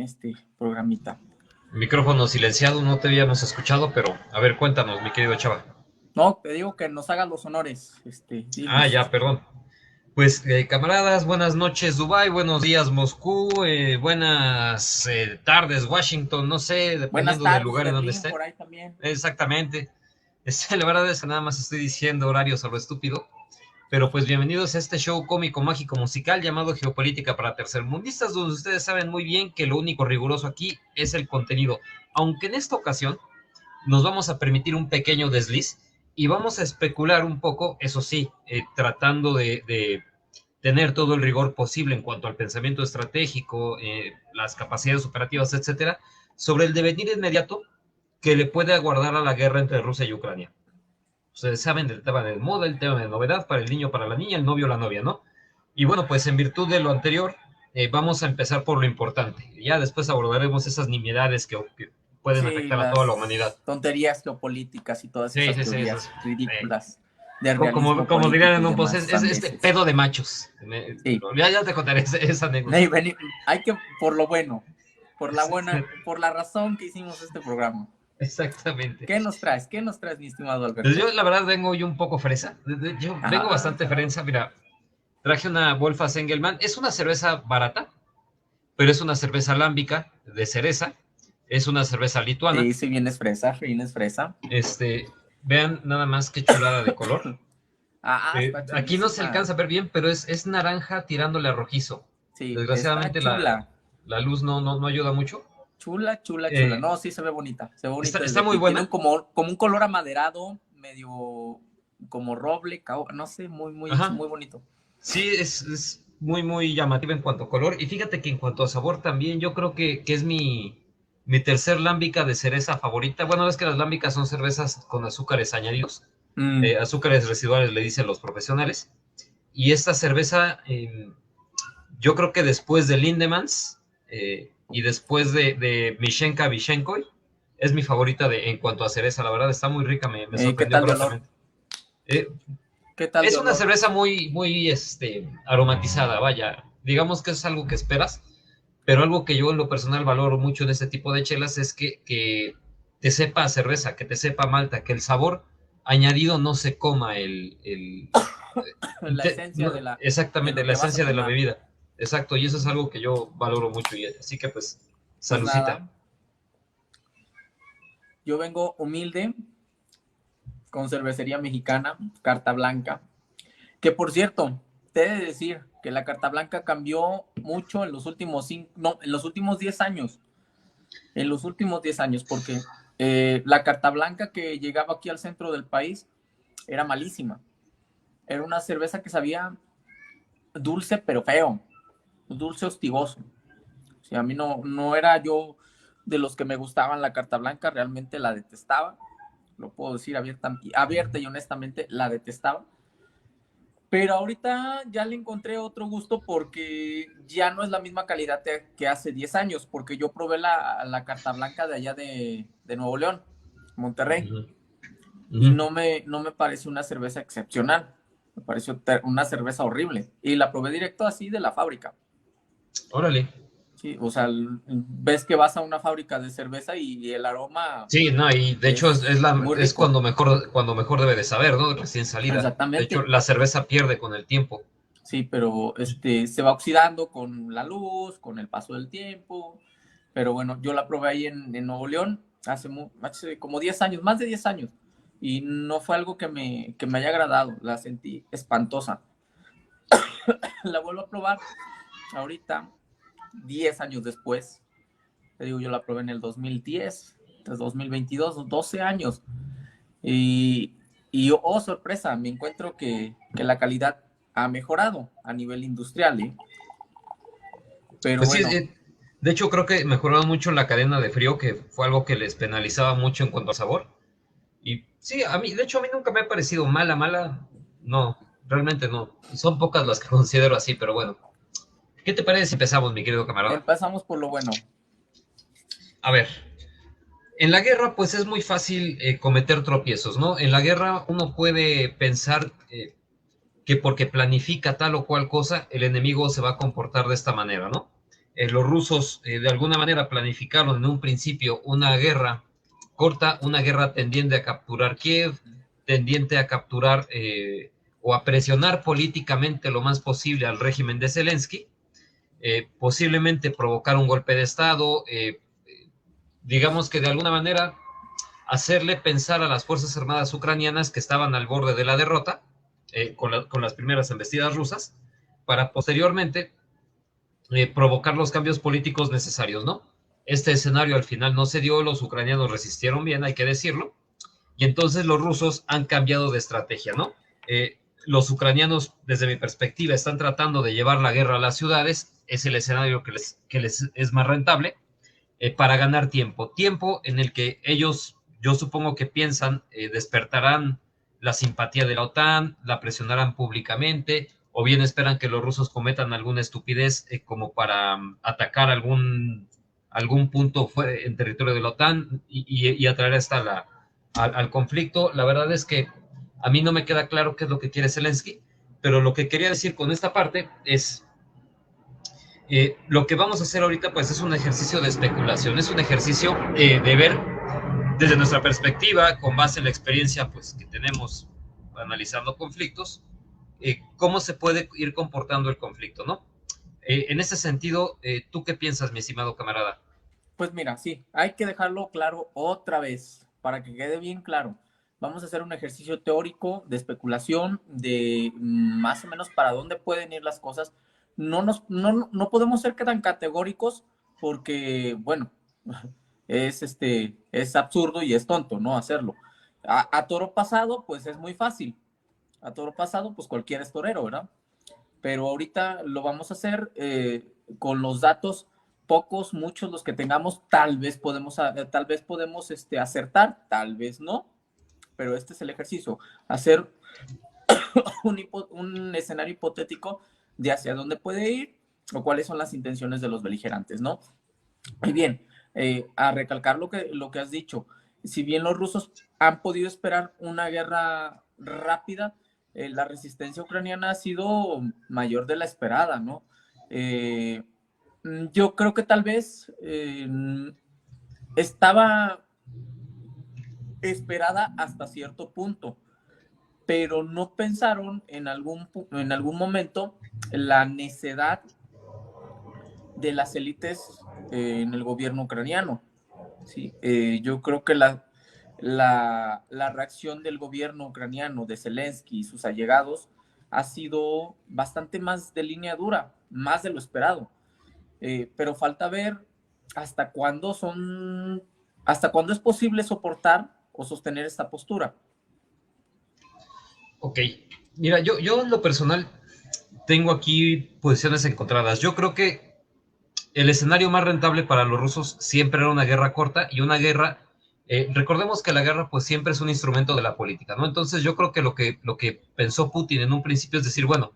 en este programita. Micrófono silenciado, no te habíamos escuchado, pero a ver, cuéntanos, mi querido Chava. No, te digo que nos hagas los honores. Dinos. Ya, perdón. Pues, camaradas, buenas noches Dubái, buenos días Moscú, buenas tardes Washington, no sé, Buenas dependiendo del tardes, lugar en donde Berlín, esté. por ahí también. Exactamente. La verdad es que nada más estoy diciendo horarios a lo estúpido. Pero pues bienvenidos a este show cómico, mágico, musical llamado Geopolítica para Tercermundistas, donde ustedes saben muy bien que lo único riguroso aquí es el contenido. Aunque en esta ocasión nos vamos a permitir un pequeño desliz y vamos a especular un poco, eso sí, tratando de tener todo el rigor posible en cuanto al pensamiento estratégico, las capacidades operativas, etcétera, sobre el devenir inmediato que le puede aguardar a la guerra entre Rusia y Ucrania. Ustedes saben del tema de moda, el tema de novedad, para el niño, para la niña, el novio, la novia, ¿no? Y bueno, pues en virtud de lo anterior, vamos a empezar por lo importante. Ya después abordaremos esas nimiedades que pueden Sí, afectar a toda la humanidad. tonterías geopolíticas y todas esas teorías ridículas de realismo Como dirían en político y un post, demás es este sandeces. pedo de machos. Sí. Ya te contaré esa anécdota. Hay que, por lo bueno, por la razón que hicimos este programa. Exactamente. ¿Qué nos traes? ¿Qué nos traes, mi estimado Alberto? Pues yo, la verdad, vengo hoy un poco fresa. Yo vengo bastante fresa. Mira, traje una Wolfas Engelmann. Es una cerveza barata, pero es una cerveza alámbica de cereza. Es una cerveza lituana. Sí, vienes fresa, vienes fresa. Vean nada más qué chulada de color. Aquí no se chulísima. alcanza a ver bien, pero es naranja tirándole a rojizo. Sí, Desgraciadamente está chula. La luz no ayuda mucho. Chula. No, sí se ve bonita. Se ve bonita. Está muy buena. Tiene como un color amaderado, medio como roble, no sé, muy bonito. Sí, es muy llamativa en cuanto a color. Y fíjate que en cuanto a sabor también, yo creo que es mi tercer lámbica de cereza favorita. Bueno, es que las lámbicas son cervezas con azúcares añadidos. Azúcares residuales, le dicen los profesionales. Y esta cerveza, yo creo que después de Lindemans y después de Mishenka Vishenkoy, es mi favorita en cuanto a cereza. La verdad está muy rica, me sorprendió gratamente. ¿Qué tal es una cerveza muy aromatizada, vaya. Digamos que es algo que esperas, pero algo que yo en lo personal valoro mucho de este tipo de chelas es que te sepa a cerveza, que te sepa a malta, que el sabor añadido no se coma la esencia de la exactamente, la esencia de la bebida. Exacto, y eso es algo que yo valoro mucho. Así que pues, saludcita. Yo vengo humilde, con cervecería mexicana, Carta Blanca. Que por cierto, te he de decir que la Carta Blanca cambió mucho en los últimos 10 años. En los últimos 10 años, porque la Carta Blanca que llegaba aquí al centro del país era malísima. Era una cerveza que sabía dulce, pero feo. Dulce hostigoso. O sea, a mí no era yo de los que me gustaban la Carta Blanca, realmente la detestaba. Lo puedo decir abierta y honestamente, la detestaba. Pero ahorita ya le encontré otro gusto porque ya no es la misma calidad que hace 10 años, porque yo probé la Carta Blanca de allá de Nuevo León, Monterrey, y no me parece una cerveza excepcional, me pareció una cerveza horrible, y la probé directo así de la fábrica. Órale. Sí, o sea, ves que vas a una fábrica de cerveza y el aroma... Sí, no, y de hecho es cuando mejor debe de saber, ¿no? Recién salida. Exactamente. De hecho, la cerveza pierde con el tiempo. Sí, pero se va oxidando con la luz, con el paso del tiempo. Pero bueno, yo la probé ahí en Nuevo León hace como 10 años, más de 10 años. Y no fue algo que me haya agradado, la sentí espantosa. La vuelvo a probar ahorita, 10 años después. Te digo, yo la probé en el 2010, entonces 2022, 12 años. Y oh, sorpresa, me encuentro que la calidad ha mejorado a nivel industrial, ¿eh? Pero pues bueno. Sí, de hecho, creo que mejoraron mucho la cadena de frío, que fue algo que les penalizaba mucho en cuanto a sabor. Y sí, a mí nunca me ha parecido mala, no, realmente no. Son pocas las que considero así, pero bueno. ¿Qué te parece si empezamos, mi querido camarada? Empezamos por lo bueno. A ver, en la guerra, pues es muy fácil cometer tropiezos, ¿no? En la guerra uno puede pensar que porque planifica tal o cual cosa, el enemigo se va a comportar de esta manera, ¿no? los rusos de alguna manera planificaron en un principio una guerra corta, una guerra tendiente a capturar Kiev, tendiente a capturar o a presionar políticamente lo más posible al régimen de Zelensky, posiblemente provocar un golpe de Estado, digamos que de alguna manera hacerle pensar a las Fuerzas Armadas ucranianas que estaban al borde de la derrota con las primeras embestidas rusas, para posteriormente provocar los cambios políticos necesarios, ¿no? Este escenario al final no se dio, los ucranianos resistieron bien, hay que decirlo, y entonces los rusos han cambiado de estrategia, ¿no? Los ucranianos, desde mi perspectiva, están tratando de llevar la guerra a las ciudades, es el escenario que les es más rentable, para ganar tiempo. Tiempo en el que ellos, yo supongo que piensan, despertarán la simpatía de la OTAN, la presionarán públicamente, o bien esperan que los rusos cometan alguna estupidez como para atacar algún punto en territorio de la OTAN y atraer hasta al conflicto. La verdad es que a mí no me queda claro qué es lo que quiere Zelensky, pero lo que quería decir con esta parte es lo que vamos a hacer ahorita pues es un ejercicio de especulación, es un ejercicio de ver desde nuestra perspectiva, con base en la experiencia pues que tenemos analizando conflictos, cómo se puede ir comportando el conflicto, ¿no? En ese sentido, ¿tú qué piensas, mi estimado camarada? Pues mira, sí, hay que dejarlo claro otra vez, para que quede bien claro. Vamos a hacer un ejercicio teórico de especulación, de más o menos para dónde pueden ir las cosas. No podemos ser tan categóricos porque, bueno, es absurdo y es tonto, ¿no? Hacerlo. A toro pasado, pues es muy fácil. A toro pasado, pues cualquiera es torero, ¿verdad? Pero ahorita lo vamos a hacer con los datos, pocos, muchos, los que tengamos, tal vez podemos acertar, tal vez no, pero este es el ejercicio, hacer un escenario hipotético de hacia dónde puede ir o cuáles son las intenciones de los beligerantes, ¿no? Y bien, a recalcar lo que has dicho, si bien los rusos han podido esperar una guerra rápida, la resistencia ucraniana ha sido mayor de la esperada, ¿no? Yo creo que tal vez estaba esperada hasta cierto punto, pero no pensaron en algún momento la necedad de las élites en el gobierno ucraniano. ¿Sí? Yo creo que la reacción del gobierno ucraniano, de Zelensky y sus allegados, ha sido bastante más de línea dura, más de lo esperado. Pero falta ver hasta cuándo es posible soportar o sostener esta postura. Ok, mira, yo en lo personal tengo aquí posiciones encontradas. Yo creo que el escenario más rentable para los rusos siempre era una guerra corta y una guerra, recordemos que la guerra pues siempre es un instrumento de la política, ¿no? Entonces yo creo que lo que pensó Putin en un principio es decir, bueno,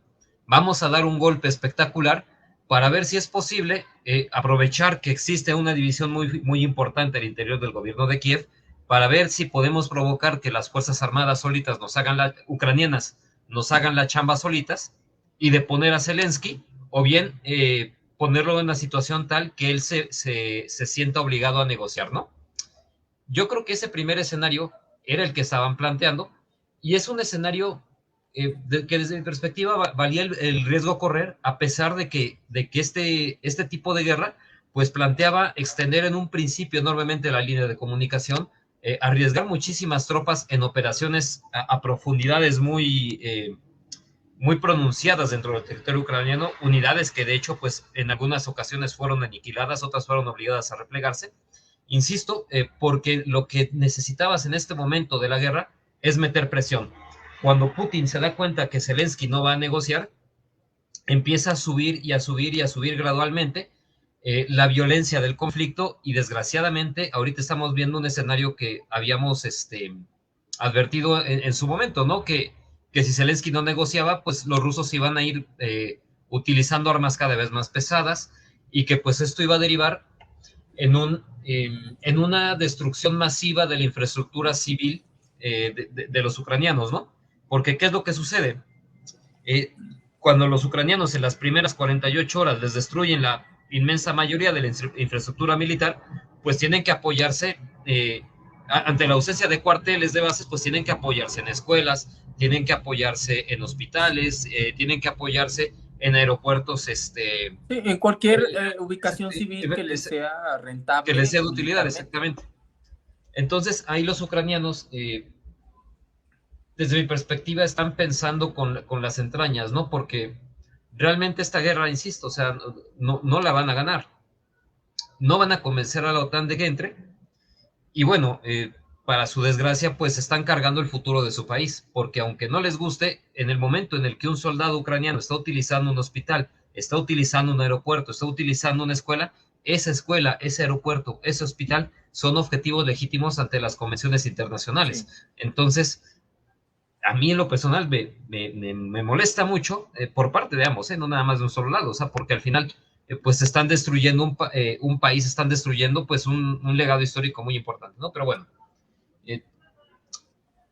vamos a dar un golpe espectacular para ver si es posible aprovechar que existe una división muy, muy importante al interior del gobierno de Kiev, para ver si podemos provocar que las Fuerzas Armadas solitas ucranianas nos hagan la chamba solitas y de poner a Zelensky, o bien ponerlo en una situación tal que él se sienta obligado a negociar, ¿no? Yo creo que ese primer escenario era el que estaban planteando y es un escenario que desde mi perspectiva valía el riesgo correr, a pesar de que este tipo de guerra pues planteaba extender en un principio enormemente la línea de comunicación, arriesgar muchísimas tropas en operaciones a profundidades muy pronunciadas dentro del territorio ucraniano, unidades que de hecho pues en algunas ocasiones fueron aniquiladas, otras fueron obligadas a replegarse, insisto, porque lo que necesitabas en este momento de la guerra es meter presión. Cuando Putin se da cuenta que Zelensky no va a negociar, empieza a subir y a subir y a subir gradualmente la violencia del conflicto y desgraciadamente ahorita estamos viendo un escenario que habíamos advertido en su momento, ¿no? Que si Zelensky no negociaba, pues los rusos iban a ir utilizando armas cada vez más pesadas y que pues esto iba a derivar en una destrucción masiva de la infraestructura civil de los ucranianos, ¿no? Porque ¿qué es lo que sucede? Cuando los ucranianos en las primeras 48 horas les destruyen inmensa mayoría de la infraestructura militar, pues tienen que apoyarse, ante la ausencia de cuarteles de bases, pues tienen que apoyarse en escuelas, tienen que apoyarse en hospitales, tienen que apoyarse en aeropuertos, Sí, en cualquier ubicación civil que les sea que les rentable sea de utilidad, militarmente. exactamente. Entonces, ahí los ucranianos, desde mi perspectiva, están pensando con las entrañas, ¿no? Porque realmente esta guerra, insisto, o sea, no la van a ganar. No van a convencer a la OTAN de que entre. Y bueno, para su desgracia, pues están cargando el futuro de su país, porque aunque no les guste, en el momento en el que un soldado ucraniano está utilizando un hospital, está utilizando un aeropuerto, está utilizando una escuela, ese aeropuerto, ese hospital son objetivos legítimos ante las convenciones Sí. internacionales. Entonces, a mí en lo personal me molesta mucho, por parte de ambos, no nada más de un solo lado, o sea, porque al final pues están destruyendo un país, están destruyendo pues un legado histórico muy importante, ¿no? Pero bueno, eh,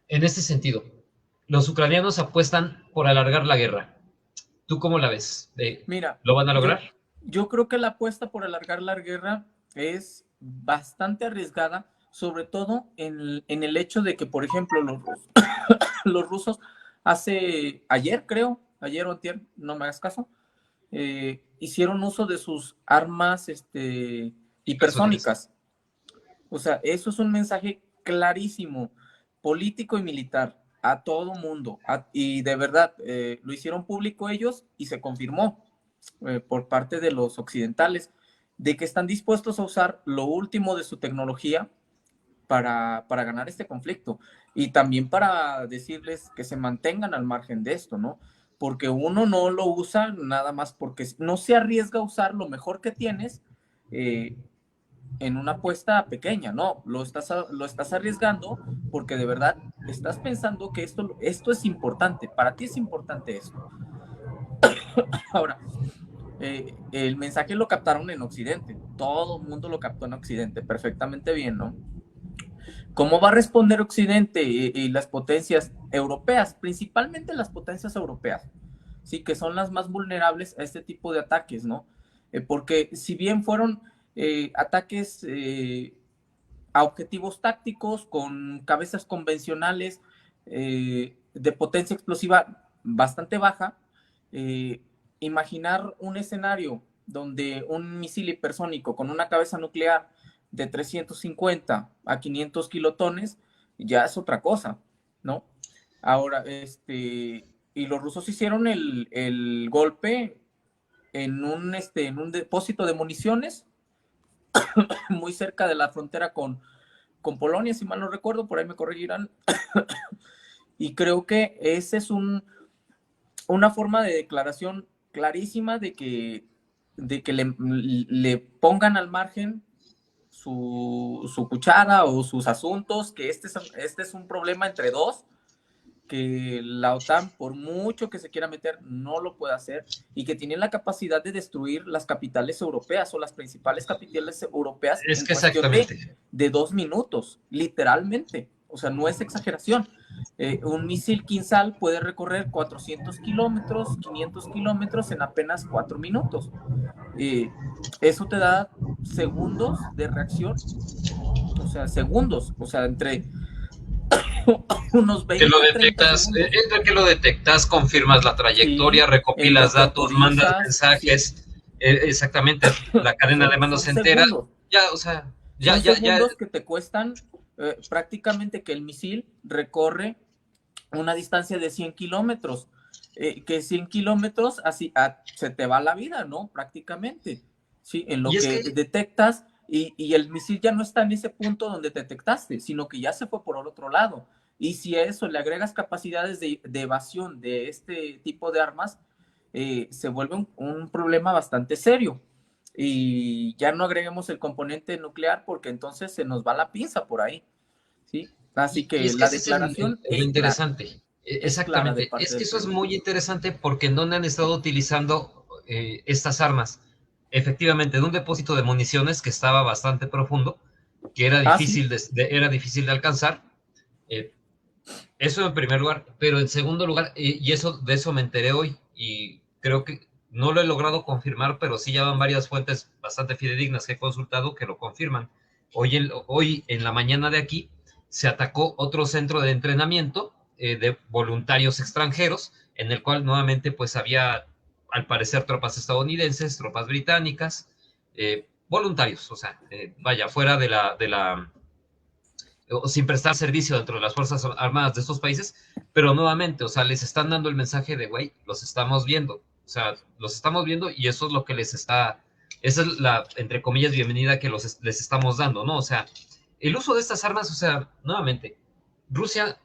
en este sentido, los ucranianos apuestan por alargar la guerra. ¿Tú cómo la ves? Mira, ¿Lo van a lograr? yo creo que la apuesta por alargar la guerra es bastante arriesgada, sobre todo en el hecho de que, por ejemplo, los rusos ayer creo, ayer o antier, no me hagas caso, hicieron uso de sus armas Hipersónicas. hipersónicas. O sea, eso es un mensaje clarísimo, político y militar, a todo mundo. Y de verdad, lo hicieron público ellos y se confirmó por parte de los occidentales de que están dispuestos a usar lo último de su tecnología para ganar este conflicto y también para decirles que se mantengan al margen de esto, ¿no? Porque uno no lo usa nada más porque no se arriesga a usar lo mejor que tienes eh, en una apuesta pequeña, no, lo estás arriesgando porque de verdad estás pensando que esto es importante, para ti es importante esto. Ahora, el mensaje lo captaron en Occidente, todo el mundo lo captó en Occidente, perfectamente bien, ¿no? ¿Cómo va a responder Occidente y las potencias europeas, principalmente las potencias europeas? Sí, que son las más vulnerables a este tipo de ataques, ¿no? Porque si bien fueron ataques a objetivos tácticos con cabezas convencionales de potencia explosiva bastante baja, imaginar un escenario donde un misil hipersónico con una cabeza nuclear de 350 a 500 kilotones ya es otra cosa, ¿no? Ahora, y los rusos hicieron el golpe en un depósito de municiones muy cerca de la frontera con Polonia, si mal no recuerdo, por ahí me corregirán. Y creo que ese es una forma de declaración clarísima de que le pongan al margen su cuchara o sus asuntos, que este es un problema entre dos, que la OTAN, por mucho que se quiera meter, no lo puede hacer y que tienen la capacidad de destruir las capitales europeas o las principales capitales europeas Es en que cuestión exactamente. de 2 minutos, literalmente. O sea, no es exageración. Un misil Kinsal puede recorrer 400 kilómetros, 500 kilómetros en apenas 4 minutos. Eso te da segundos de reacción, o sea, segundos, o sea, entre unos Que lo 20 a 30 detectas, segundos. entre que lo detectas, confirmas la trayectoria, Sí, en lo recopilas que datos, mandas autorizas, sí, mensajes, exactamente, la cadena de mando son se entera, segundos. ya, o sea, Son segundos que te cuestan prácticamente que el misil recorre una distancia de 100 kilómetros. Que 100 kilómetros así se te va la vida, ¿no? Prácticamente. Sí, en y lo es que que detectas y el misil ya no está en ese punto donde te detectaste, sino que ya se fue por el otro lado. Y si a eso le agregas capacidades de evasión de este tipo de armas, se vuelve un problema bastante serio. Y ya no agreguemos el componente nuclear porque entonces se nos va la pinza por ahí, ¿sí? Así y que es que la ese es declaración lo interesante. es clara de Exactamente. parte Es que del eso es Kremlin. muy interesante porque en dónde han estado utilizando estas armas. Efectivamente, en un depósito de municiones que estaba bastante profundo, que era Ah, sí, difícil era difícil de alcanzar. eh, Eso en primer lugar, pero en segundo lugar, y eso de eso me enteré hoy, y creo que no lo he logrado confirmar, pero sí ya van varias fuentes bastante fidedignas que he consultado que lo confirman. Hoy en la mañana de aquí se atacó otro centro de entrenamiento de voluntarios extranjeros, en el cual nuevamente pues había, al parecer, tropas estadounidenses, tropas británicas, voluntarios, o sea, vaya, fuera o sin prestar servicio dentro de las Fuerzas Armadas de estos países, pero nuevamente, o sea, les están dando el mensaje de, güey, los estamos viendo, o sea, los estamos viendo y eso es lo que les está, esa es la, entre comillas, bienvenida que les estamos dando, ¿no? O sea, el uso de estas armas, o sea, nuevamente, Rusia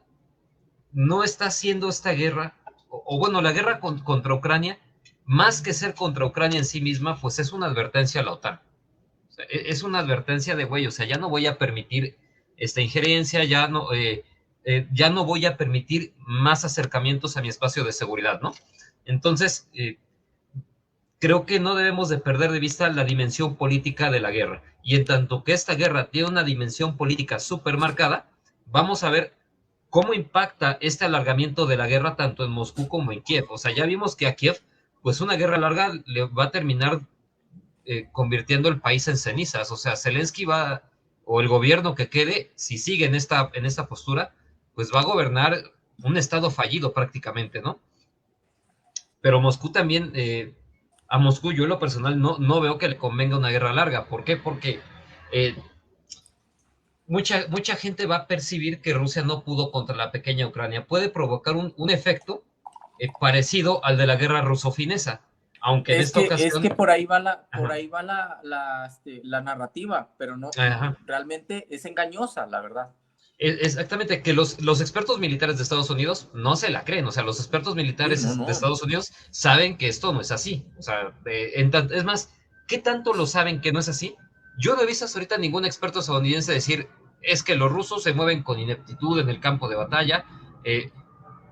no está haciendo esta guerra, o bueno, la guerra contra Ucrania, más que ser contra Ucrania en sí misma, pues es una advertencia a la OTAN. O sea, es una advertencia de, güey, o sea, ya no voy a permitir esta injerencia, ya no voy a permitir más acercamientos a mi espacio de seguridad, ¿no? Entonces, creo que no debemos de perder de vista la dimensión política de la guerra. Y en tanto que esta guerra tiene una dimensión política súper marcada, vamos a ver cómo impacta este alargamiento de la guerra tanto en Moscú como en Kiev. O sea, ya vimos que a Kiev, pues una guerra larga le va a terminar convirtiendo el país en cenizas. O sea, Zelensky va, o el gobierno que quede, si sigue en esta postura, pues va a gobernar un estado fallido prácticamente, ¿no? Pero Moscú también, a Moscú yo en lo personal no veo que le convenga una guerra larga. ¿Por qué? Porque eh, mucha gente va a percibir que Rusia no pudo contra la pequeña Ucrania. Puede provocar un efecto parecido al de la guerra ruso-finesa, aunque en esta Es ocasión... que por ahí va Ajá, la narrativa, pero no, ajá. realmente es engañosa, la verdad. Exactamente, que los expertos militares de Estados Unidos no se la creen, o sea, los expertos Sí, no, militares de no. Estados Unidos saben que esto no es así, o sea, es más, ¿qué tanto lo saben que no es así? Yo no he visto hasta ahorita ningún experto estadounidense decir, es que los rusos se mueven con ineptitud en el campo de batalla,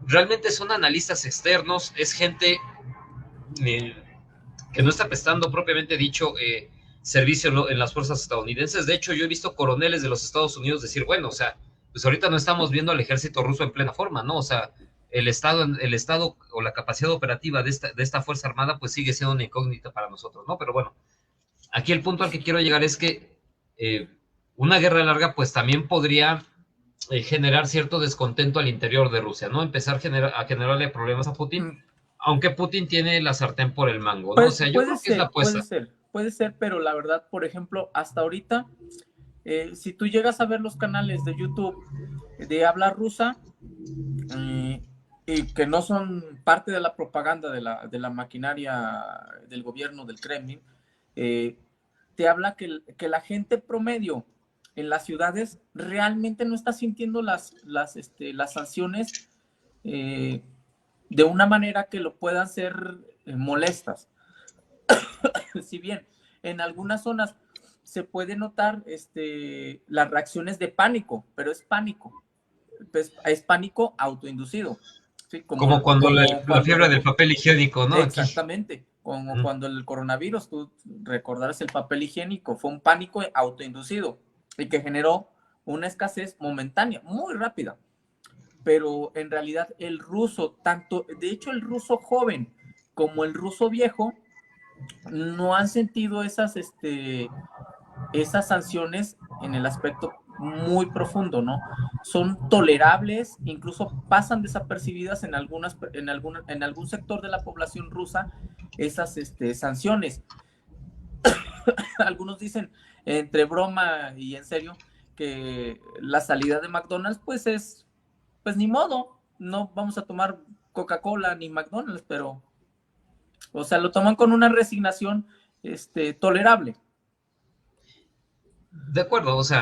realmente son analistas externos, es gente eh, que no está prestando propiamente dicho servicio en las fuerzas estadounidenses. De hecho, yo he visto coroneles de los Estados Unidos decir, bueno, o sea, pues ahorita no estamos viendo al ejército ruso en plena forma, ¿no? O sea, el estado o la capacidad operativa de esta Fuerza Armada pues sigue siendo una incógnita para nosotros, ¿no? Pero bueno, aquí el punto al que quiero llegar es que una guerra larga pues también podría generar cierto descontento al interior de Rusia, ¿no? Empezar a generarle problemas a Putin, Mm, aunque Putin tiene la sartén por el mango, ¿no? O sea, yo creo que es la apuesta. puede ser, pero la verdad, por ejemplo, hasta ahorita, si tú llegas a ver los canales de YouTube de habla rusa, eh, y que no son parte de la propaganda de la maquinaria del gobierno del Kremlin, eh, te habla que la gente promedio en las ciudades realmente no está sintiendo las sanciones eh, de una manera que lo puedan ser molestas. Si bien en algunas zonas se puede notar las reacciones de pánico, pero es pánico, es pánico autoinducido, ¿sí? Como cuando Como la cuando fiebre del papel higiénico, ¿no? Aquí. exactamente, como cuando el coronavirus, tú recordarás el papel higiénico, fue un pánico autoinducido y que generó una escasez momentánea, muy rápida. Pero en realidad el ruso, tanto, de hecho el ruso joven como el ruso viejo, no han sentido esas sanciones en el aspecto muy profundo, ¿no? Son tolerables, incluso pasan desapercibidas en algún sector de la población rusa esas sanciones. Algunos dicen, entre broma y en serio, que la salida de McDonald's, pues ni modo, no vamos a tomar Coca-Cola ni McDonald's, pero, o sea, lo toman con una resignación, tolerable. De acuerdo, o sea,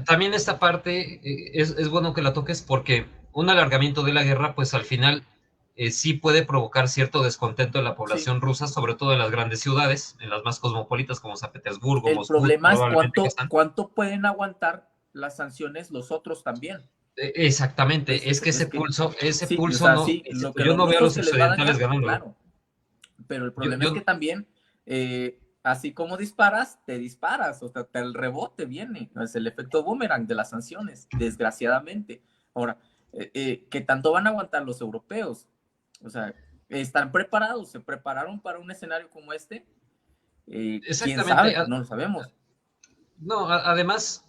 también esta parte es bueno que la toques porque un alargamiento de la guerra, pues al final sí puede provocar cierto descontento en la Sí. población rusa, sobre todo en las grandes ciudades, en las más cosmopolitas como San Petersburgo, El Moscú, problema es probablemente que están. cuánto pueden aguantar las sanciones los otros también. Exactamente, es que Sí, o sea, no, sí, lo que yo los no veo a rusos los que les va a occidentales dañar, ganándole. claro, pero el Yo, problema es que yo, también, así como disparas, te disparas, o sea, el rebote viene, es el efecto boomerang de las sanciones, desgraciadamente. Ahora, ¿qué tanto van a aguantar los europeos? O sea, están preparados, se prepararon para un escenario como este. ¿Quién Exactamente. sabe? No lo sabemos. No, además,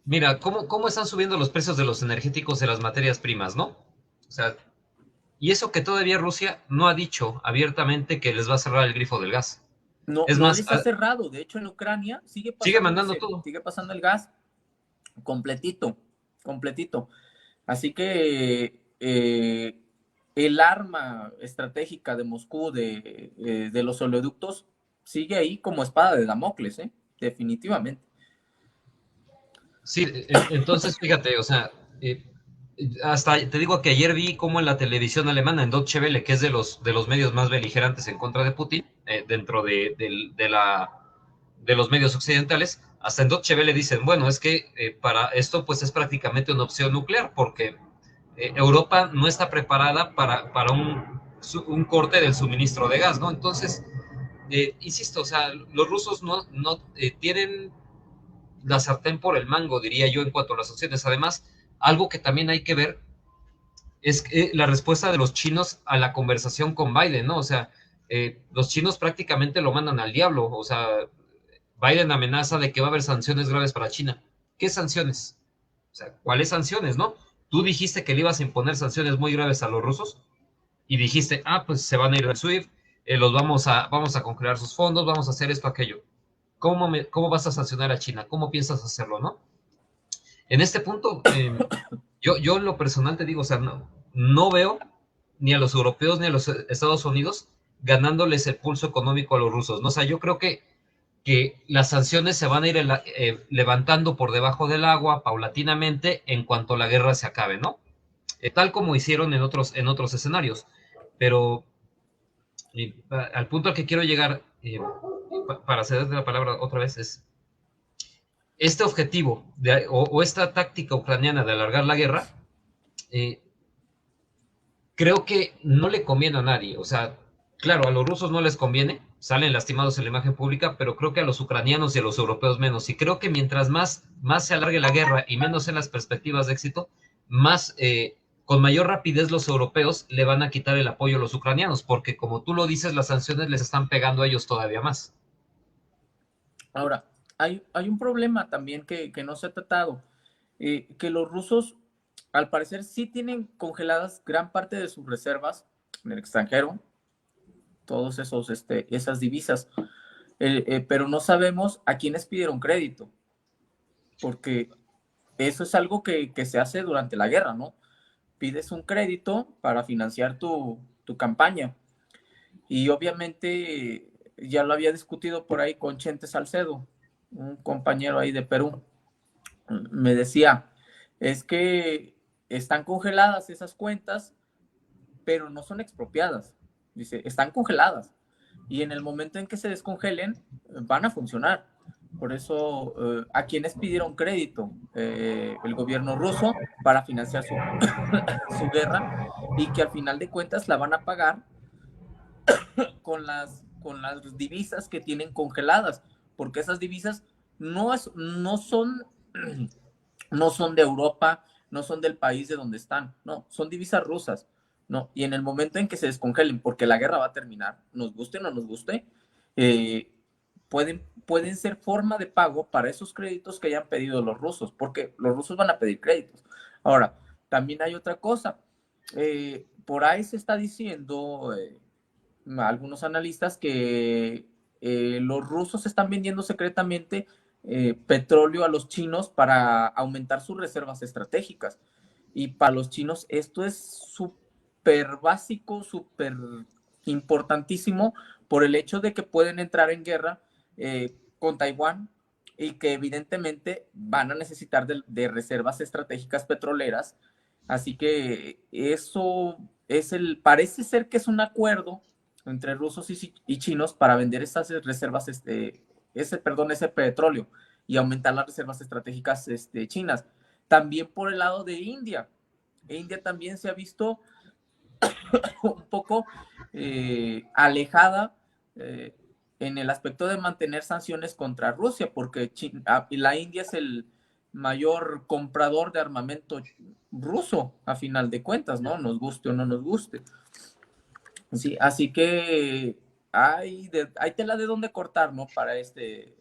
mira, ¿cómo están subiendo los precios de los energéticos de las materias primas, ¿no? O sea, y eso que todavía Rusia no ha dicho abiertamente que les va a cerrar el grifo del gas. No, Es no más, les ha cerrado. De hecho, en Ucrania sigue mandando todo. sigue pasando el gas completito, completito. Así que el arma estratégica de Moscú de los oleoductos sigue ahí como espada de Damocles, definitivamente. Sí, entonces fíjate, o sea, hasta te digo que ayer vi cómo en la televisión alemana, en Deutsche Welle, que es de los medios más beligerantes en contra de Putin, dentro de los medios occidentales, hasta en Deutsche Welle dicen, bueno, es que para esto pues es prácticamente una opción nuclear, porque Europa no está preparada para un corte del suministro de gas, ¿no? Entonces, insisto, o sea, los rusos no tienen la sartén por el mango, diría yo, en cuanto a las opciones. Además, algo que también hay que ver es la respuesta de los chinos a la conversación con Biden, ¿no? O sea, los chinos prácticamente lo mandan al diablo. O sea, Biden amenaza de que va a haber sanciones graves para China. ¿Qué sanciones? O sea, ¿cuáles sanciones, no? Tú dijiste que le ibas a imponer sanciones muy graves a los rusos y dijiste, pues se van a ir al SWIFT, vamos a congelar sus fondos, vamos a hacer esto, aquello. ¿Cómo vas a sancionar a China? ¿Cómo piensas hacerlo, no? En este punto, yo en lo personal te digo, o sea, no veo ni a los europeos ni a los Estados Unidos ganándoles el pulso económico a los rusos, ¿no? O sea, yo creo que las sanciones se van a ir levantando por debajo del agua paulatinamente en cuanto la guerra se acabe, ¿no? Tal como hicieron en otros escenarios. Pero al punto al que quiero llegar, para cederte la palabra otra vez, es este objetivo o esta táctica ucraniana de alargar la guerra, creo que no le conviene a nadie. O sea, claro, a los rusos no les conviene, salen lastimados en la imagen pública, pero creo que a los ucranianos y a los europeos menos. Y creo que mientras más se alargue la guerra y menos en las perspectivas de éxito, más con mayor rapidez los europeos le van a quitar el apoyo a los ucranianos, porque como tú lo dices, las sanciones les están pegando a ellos todavía más. Ahora, hay un problema también que no se ha tratado, que los rusos, al parecer, sí tienen congeladas gran parte de sus reservas en el extranjero, todos esas divisas, pero no sabemos a quiénes pidieron crédito, porque eso es algo que se hace durante la guerra, ¿no? Pides un crédito para financiar tu campaña. Y obviamente ya lo había discutido por ahí con Chente Salcedo, un compañero ahí de Perú. Me decía, es que están congeladas esas cuentas, pero no son expropiadas. Dice, están congeladas. Y en el momento en que se descongelen, van a funcionar. Por eso, ¿a quienes pidieron crédito? El gobierno ruso para financiar su guerra y que al final de cuentas la van a pagar con las divisas que tienen congeladas, porque esas divisas no son, no son de Europa, no son del país de donde están, no, son divisas rusas, no, y en el momento en que se descongelen, porque la guerra va a terminar, nos guste o no nos guste, pueden ser forma de pago para esos créditos que hayan pedido los rusos, porque los rusos van a pedir créditos. Ahora, también hay otra cosa, por ahí se está diciendo, algunos analistas que los rusos están vendiendo secretamente petróleo a los chinos para aumentar sus reservas estratégicas. Y para los chinos esto es súper básico, súper importantísimo por el hecho de que pueden entrar en guerra con Taiwán y que evidentemente van a necesitar de reservas estratégicas petroleras. Así que eso parece ser que es un acuerdo entre rusos y chinos para vender esas reservas, ese petróleo y aumentar las reservas estratégicas chinas. También por el lado de India. India también se ha visto un poco alejada en el aspecto de mantener sanciones contra Rusia, porque la India es el mayor comprador de armamento ruso, a final de cuentas, ¿no? Nos guste o no nos guste. Sí, así que hay tela de dónde cortar, ¿no? Para este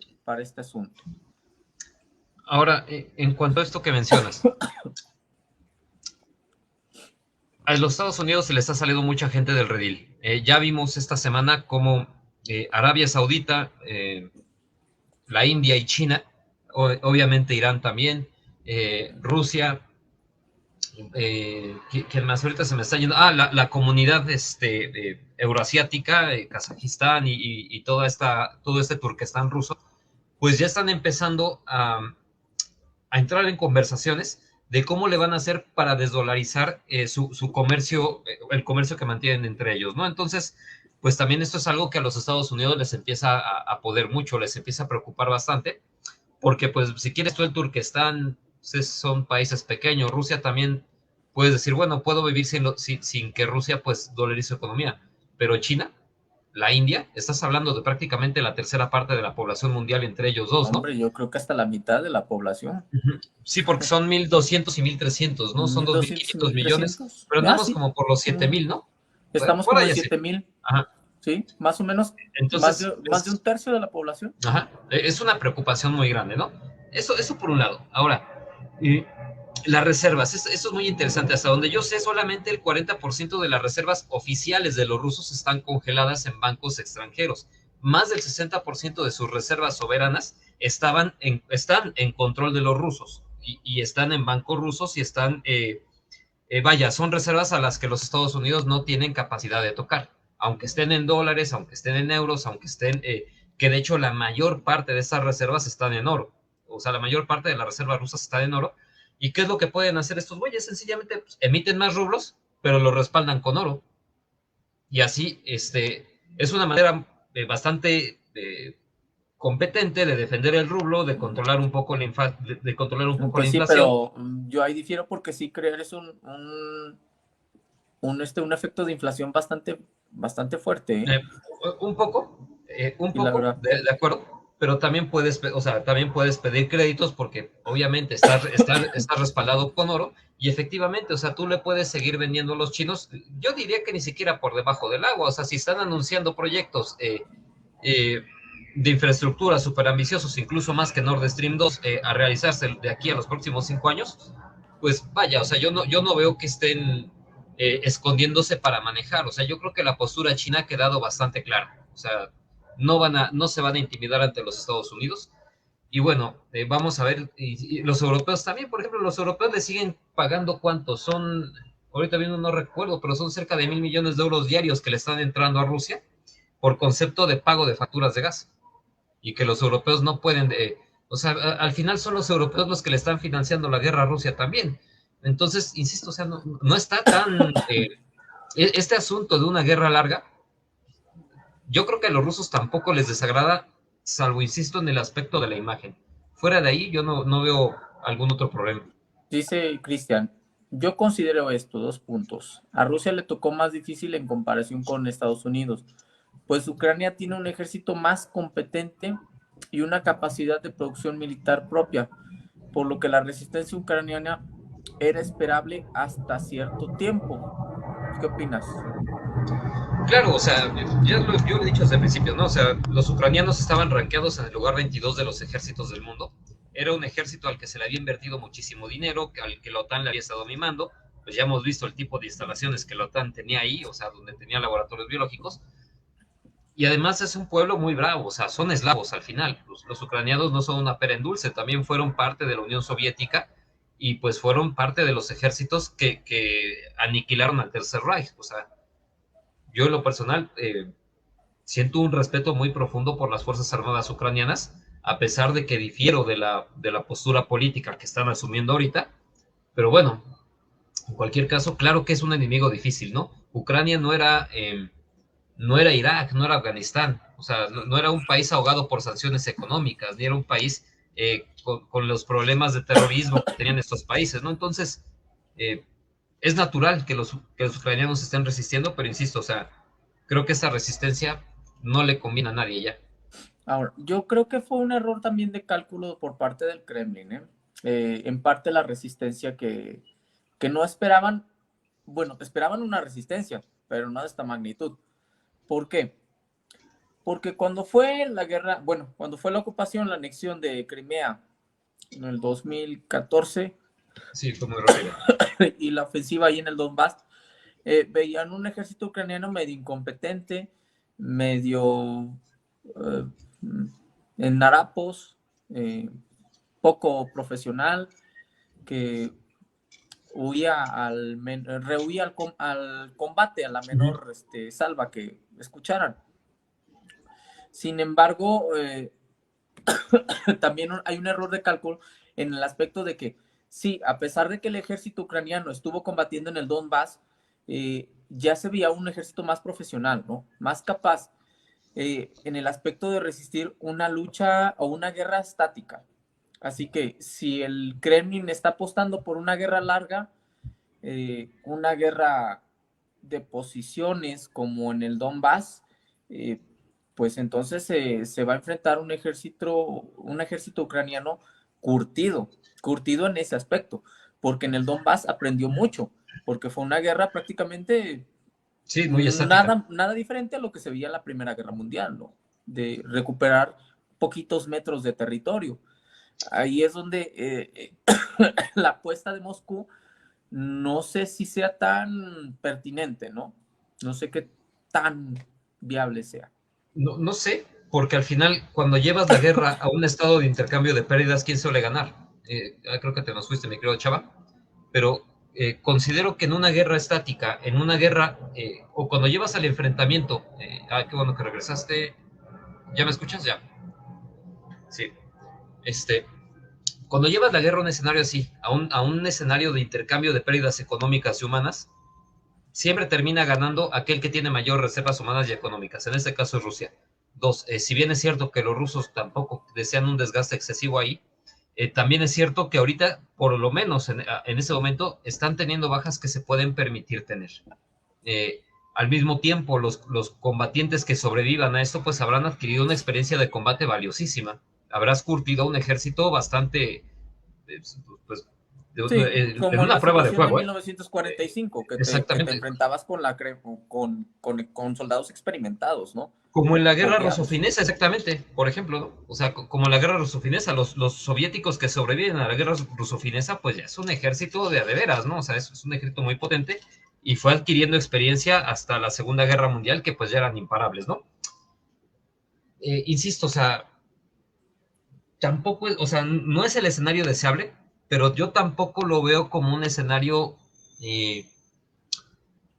asunto. Ahora, en cuanto a esto que mencionas, a los Estados Unidos se les ha salido mucha gente del redil. Ya vimos esta semana cómo Arabia Saudita, la India y China, obviamente Irán también, Rusia, ¿quién más? Ahorita se me está yendo. La comunidad euroasiática, Kazajistán y todo este Turquestán ruso, pues ya están empezando a entrar en conversaciones de cómo le van a hacer para desdolarizar su comercio, el comercio que mantienen entre ellos, ¿no? Entonces, pues también esto es algo que a los Estados Unidos les empieza a poder mucho, les empieza a preocupar bastante, porque pues si quieres tú el Turquestán, pues, son países pequeños, Rusia también, puedes decir, bueno, puedo vivir sin que Rusia pues dolarice su economía, pero China, la India, estás hablando de prácticamente la tercera parte de la población mundial entre ellos dos, ¿no? Hombre, yo creo que hasta la mitad de la población. Sí, porque son 1.200 y 1.300, ¿no? Son mil dos mil doscientos y quinientos mil millones, trescientos pero Ah, andamos sí. como por los 7.000, ¿no? Estamos Por como ahí en así. 7,000, Ajá. ¿sí? Más o menos, Entonces, más de un tercio de la población. ajá, es una preocupación muy grande, ¿no? Eso por un lado. Ahora, y las reservas, eso es muy interesante. Hasta donde yo sé, solamente el 40% de las reservas oficiales de los rusos están congeladas en bancos extranjeros. Más del 60% de sus reservas soberanas están en control de los rusos y están en bancos rusos y están, vaya, son reservas a las que los Estados Unidos no tienen capacidad de tocar, aunque estén en dólares, aunque estén en euros, aunque estén, que de hecho la mayor parte de esas reservas están en oro. O sea, la mayor parte de las reservas rusas están en oro. ¿Y qué es lo que pueden hacer estos güeyes? Sencillamente pues, emiten más rublos, pero lo respaldan con oro. Y así, es una manera bastante competente de defender el rublo, de controlar un poco de controlar un poco la Pues sí, inflación. pero yo ahí difiero porque sí creer es un efecto de inflación bastante fuerte, ¿eh? Eh, un Y la poco, verdad, de acuerdo, pero también o sea, también puedes pedir créditos porque obviamente está respaldado con oro y efectivamente, o sea, tú le puedes seguir vendiendo a los chinos, yo diría que ni siquiera por debajo del agua, o sea, si están anunciando proyectos eh, de infraestructura súper ambiciosos, incluso más que Nord Stream 2, a realizarse de aquí a los próximos 5 años, pues vaya, o sea, yo no veo que estén escondiéndose para manejar. O sea, yo creo que la postura china ha quedado bastante clara. O sea, no se van a intimidar ante los Estados Unidos. Y bueno, vamos a ver, y los europeos también, por ejemplo, los europeos le siguen pagando cuánto, ahorita mismo no recuerdo, pero son cerca de 1.000 millones de euros diarios que le están entrando a Rusia por concepto de pago de facturas de gas. Y que los europeos no pueden, o sea, al final son los europeos los que le están financiando la guerra a Rusia también. Entonces, insisto, o sea, no está tan, este asunto de una guerra larga, yo creo que a los rusos tampoco les desagrada, salvo, insisto, en el aspecto de la imagen. Fuera de ahí, yo no veo algún otro problema. dice Cristian, yo considero esto, 2 puntos. A Rusia le tocó más difícil en comparación con Estados Unidos, pues Ucrania tiene un ejército más competente y una capacidad de producción militar propia, por lo que la resistencia ucraniana era esperable hasta cierto tiempo. ¿Qué opinas? Claro, o sea, yo lo he dicho desde el principio, ¿no? O sea, los ucranianos estaban rankeados en el lugar 22 de los ejércitos del mundo. Era un ejército al que se le había invertido muchísimo dinero, al que la OTAN le había estado mimando. Pues ya hemos visto el tipo de instalaciones que la OTAN tenía ahí, o sea, donde tenía laboratorios biológicos. Y además es un pueblo muy bravo, o sea, son eslavos al final. Los ucranianos no son una pera en dulce, también fueron parte de la Unión Soviética y pues fueron parte de los ejércitos que aniquilaron al Tercer Reich. O sea, yo en lo personal siento un respeto muy profundo por las Fuerzas Armadas ucranianas, a pesar de que difiero de la postura política que están asumiendo ahorita. Pero bueno, en cualquier caso, claro que es un enemigo difícil, ¿no? Ucrania no era Irak, no era Afganistán, o sea, no era un país ahogado por sanciones económicas, ni era un país con los problemas de terrorismo que tenían estos países, ¿no? Entonces, eh, es natural que los ucranianos estén resistiendo, pero insisto, o sea, creo que esa resistencia no le conviene a nadie ya. Ahora, yo creo que fue un error también de cálculo por parte del Kremlin, ¿eh? En parte la resistencia que no esperaban, bueno, esperaban una resistencia, pero no de esta magnitud. ¿Por qué? Porque cuando fue la guerra, bueno, cuando fue la ocupación, la anexión de Crimea en el 2014 Sí, fue muy rápido. y la ofensiva ahí en el Donbass, veían un ejército ucraniano medio incompetente, medio eh, en harapos, poco profesional, que rehuía al combate a la menor salva que escucharan. Sin embargo, también hay un error de cálculo en el aspecto de que sí, a pesar de que el ejército ucraniano estuvo combatiendo en el Donbass, ya se veía un ejército más profesional, ¿no? Más capaz en el aspecto de resistir una lucha o una guerra estática. Así que si el Kremlin está apostando por una guerra larga, una guerra de posiciones como en el Donbass, pues entonces se va a enfrentar un ejército ucraniano curtido en ese aspecto, porque en el Donbass aprendió mucho, porque fue una guerra prácticamente Sí, muy estática. nada diferente a lo que se veía en la Primera Guerra Mundial, ¿no? De recuperar poquitos metros de territorio. Ahí es donde la apuesta de Moscú no sé si sea tan pertinente, ¿no? No sé qué tan viable sea. No, no sé, porque al final, cuando llevas la guerra a un estado de intercambio de pérdidas, ¿quién suele ganar? Creo que te nos fuiste, mi querido Chava, pero considero que en una guerra estática, en una guerra, o cuando llevas al enfrentamiento, qué bueno que regresaste, ¿ya me escuchas? Ya, sí, este, cuando llevas la guerra a un escenario así, a un escenario de intercambio de pérdidas económicas y humanas, siempre termina ganando aquel que tiene mayor reservas humanas y económicas. En este caso es Rusia. Dos, si bien es cierto que los rusos tampoco desean un desgaste excesivo ahí, también es cierto que ahorita, por lo menos en ese momento, están teniendo bajas que se pueden permitir tener. Al mismo tiempo, los combatientes que sobrevivan a esto, pues habrán adquirido una experiencia de combate valiosísima. Habrás curtido un ejército bastante, pues, Sí, en como en una la prueba de situación de fuego, 1945, que te exactamente. enfrentabas con soldados experimentados, ¿no? Como en la guerra Fogueados. ruso-finesa, exactamente, por ejemplo, ¿no? O sea, como en la guerra ruso-finesa, los soviéticos que sobreviven a la guerra ruso-finesa, pues ya es un ejército de veras, ¿no? O sea, es un ejército muy potente y fue adquiriendo experiencia hasta la Segunda Guerra Mundial, que pues ya eran imparables, ¿no? Insisto, o sea, tampoco, o sea, no es el escenario deseable, pero yo tampoco lo veo como un escenario, eh,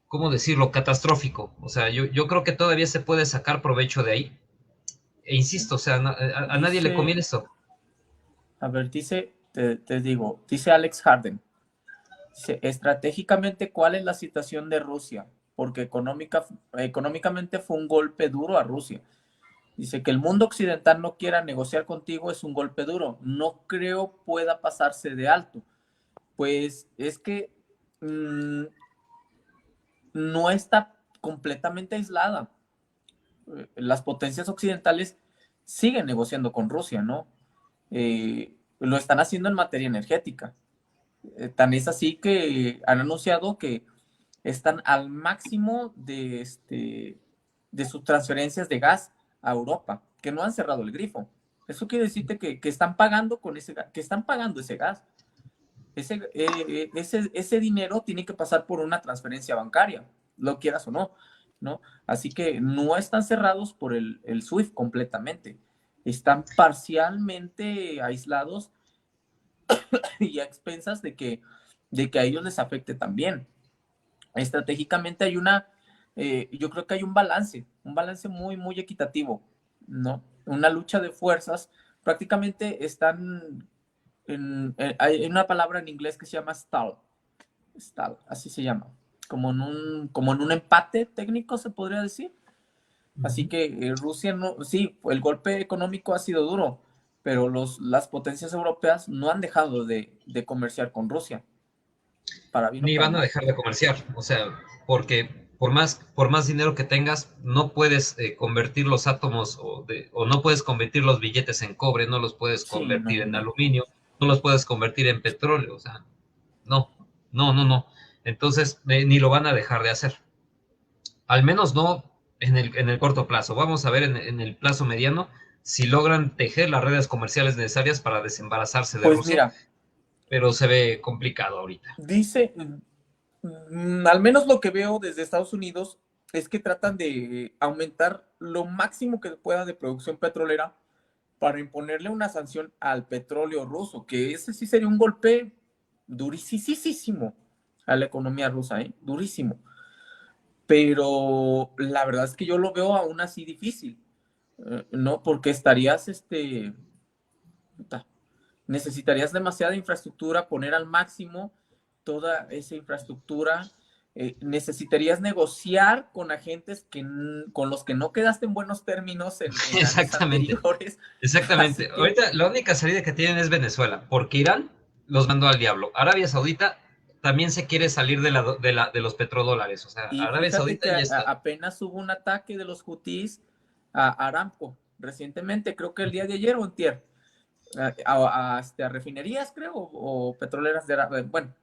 ¿cómo decirlo?, catastrófico. O sea, yo creo que todavía se puede sacar provecho de ahí. E insisto, o sea, a nadie le Dice, conviene esto. a ver, te digo, dice Alex Harden, dice, estratégicamente, ¿cuál es la situación de Rusia? Porque económicamente fue un golpe duro a Rusia. Dice que el mundo occidental no quiera negociar contigo es un golpe duro. No creo pueda pasarse de alto. Pues es que no está completamente aislada. Las potencias occidentales siguen negociando con Rusia, ¿no? Lo están haciendo en materia energética. Tan es así que han anunciado que están al máximo de sus transferencias de gas a Europa, que no han cerrado el grifo. Eso quiere decirte que están pagando con que están pagando ese gas. Ese dinero tiene que pasar por una transferencia bancaria, lo quieras o no, ¿no? Así que no están cerrados por el SWIFT completamente. Están parcialmente aislados y a expensas de que a ellos les afecte también. Estratégicamente yo creo que hay un balance muy, muy equitativo, ¿no? Una lucha de fuerzas, prácticamente están hay una palabra en inglés que se llama stall, así se llama, como en un empate técnico se podría decir. Así que Rusia no, sí, el golpe económico ha sido duro, pero las potencias europeas no han dejado de comerciar con Rusia, para bien o Ni para van a mal. dejar de comerciar, o sea, porque por más dinero que tengas, no puedes convertir los átomos o no puedes convertir los billetes en cobre, no los puedes Sí, convertir no, en no. aluminio, no los puedes convertir en petróleo, o sea, no, no, no, no. Entonces, ni lo van a dejar de hacer. al menos no en el corto plazo. Vamos a ver en el plazo mediano si logran tejer las redes comerciales necesarias para desembarazarse de Pues Rusia, mira, pero se ve complicado ahorita. dice, al menos lo que veo desde Estados Unidos es que tratan de aumentar lo máximo que pueda de producción petrolera para imponerle una sanción al petróleo ruso, que ese sí sería un golpe durísimo a la economía rusa, ¿eh? Durísimo. Pero la verdad es que yo lo veo aún así difícil, ¿no? Porque estarías, puta, necesitarías demasiada infraestructura, poner al máximo toda esa infraestructura. Necesitarías negociar con agentes con los que no quedaste en buenos términos en años Exactamente, anteriores. exactamente. Así que, Ahorita la única salida que tienen es Venezuela, porque Irán los mandó al diablo. Arabia Saudita también se quiere salir de los petrodólares. O sea, y Arabia fíjate Saudita que ya está. apenas hubo un ataque de los hutíes a Aramco recientemente, creo que el día de ayer o antier, a refinerías, creo, o petroleras bueno,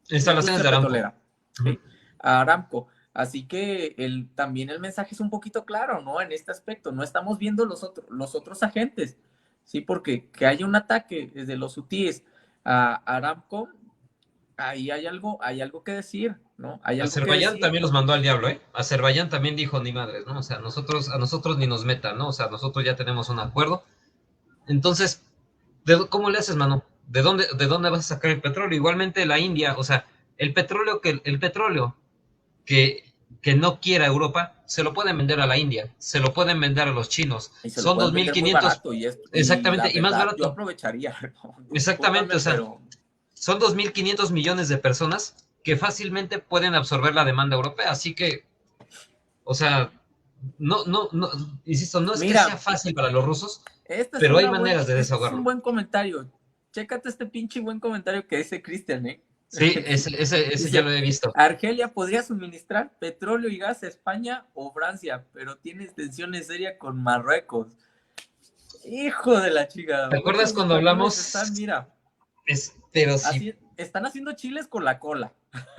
la Instalaciones industria de Aramco. petrolera, ¿sí? A Aramco. Así que también el mensaje es un poquito claro, ¿no? En este aspecto, no estamos viendo los otros agentes, ¿sí? Porque que haya un ataque desde los hutíes a Aramco, ahí hay algo que decir, ¿no? Hay algo que Azerbaiyán decir. también los mandó al diablo, ¿eh? Azerbaiyán también dijo ni madres, ¿no? O sea, a nosotros ni nos metan, ¿no? O sea, nosotros ya tenemos un acuerdo. Entonces, ¿cómo le haces, mano? De dónde vas a sacar el petróleo? Igualmente la India, o sea, el petróleo que no quiera Europa, se lo pueden vender a la India, se lo pueden vender a los chinos. Y se lo Son pueden dos mil vender muy quinientos, barato y la exactamente, y más verdad yo barato. aprovecharía, ¿no? Exactamente, Discúlpame, o sea, pero son 2.500 millones de personas que fácilmente pueden absorber la demanda europea. Así que, o sea, no, insisto, no es que sea mira, fácil para los rusos, pero hay maneras de este es un desahogarlo. buen comentario. Chécate este pinche buen comentario que dice Cristian, ¿eh? Sí, ese ya lo Dice, he visto. Argelia podría suministrar petróleo y gas a España o Francia, pero tiene tensiones serias con Marruecos. Hijo de la chica, ¿Te güey, acuerdas los cuando españoles están, hablamos? mira, Pero sí, así, están haciendo chiles con la cola.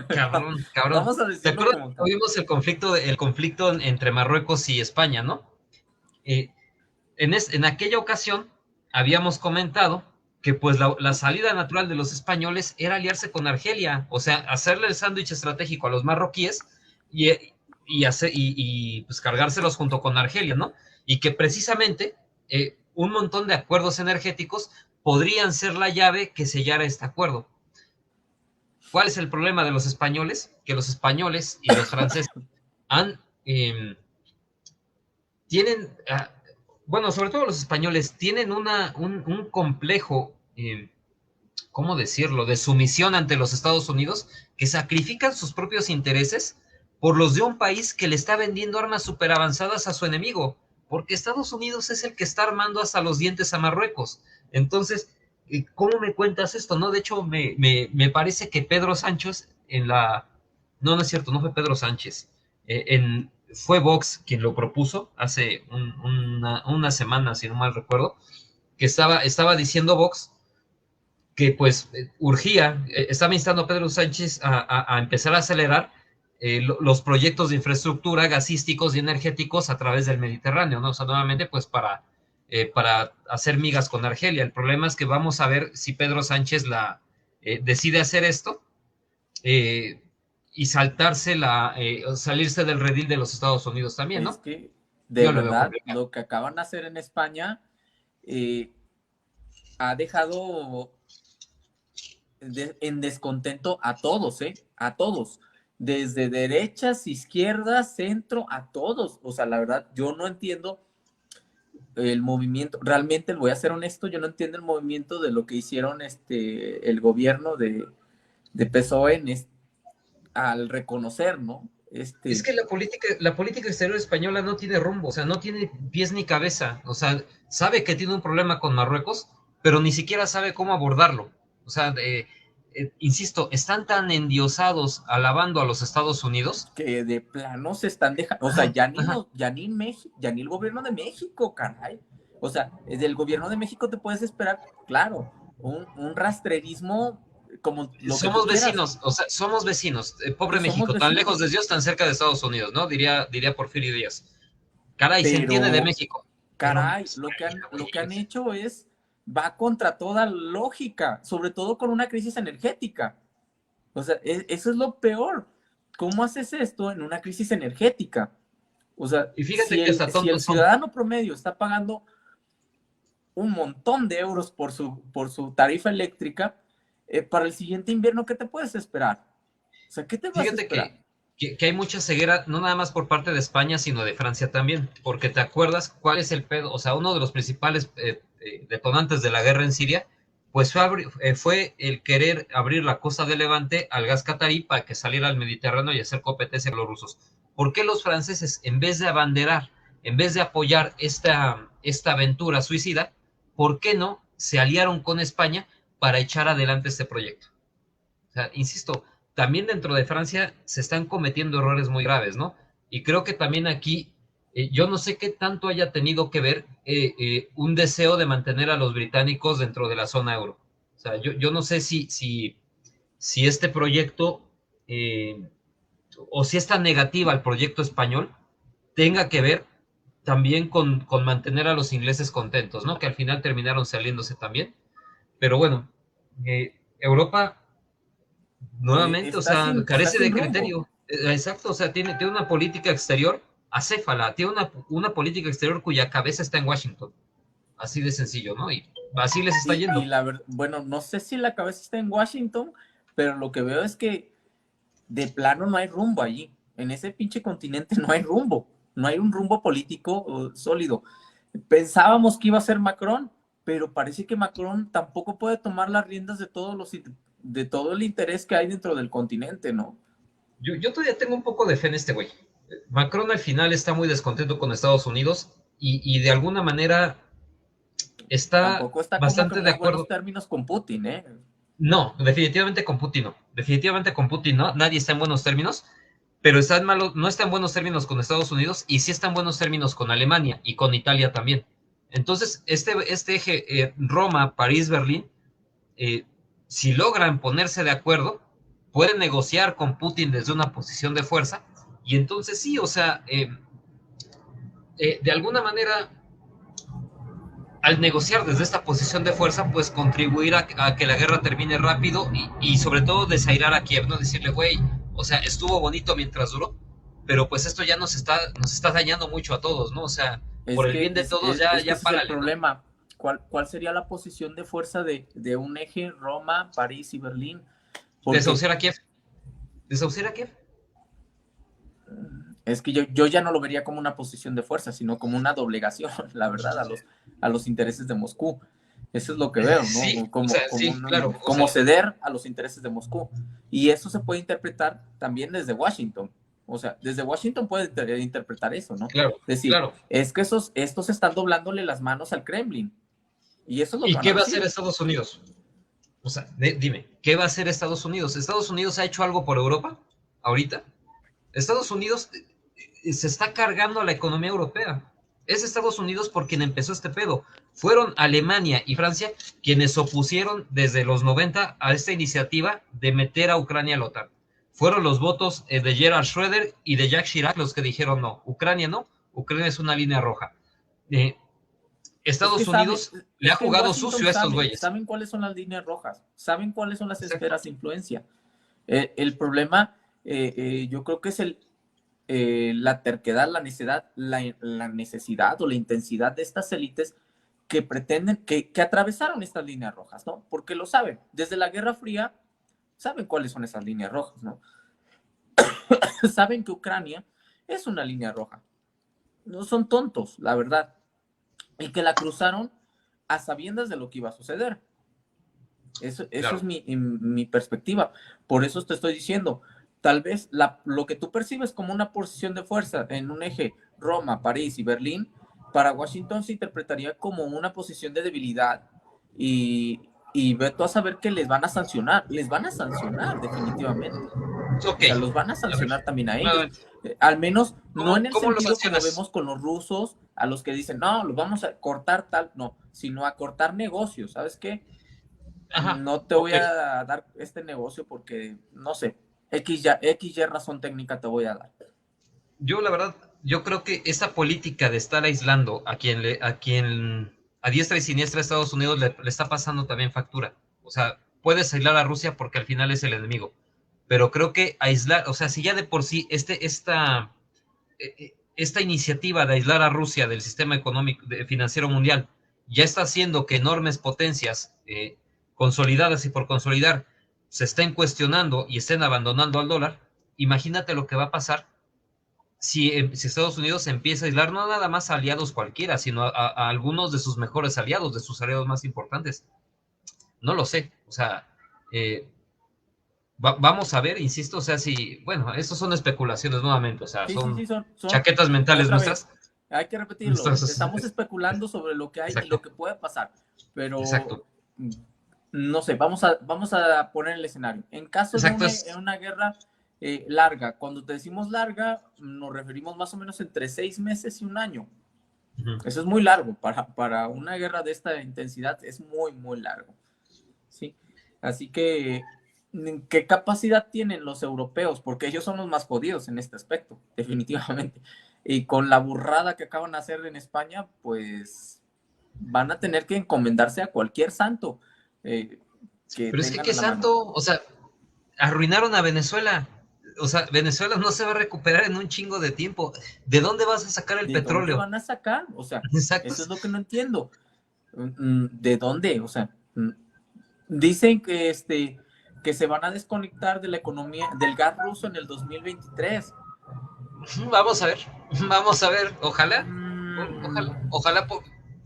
cabrón, cabrón. Vamos a ¿Te decirlo acuerdas como cuando tal. vimos el conflicto entre Marruecos y España, ¿no? Eh, en aquella ocasión habíamos comentado que pues la salida natural de los españoles era aliarse con Argelia, o sea, hacerle el sándwich estratégico a los marroquíes y, pues cargárselos junto con Argelia, ¿no? Y que precisamente un montón de acuerdos energéticos podrían ser la llave que sellara este acuerdo. ¿Cuál es el problema de los españoles? Que los españoles y los franceses han, tienen, bueno, sobre todo los españoles, tienen un complejo, ¿cómo decirlo?, de sumisión ante los Estados Unidos, que sacrifican sus propios intereses por los de un país que le está vendiendo armas súper avanzadas a su enemigo, porque Estados Unidos es el que está armando hasta los dientes a Marruecos. Entonces, ¿cómo me cuentas esto? No, de hecho, me parece que Pedro Sánchez no, no es cierto, no fue Pedro Sánchez, fue Vox quien lo propuso hace una semana, si no mal recuerdo, que estaba diciendo Vox que pues urgía, estaba instando a Pedro Sánchez a empezar a acelerar los proyectos de infraestructura gasísticos y energéticos a través del Mediterráneo, ¿no? O sea, nuevamente pues para hacer migas con Argelia. El problema es que vamos a ver si Pedro Sánchez decide hacer esto eh, y salirse del redil de los Estados Unidos también, Es ¿no? que, de Yo lo veo verdad, complicado. lo que acaban de hacer en España eh, ha dejado en descontento a todos, ¿eh? A todos. Desde derechas, izquierdas, centro, a todos. O sea, la verdad, yo no entiendo el movimiento. Realmente, voy a ser honesto, yo no entiendo el movimiento de lo que hicieron el gobierno de PSOE al reconocer, ¿no? Es que la política exterior española no tiene rumbo, o sea, no tiene pies ni cabeza, o sea, sabe que tiene un problema con Marruecos, pero ni siquiera sabe cómo abordarlo. O sea, insisto, están tan endiosados alabando a los Estados Unidos. Que de plano se están dejando, o sea, Ajá, ajá. ya ni el gobierno de México, caray. O sea, del gobierno de México te puedes esperar, claro, un rastrerismo como lo que tú Somos quieras. vecinos, o sea, somos vecinos. Pobre Pues somos México, tan vecinos, lejos de Dios, tan cerca de Estados Unidos, ¿no? Diría Porfirio Díaz. Caray, se entiende de pero México. Pero no caray, es lo que han güey. hecho va contra toda lógica, sobre todo con una crisis energética. O sea, eso es lo peor. ¿Cómo haces esto en una crisis energética? O sea, Y fíjate que hasta si el tontos son. ciudadano promedio está pagando un montón de euros por su tarifa eléctrica, para el siguiente invierno, ¿qué te puedes esperar? O sea, ¿qué te vas a Fíjate esperar? que hay mucha ceguera, no nada más por parte de España, sino de Francia también, porque te acuerdas cuál es el pedo, o sea, uno de los principales detonantes de la guerra en Siria, pues fue el querer abrir la costa de Levante al gas catarí para que saliera al Mediterráneo y hacer competencia a los rusos. ¿Por qué los franceses, en vez de abanderar, en vez de apoyar esta aventura suicida, por qué no se aliaron con España para echar adelante este proyecto? O sea, insisto, también dentro de Francia se están cometiendo errores muy graves, ¿no? Y creo que también aquí, yo no sé qué tanto haya tenido que ver un deseo de mantener a los británicos dentro de la zona euro. O sea, yo no sé si este proyecto, eh, o si esta negativa al proyecto español tenga que ver también con mantener a los ingleses contentos, ¿no? Que al final terminaron saliéndose también. Pero bueno, Europa nuevamente, o sea, Está carece sin de rumbo. criterio. Exacto, o sea, tiene una política exterior acéfala, tiene una política exterior cuya cabeza está en Washington. Así de sencillo, ¿no? Y así les está Y yendo. la verdad, bueno, no sé si la cabeza está en Washington, pero lo que veo es que de plano no hay rumbo allí. En ese pinche continente no hay rumbo. No hay un rumbo político sólido. Pensábamos que iba a ser Macron, pero parece que Macron tampoco puede tomar las riendas de todo el interés que hay dentro del continente, ¿no? Yo todavía tengo un poco de fe en este güey. Macron al final está muy descontento con Estados Unidos y de alguna manera está Tampoco está como que bastante de muy buenos acuerdo. términos con Putin, ¿eh? No, definitivamente con Putin no. Definitivamente con Putin no. Nadie está en buenos términos, pero está en malo, no está en buenos términos con Estados Unidos y sí está en buenos términos con Alemania y con Italia también. Entonces, este eje Roma, París, Berlín, eh, si logran ponerse de acuerdo, pueden negociar con Putin desde una posición de fuerza y entonces sí, o sea, de alguna manera al negociar desde esta posición de fuerza, pues contribuir a que la guerra termine rápido y sobre todo desairar a Kiev, ¿no? Decirle, güey, o sea, estuvo bonito mientras duró, pero pues esto ya nos está dañando mucho a todos, ¿no? O sea, por el bien de todos, Es que ya ese es el párale, ¿no? problema. ¿Cuál sería la posición de fuerza de un eje Roma, París y Berlín? Porque Desahuciar a Kiev, desahuciar a Kiev. es que yo ya no lo vería como una posición de fuerza, sino como una doblegación, la verdad, a los intereses de Moscú. Eso es lo que veo, Sí, ¿no? o sea, sí, claro, o Como sea, ceder a los intereses de Moscú. Y eso se puede interpretar también desde Washington. O sea, desde Washington puede interpretar eso, ¿no? claro, Es decir, claro. es que estos están doblándole las manos al Kremlin. Y eso es lo que ¿Y van a qué va a hacer decir. Estados Unidos? O sea, dime, ¿qué va a hacer Estados Unidos? ¿Estados Unidos ha hecho algo por Europa ahorita? Estados Unidos se está cargando a la economía europea. Es Estados Unidos por quien empezó este pedo. Fueron Alemania y Francia quienes opusieron desde los 90 a esta iniciativa de meter a Ucrania a la OTAN. Fueron los votos de Gerhard Schröder y de Jacques Chirac los que dijeron no, Ucrania es una línea roja. Eh, Estados Unidos le ha Es que en jugado Washington sucio a estos güeyes. saben cuáles son las líneas rojas, saben cuáles son las Exacto. esferas de influencia. El problema, yo creo que es la terquedad, la necedad, la necesidad o la intensidad de estas élites que pretenden, que atravesaron estas líneas rojas, ¿no? Porque lo saben. Desde la Guerra Fría, saben cuáles son esas líneas rojas, ¿no? Saben que Ucrania es una línea roja. No son tontos, la verdad. Y que la cruzaron a sabiendas de lo que iba a suceder. Eso Claro. es mi perspectiva. Por eso te estoy diciendo, tal vez lo que tú percibes como una posición de fuerza en un eje Roma, París y Berlín, para Washington se interpretaría como una posición de debilidad y ve tú a saber que les van a sancionar definitivamente. Ok. O sea, los van a A ver, sancionar también a ellos. nuevamente, Al menos no en el cómo lo sentido como sancionas? vemos con los rusos, a los que dicen, no, los vamos a cortar tal, no, sino a cortar negocios, ¿sabes qué? Ajá, no te ok. voy a dar este negocio porque, no sé, X y razón técnica te voy a dar. Yo, la verdad, yo creo que esa política de estar aislando a diestra y siniestra a Estados Unidos le está pasando también factura. O sea, puedes aislar a Rusia porque al final es el enemigo. Pero creo que aislar, o sea, si ya de por sí esta iniciativa de aislar a Rusia del sistema económico financiero mundial ya está haciendo que enormes potencias consolidadas y por consolidar se estén cuestionando y estén abandonando al dólar, imagínate lo que va a pasar si Estados Unidos empieza a aislar no nada más a aliados cualquiera, sino a algunos de sus mejores aliados, de sus aliados más importantes. No lo sé, o sea, eh, vamos a ver, insisto, o sea, si, bueno, estos son especulaciones nuevamente, o sea, Sí, sí, son sí, chaquetas mentales otra vez, nuestras. hay que repetirlo, nuestras estamos especulando sobre lo que hay y lo exacto, que puede pasar, pero exacto, no sé, vamos a poner el escenario. En caso de exacto, una guerra larga, cuando te decimos larga, nos referimos más o menos entre 6 meses y un año. uh-huh. Eso es muy largo, para una guerra de esta intensidad es muy, muy largo. ¿Sí? Así que, ¿qué capacidad tienen los europeos? Porque ellos son los más jodidos en este aspecto, definitivamente. Y con la burrada que acaban de hacer en España, pues van a tener que encomendarse a cualquier santo eh, que Pero es que tengan qué a la mano. santo, o sea, arruinaron a Venezuela. O sea, Venezuela no se va a recuperar en un chingo de tiempo. ¿De dónde vas a sacar el ¿De dónde petróleo? van a sacar? O sea, Exacto. eso es lo que no entiendo. ¿De dónde? O sea, dicen que se van a desconectar de la economía del gas ruso en el 2023. Vamos a ver, ojalá, Mm, ojalá,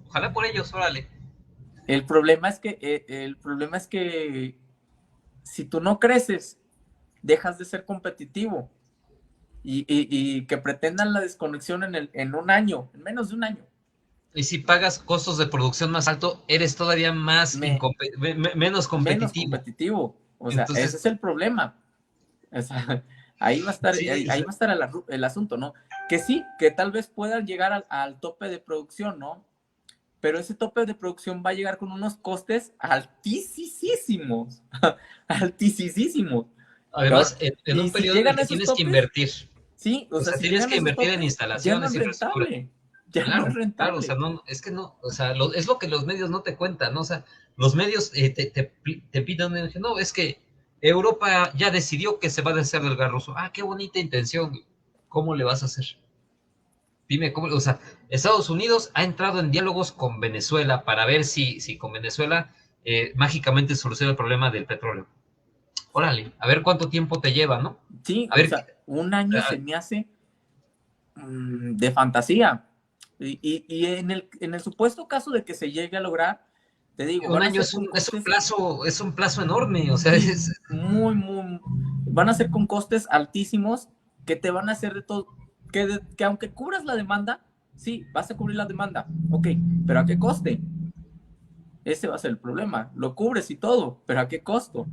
ojalá por ellos, órale. el problema es que si tú no creces, dejas de ser competitivo y que pretendan la desconexión en un año, en menos de un año. Y si pagas costos de producción más alto, eres todavía Me, menos menos competitivo. competitivo. O sea, ese Entonces, es el problema. O sea, ahí va a estar, sí, ahí va a estar el asunto, ¿no? Que sí, que tal vez puedan llegar al tope de producción, ¿no? Pero ese tope de producción va a llegar con unos costes altísimos, altísimos. además, en Y un si periodo en el llegan a que esos tienes que topes, invertir. sí, o O sea, sea, si tienes llegan que a esos invertir en topes, ya no instalaciones, es infraestructura. rentable, ya no es Claro, claro, o sea, rentable. no, es que no, o sea, es lo que los medios no te cuentan, ¿no? O sea, los medios te piden, no, es que Europa ya decidió que se va a deshacer del gas ruso. Ah, qué bonita intención. ¿Cómo le vas a hacer? Dime, ¿cómo? O sea, Estados Unidos ha entrado en diálogos con Venezuela para ver si con Venezuela mágicamente soluciona el problema del petróleo. Órale, a ver cuánto tiempo te lleva, ¿no? Sí, A o ver, sea, un año se me hace de fantasía. Y en el supuesto caso de que se llegue a lograr, te digo, un van a año ser con costes, es un plazo enorme, o sea, sí, van a ser con costes altísimos que te van a hacer de todo, que aunque cubras la demanda, sí, vas a cubrir la demanda, ok, pero ¿a qué coste? Ese va a ser el problema. Lo cubres y todo, pero ¿a qué costo?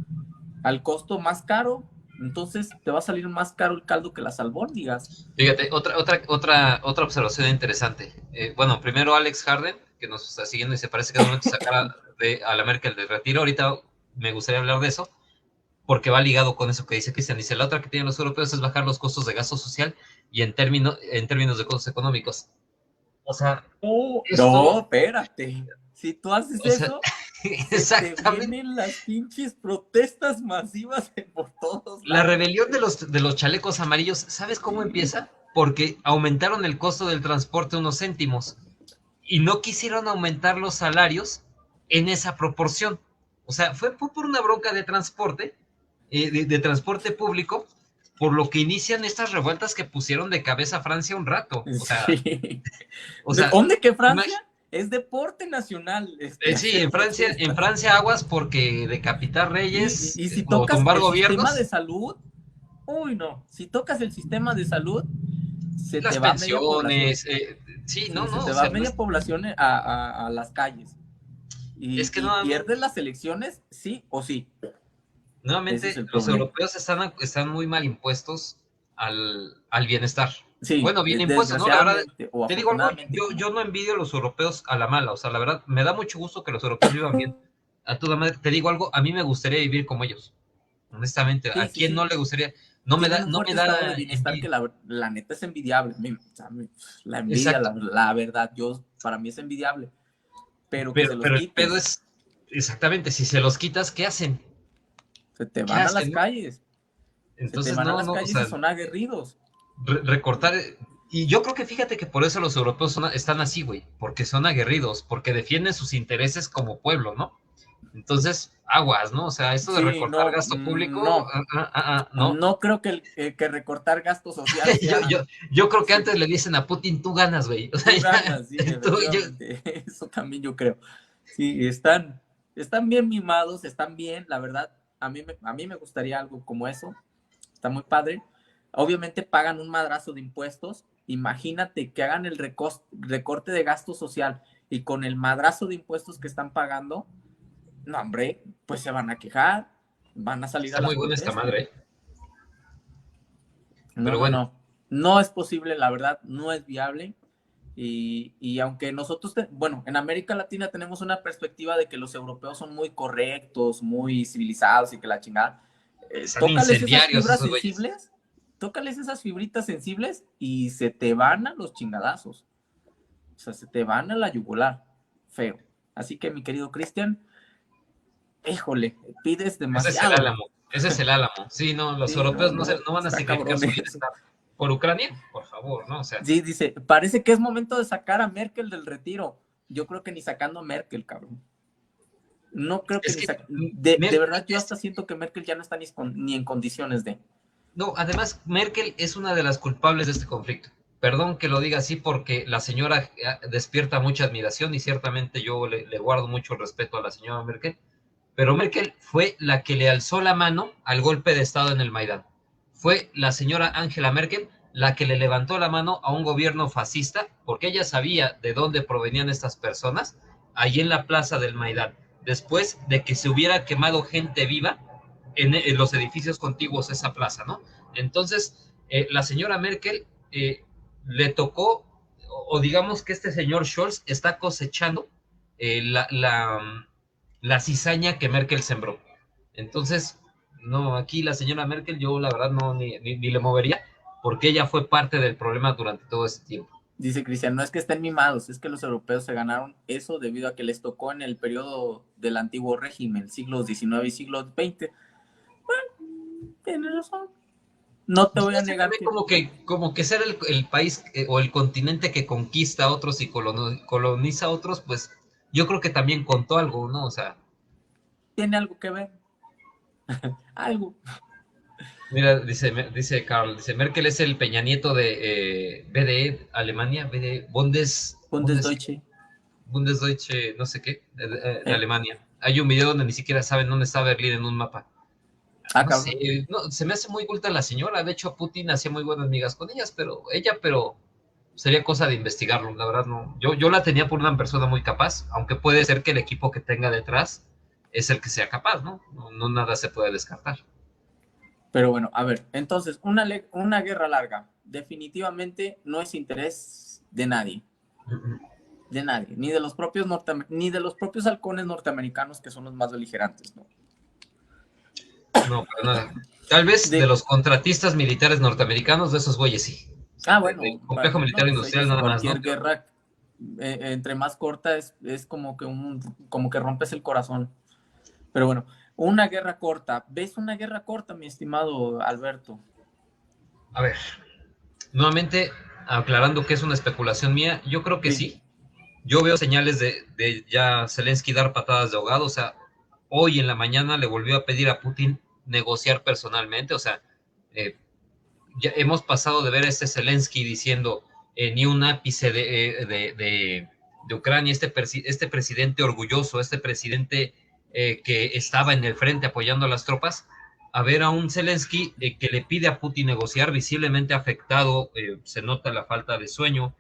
Al costo más caro, entonces te va a salir más caro el caldo que las albóndigas. fíjate, otra observación interesante. Bueno, primero Alex Harden, que nos está siguiendo y se parece que es momento de sacar a la Merkel del retiro. Ahorita me gustaría hablar de eso, porque va ligado con eso que dice Cristian. Dice, la otra que tienen los europeos es bajar los costos de gasto social y en términos de costos económicos. O sea, Oh, no, esto, espérate. Si tú haces o sea, eso, se te exactamente. vienen las pinches protestas masivas por todos La lados. rebelión de los chalecos amarillos, ¿sabes cómo empieza? Porque aumentaron el costo del transporte unos céntimos y no quisieron aumentar los salarios en esa proporción. O sea, fue por una bronca de transporte, de transporte público, por lo que inician estas revueltas que pusieron de cabeza a Francia un rato. Sí. O ¿De sea, dónde que Francia? Es deporte nacional, sí, hacer En protestas. Francia aguas porque decapitar Sí, reyes y si o tocas tumbar el sistema de gobiernos, salud, uy, no. Si tocas el sistema de salud, se te las va media población. pensiones, sí, Sí, no, se no, te o va sea, media población a las calles. es que Y nuevamente pierdes las elecciones, sí o sí. Ese es nuevamente, el los problema. europeos están muy mal impuestos al bienestar. Sí, Bueno, bien impuestos, ¿no? La verdad, desgraciadamente o te digo algo, afortunadamente, yo como. no envidio a los europeos a la mala, o sea, la verdad, me da mucho gusto que los europeos vivan bien, a toda madre. Te digo algo, a mí me gustaría vivir como ellos, honestamente. ¿A Sí, sí, quién no sí. le gustaría? No me Tienen da, un no me fuerte estado de da bienestar que envidia. la neta es envidiable. O sea, la envidia, Exacto. la verdad, para mí es envidiable. Pero que se los Pero el pedo quites, es, exactamente, si se los quitas, ¿qué hacen? se te ¿Qué van a las hacen, no? calles. Se te Entonces, van a no, las no, o calles y sea, son aguerridos. recortar. Y yo creo que fíjate que por eso los europeos están así, güey, porque son aguerridos, porque defienden sus intereses como pueblo, ¿no? Entonces, aguas, ¿no? O sea, esto de Sí, recortar no, gasto público, no. no. No creo que, que recortar gasto social yo, sea. yo, yo creo que Sí, antes le dicen a Putin, tú ganas, güey. O sea, tú ya, ganas, sí, tú, efectivamente. Eso también yo creo. Sí, están bien mimados, están bien, la verdad. A mí me gustaría algo como eso. Está muy padre. Obviamente pagan un madrazo de impuestos. Imagínate que hagan el recorte de gasto social y con el madrazo de impuestos que están pagando, no, hombre, pues se van a quejar, van a salir a está las muy buena esta protestas. madre, ¿eh? No, Pero no, bueno, no. No es posible, la verdad, no es viable. Y aunque nosotros, bueno, en América Latina tenemos una perspectiva de que los europeos son muy correctos, muy civilizados y que la chingada, están tócales esas incendiarios fibras esos güeyes. sensibles, tócales esas fibritas sensibles y se te van a los chingadazos. O sea, se te van a la yugular. Feo. Así que, mi querido Cristian, híjole, pides Ese es el demasiado. álamo, ese es el álamo. Sí, no, los Sí, no, europeos no, no van a está sacrificar cabrón su eso. bienestar por Ucrania, por favor, ¿no? O sea, Sí, dice, parece que es momento de sacar a Merkel del retiro. Yo creo que ni sacando a Merkel, cabrón. No creo que es ni que de Merkel verdad, yo hasta siento que Merkel ya no está ni en condiciones de. no, además Merkel es una de las culpables de este conflicto. Perdón que lo diga así porque la señora despierta mucha admiración y ciertamente yo le guardo mucho respeto a la señora Merkel, pero Merkel fue la que le alzó la mano al golpe de Estado en el Maidán. Fue la señora Angela Merkel la que le levantó la mano a un gobierno fascista porque ella sabía de dónde provenían estas personas allí en la plaza del Maidán, después de que se hubiera quemado gente viva en los edificios contiguos a esa plaza, ¿no? Entonces, la señora Merkel le tocó, o digamos que este señor Scholz está cosechando la cizaña que Merkel sembró. Entonces, no, aquí la señora Merkel yo la verdad no ni le movería porque ella fue parte del problema durante todo ese tiempo. Dice Cristian, no es que estén mimados, es que los europeos se ganaron eso debido a que les tocó en el periodo del antiguo régimen, siglos XIX y siglos XX. Bueno, tienes razón. No te voy a Parece negar también que como que ser el país o el continente que conquista a otros y coloniza a otros, pues yo creo que también contó algo, ¿no? O sea, tiene algo que ver. Algo. mira, dice Carl, dice Merkel es el Peña Nieto de BDE, Alemania, BDE, Bundesdeutsche. Bundesdeutsche, no sé qué, de Eh, Alemania. Hay un video donde ni siquiera saben dónde está Berlín en un mapa. ah, No sé, cabrón. no, se me hace muy culta la señora. De hecho, Putin hacía muy buenas amigas con ellas, pero sería cosa de investigarlo. La verdad, no. Yo la tenía por una persona muy capaz, aunque puede ser que el equipo que tenga detrás es el que sea capaz, ¿no? No nada se puede descartar. Pero bueno, a ver, entonces, una guerra larga definitivamente no es interés de nadie. De nadie, ni de los propios halcones norteamericanos que son los más beligerantes, ¿no? No, para nada. Tal vez de De, los contratistas militares norteamericanos, de esos güeyes sí. O sea, del bueno, complejo no, militar pues industrial ellos nada más, ¿no? cualquier guerra, entre más corta es como que rompes el corazón. Pero bueno, una guerra corta, ¿ves una guerra corta, mi estimado Alberto? A ver, nuevamente, aclarando que es una especulación mía, yo creo que Sí, sí. Yo veo señales de ya Zelensky dar patadas de ahogado, o sea, hoy en la mañana le volvió a pedir a Putin negociar personalmente, o sea, eh, ya hemos pasado de ver a este Zelensky diciendo ni un ápice de Ucrania, este presidente orgulloso, este presidente que estaba en el frente apoyando a las tropas, a ver a un Zelensky que le pide a Putin negociar, visiblemente afectado, se nota la falta de sueño,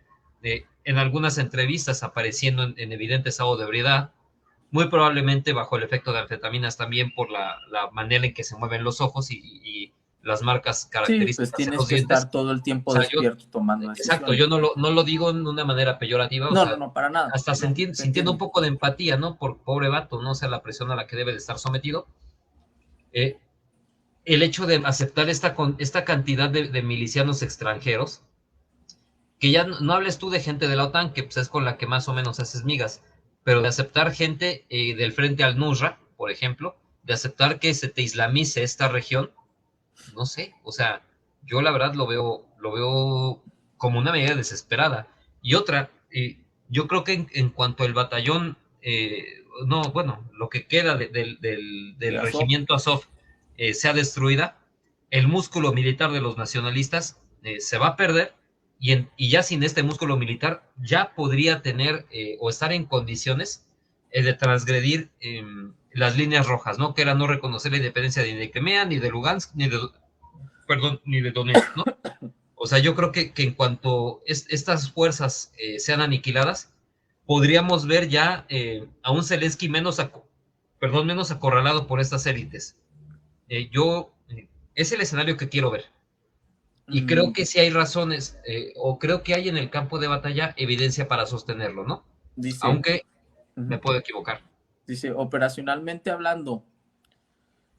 en algunas entrevistas apareciendo en evidente estado de ebriedad, muy probablemente bajo el efecto de anfetaminas también por la manera en que se mueven los ojos las marcas Sí, pues características en tienes los que dientes. estar todo el O tiempo sea, despierto tomando exacto, yo decisiones. no lo digo en una manera peyorativa, o No, no, sea, no, para nada. hasta No, te sintiendo un entiendo. poco de empatía, ¿no? Por pobre vato, no sea la presión a la que debe de estar sometido. Eh, el hecho de aceptar esta cantidad de milicianos extranjeros, que ya no hables tú de gente de la OTAN, que pues, es con la que más o menos haces migas, pero de aceptar gente del frente al Nusra, por ejemplo, de aceptar que se te islamice esta región, no sé, o sea, yo la verdad lo veo como una medida desesperada. Y otra, yo creo que en cuanto el batallón, no, bueno, lo que queda De del Azov. regimiento Azov sea destruida, el músculo militar de los nacionalistas se va a perder y ya sin este músculo militar ya podría tener o estar en condiciones de transgredir las líneas rojas, ¿no? Que era no reconocer la independencia ni de Crimea, ni de Lugansk, ni de Donetsk, ¿no? O sea, yo creo que en cuanto estas fuerzas sean aniquiladas, podríamos ver ya a un Zelensky menos acorralado por estas élites. Es el escenario que quiero ver. Y creo Mm, que sí hay razones, o creo que hay en el campo de batalla evidencia para sostenerlo, ¿no? dice, Aunque me ujú, puedo equivocar. dice, operacionalmente hablando,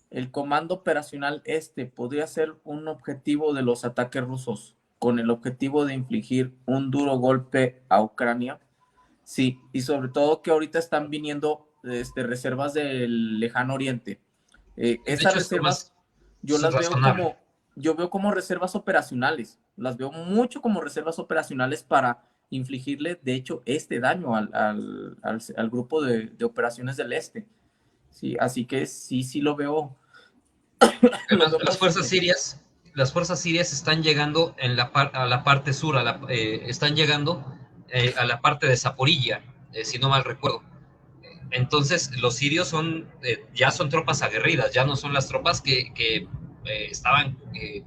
el comando operacional este podría ser un objetivo de los ataques rusos, con el objetivo de infligir un duro golpe a Ucrania. Sí, y sobre todo que ahorita están viniendo reservas del lejano oriente. De Esas hecho, es lo más reservas yo las veo razonable. como, yo veo como reservas operacionales, las veo mucho como reservas operacionales para infligirle, de hecho, este daño al grupo de operaciones del este. Sí, así que sí, sí lo veo, lo Además, veo posible. las fuerzas sirias están llegando a la parte sur, están llegando a la parte de Zaporilla, si no mal recuerdo. Entonces, los sirios ya son tropas aguerridas, ya no son las tropas que estaban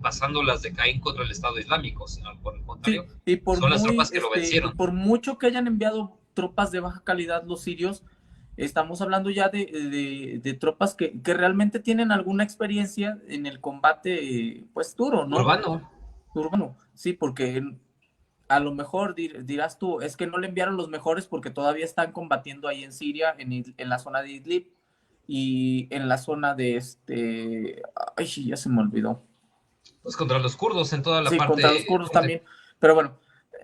pasando las de Caín contra el Estado Islámico, sino por el Sí, contrario, y por son las tropas que lo y vencieron. por mucho que hayan enviado tropas de baja calidad los sirios, estamos hablando ya de tropas que realmente tienen alguna experiencia en el combate, pues duro, ¿no? Urbano, Urbano, sí, porque a lo mejor dirás tú, es que no le enviaron los mejores porque todavía están combatiendo ahí en Siria, en la zona de Idlib y en la zona de ay, sí, ya se me olvidó. pues contra los kurdos en toda la Sí, contra los parte kurdos norte. también. Pero bueno,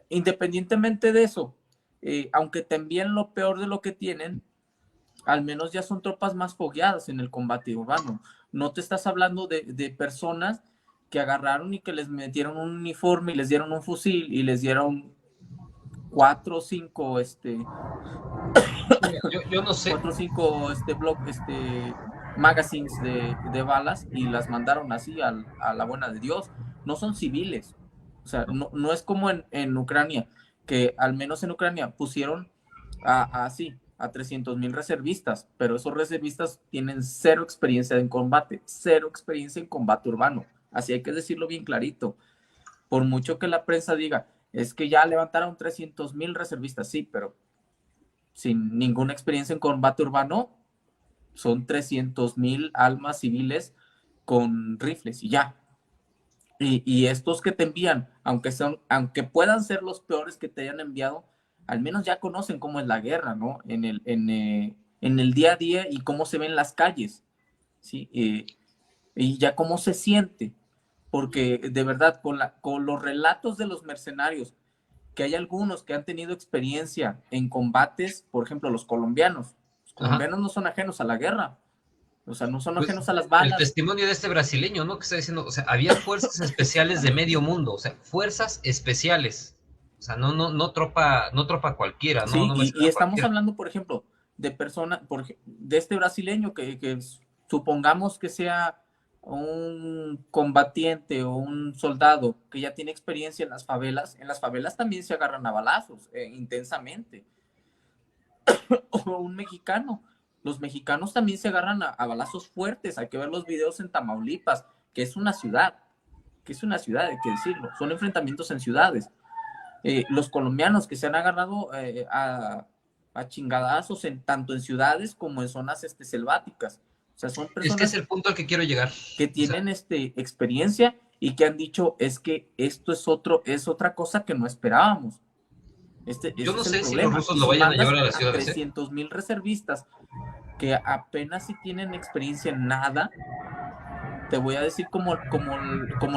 independientemente de eso, aunque te envíen lo peor de lo que tienen, al menos ya son tropas más fogueadas en el combate urbano. No te estás hablando de personas que agarraron y que les metieron un uniforme y les dieron un fusil y les dieron cuatro o cinco, Yo no sé, cuatro o cinco, magazines de balas y las mandaron así a la buena de Dios. No son civiles. O sea, no, no es como en Ucrania, que al menos en Ucrania pusieron a 300,000 reservistas, pero esos reservistas tienen cero experiencia en combate, cero experiencia en combate urbano. Así hay que decirlo bien clarito. Por mucho que la prensa diga, es que ya levantaron 300,000 reservistas, sí, pero sin ninguna experiencia en combate urbano, son 300,000 almas civiles con rifles y ya. Y estos que te envían, aunque puedan ser los peores que te hayan enviado, al menos ya conocen cómo es la guerra, ¿no? En el día a día y cómo se ven las calles, ¿sí? Y ya cómo se siente, porque de verdad, con los relatos de los mercenarios, que hay algunos que han tenido experiencia en combates, por ejemplo, los colombianos. Los ajá, colombianos no son ajenos a la guerra, o sea, no son pues ajenos a las el balas. testimonio de este brasileño, ¿no? Que está diciendo, o sea, había fuerzas especiales de medio mundo, o sea, fuerzas especiales. O sea, no tropa cualquiera, no, Sí, no y mercenario estamos cualquiera. hablando, por ejemplo, de de este brasileño que supongamos que sea un combatiente o un soldado que ya tiene experiencia en las favelas también se agarran a balazos intensamente. O un mexicano. Los mexicanos también se agarran a balazos fuertes. Hay que ver los videos en Tamaulipas, que es una ciudad, hay que decirlo. Son enfrentamientos en ciudades. Los colombianos que se han agarrado a chingadazos tanto en ciudades como en zonas selváticas. sea, son Es que es personas el punto al que quiero llegar. que O sea, tienen experiencia y que han dicho, es que esto es otra cosa que no esperábamos. yo Ese no es el sé si los problema. rusos Y lo si vayan a mandas llevar a las a ciudades, ¿eh? 300,000 reservistas que apenas si tienen experiencia en nada, te voy a decir como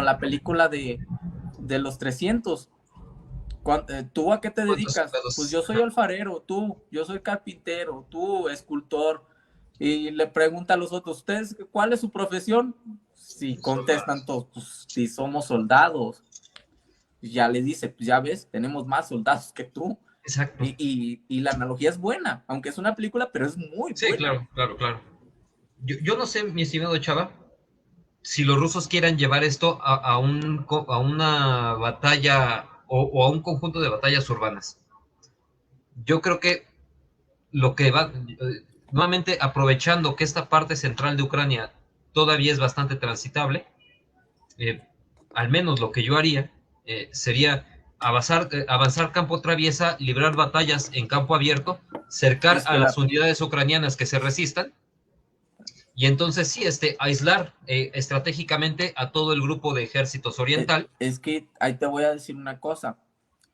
la película de los 300. ¿Tú a qué te ¿Cuántos dedicas? Pues soldados? yo soy Ajá. alfarero, yo soy carpintero, tú escultor. Y le pregunta a los otros, ¿ustedes cuál es su profesión? Si contestan Soldados. todos, pues si somos soldados. Ya le dice, pues ya ves, tenemos más soldados que tú. Exacto. Y la analogía es buena, aunque es una película, pero es muy Sí, buena. claro, claro, claro. Yo no sé, mi estimado Chava, si los rusos quieran llevar esto a una batalla o a un conjunto de batallas urbanas. Yo creo que lo que va, nuevamente aprovechando que esta parte central de Ucrania todavía es bastante transitable, eh, al menos lo que yo haría sería avanzar campo traviesa, librar batallas en campo abierto, cercar Es a que las unidades ucranianas que se resistan y entonces sí, aislar estratégicamente a todo el grupo de ejércitos oriental. es que ahí te voy a decir una cosa.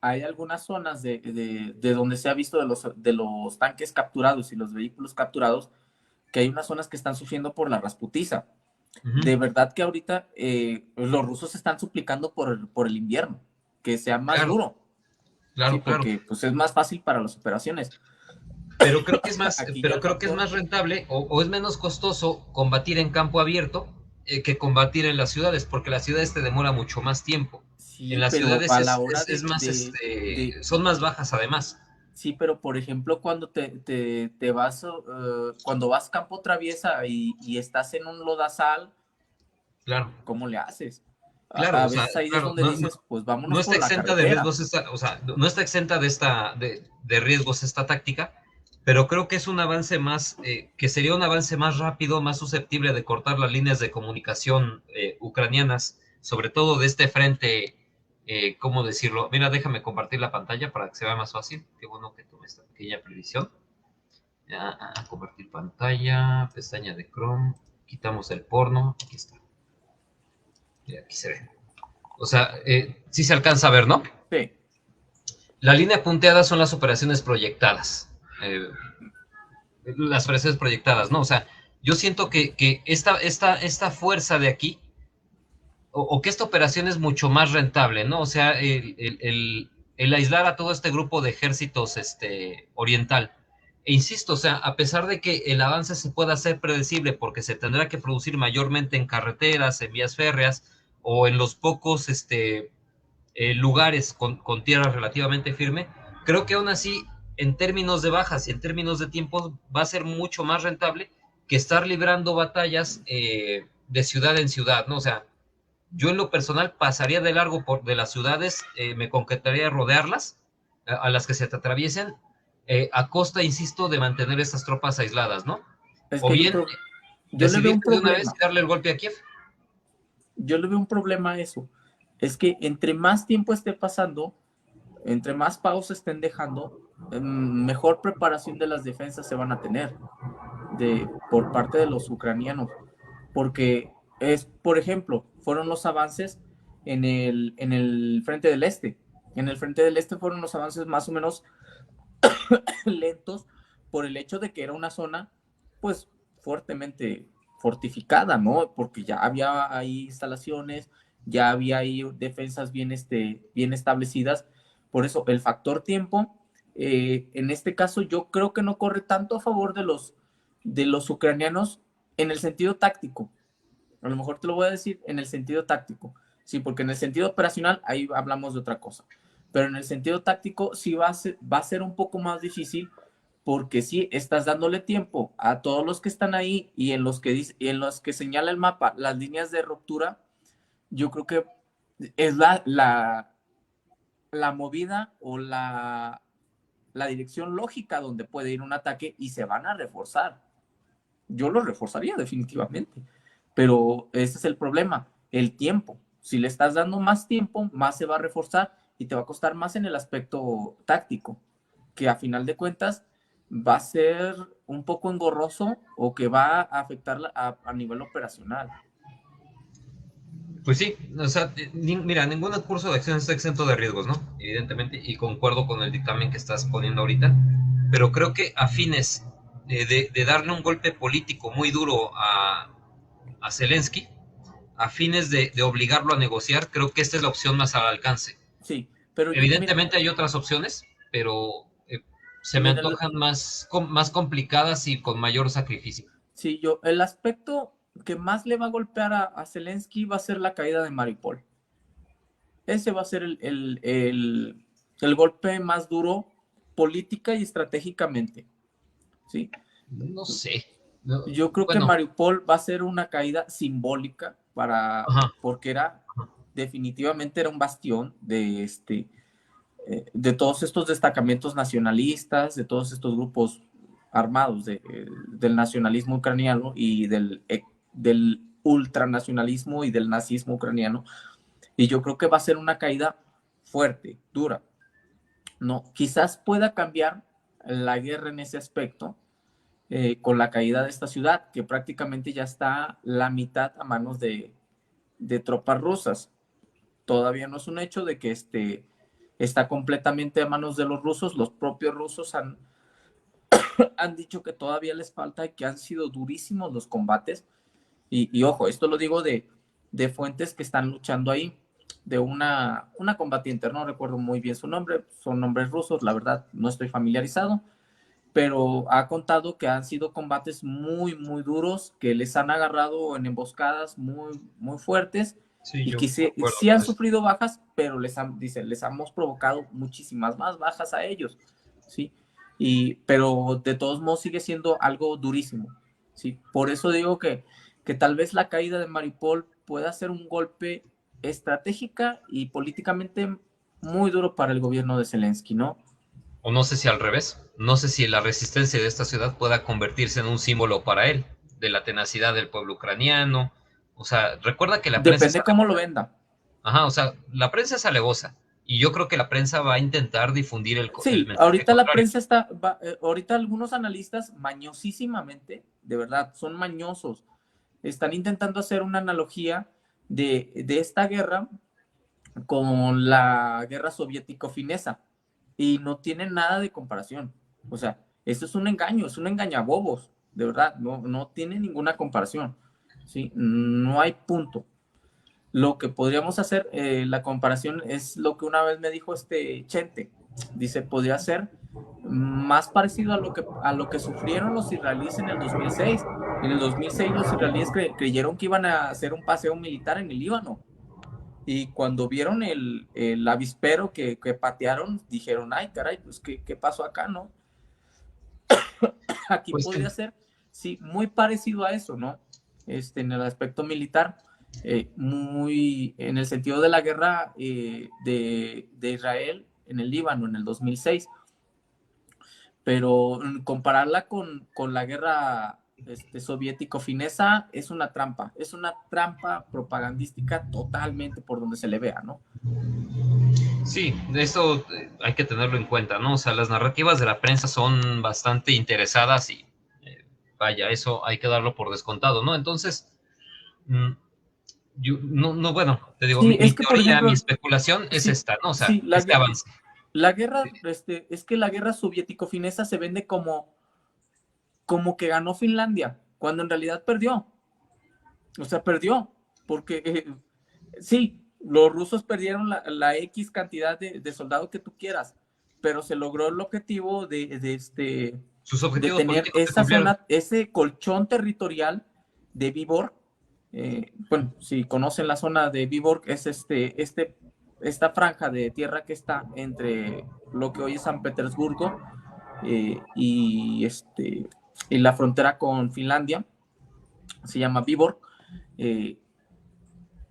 Hay algunas zonas de donde se ha visto de los tanques capturados y los vehículos capturados, que hay unas zonas que están sufriendo por la Rasputiza. Uh -huh. De verdad que ahorita los rusos están suplicando por el invierno, que sea más Claro, duro, ¿sí? claro, claro. Porque pues, es más fácil para las operaciones. Aquí ya Pero el creo que es factor, más rentable o es menos costoso combatir en campo abierto que combatir en las ciudades, porque las ciudades te demora mucho más tiempo. En sí, las pero ciudades a la hora es más, de, son más bajas además. sí, pero por ejemplo, cuando te vas, cuando vas campo traviesa y estás en un lodazal, Claro, ¿cómo le haces? claro, A o sea, veces ahí es claro, donde dices, pues no vámonos está por la exenta de carretera. riesgos o sea, no está exenta de riesgos esta táctica, pero creo que es un avance más, que sería un avance más rápido, más susceptible de cortar las líneas de comunicación ucranianas, sobre todo de este frente, ¿cómo decirlo? Mira, déjame compartir la pantalla para que se vea más fácil. Qué bueno que tomé esta pequeña previsión. Ya, compartir pantalla, pestaña de Chrome, quitamos el porno, aquí está. Mira, aquí se ve. O sea, sí se alcanza a ver, ¿no? Sí, La línea punteada son las operaciones proyectadas. Las operaciones proyectadas, ¿no? O sea, yo siento que esta fuerza de aquí, o que esta operación es mucho más rentable, ¿no? O sea, el aislar a todo este grupo de ejércitos oriental. E insisto, o sea, a pesar de que el avance se pueda hacer predecible porque se tendrá que producir mayormente en carreteras, en vías férreas o en los pocos lugares con tierra relativamente firme, creo que aún así, en términos de bajas y en términos de tiempos, va a ser mucho más rentable que estar librando batallas de ciudad en ciudad, ¿no? O sea, yo en lo personal pasaría de largo de las ciudades, me concretaría rodearlas, a las que se te atraviesen, a costa, insisto, de mantener esas tropas aisladas, ¿no? es O que bien yo le veo un decidirte de una vez problema. y darle el golpe a Kiev. Yo le veo un problema a eso. Es que entre más tiempo esté pasando, entre más pausas estén dejando, mejor preparación de las defensas se van a tener por parte de los ucranianos. Porque por ejemplo, fueron los avances en el frente del este. En el frente del este fueron los avances más o menos lentos por el hecho de que era una zona, pues, fuertemente fortificada, ¿no? Porque ya había ahí instalaciones, ya había ahí defensas bien establecidas. Por eso, el factor tiempo, en este caso, yo creo que no corre tanto a favor de los ucranianos en el sentido táctico. A lo mejor te lo voy a decir en el sentido táctico. Sí, porque en el sentido operacional ahí hablamos de otra cosa. Pero en el sentido táctico sí va a ser un poco más difícil porque sí estás dándole tiempo a todos los que están ahí y en los que señala el mapa las líneas de ruptura. Yo creo que es la movida o la dirección lógica donde puede ir un ataque y se van a reforzar. Yo lo reforzaría definitivamente, pero ese es el problema, el tiempo. Si le estás dando más tiempo, más se va a reforzar y te va a costar más en el aspecto táctico, que a final de cuentas va a ser un poco engorroso o que va a afectarla a nivel operacional. Pues sí, o sea, mira, ningún curso de acción está exento de riesgos, ¿no? Evidentemente, y concuerdo con el dictamen que estás poniendo ahorita, pero creo que a fines de darle un golpe político muy duro a Zelensky, a fines de obligarlo a negociar, creo que esta es la opción más al alcance. Sí, pero mira, Evidentemente hay otras opciones, pero se me mira, antojan más complicadas y con mayor sacrificio. sí, el aspecto que más le va a golpear a Zelensky va a ser la caída de Mariupol. Ese va a ser el golpe más duro política y estratégicamente, ¿sí? No sé. No, Yo creo que bueno, Mariupol va a ser una caída simbólica ajá, porque definitivamente era un bastión de todos estos destacamentos nacionalistas, de todos estos grupos armados del nacionalismo ucraniano y del ultranacionalismo y del nazismo ucraniano. Y yo creo que va a ser una caída fuerte, dura. No, quizás pueda cambiar la guerra en ese aspecto con la caída de esta ciudad, que prácticamente ya está la mitad a manos de tropas rusas. Todavía no es un hecho de que está completamente a manos de los rusos. Los propios rusos han dicho que todavía les falta y que han sido durísimos los combates. Y ojo, esto lo digo de fuentes que están luchando ahí, de una combatiente, no recuerdo muy bien su nombre, son nombres rusos, la verdad no estoy familiarizado, pero ha contado que han sido combates muy, muy duros, que les han agarrado en emboscadas muy, muy fuertes sí, y yo que concuerdo sí han con eso. sufrido bajas, pero dice, les hemos provocado muchísimas más bajas a ellos, ¿sí? Pero de todos modos sigue siendo algo durísimo, ¿sí? Por eso digo que tal vez la caída de Mariupol pueda ser un golpe estratégica y políticamente muy duro para el gobierno de Zelensky, ¿no? O no sé si al revés, no sé si la resistencia de esta ciudad pueda convertirse en un símbolo para él, de la tenacidad del pueblo ucraniano. O sea, recuerda que la prensa es Depende cómo lo alevosa. venda. Ajá, o sea, la prensa es alevosa. Y yo creo que la prensa va a intentar difundir el Sí, mensaje ahorita la contrario. prensa ahorita algunos analistas mañosísimamente, de verdad, son mañosos, están intentando hacer una analogía de esta guerra con la guerra soviético-finesa y no tienen nada de comparación. O sea, esto es un engaño, es un engañabobos, de verdad, no tiene ninguna comparación, ¿sí? No hay punto. Lo que podríamos hacer, la comparación es lo que una vez me dijo Chente. Dice, podría ser más parecido a lo que sufrieron los israelíes en el 2006. En el 2006 los israelíes creyeron que iban a hacer un paseo militar en el Líbano. Y cuando vieron el avispero que patearon, dijeron, ay, caray, pues, ¿qué pasó acá, no? Aquí Pues podría ser, sí, muy parecido a eso, ¿no? En el aspecto militar, muy en el sentido de la guerra de Israel en el Líbano en el 2006, pero compararla con la guerra soviético-finesa es una trampa propagandística totalmente por donde se le vea, ¿no? sí, de esto hay que tenerlo en cuenta, ¿no? O sea, las narrativas de la prensa son bastante interesadas y vaya, eso hay que darlo por descontado, ¿no? Entonces, mm, no, bueno, te digo, Sí, mi es que, por teoría, mi ejemplo, especulación es sí, esta, ¿no? O sea, sí, este avance. la guerra, es que la guerra soviético-finesa se vende como que ganó Finlandia, cuando en realidad perdió. O sea, perdió, porque sí, los rusos perdieron la X cantidad de soldados que tú quieras, pero se logró el objetivo Sus de objetivos tener políticos se esa cumplieron. zona, ese colchón territorial de Viborg. Bueno, si conocen la zona de Viborg, es esta franja de tierra que está entre lo que hoy es San Petersburgo eh, y, y la frontera con Finlandia, se llama Viborg, eh,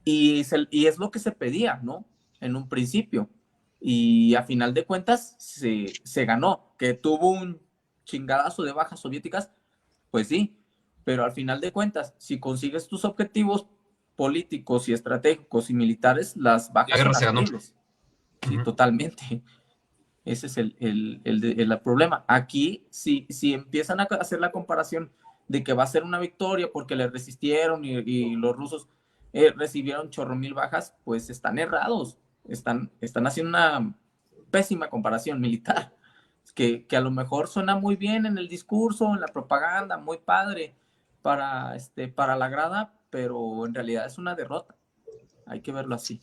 y es lo que se pedía, ¿no? En un principio. Y a final de cuentas se ganó, que tuvo un chingadazo de bajas soviéticas, pues sí, pero al final de cuentas, si consigues tus objetivos políticos y estratégicos y militares, las La bajas guerra son se ganó. asumibles. Sí, Ujú. totalmente. Ese es el problema. Aquí, si empiezan a hacer la comparación de que va a ser una victoria porque le resistieron y los rusos recibieron chorro mil bajas, pues están errados. Están haciendo una pésima comparación militar. Que a lo mejor suena muy bien en el discurso, en la propaganda, muy padre para la grada, pero en realidad es una derrota. Hay que verlo así.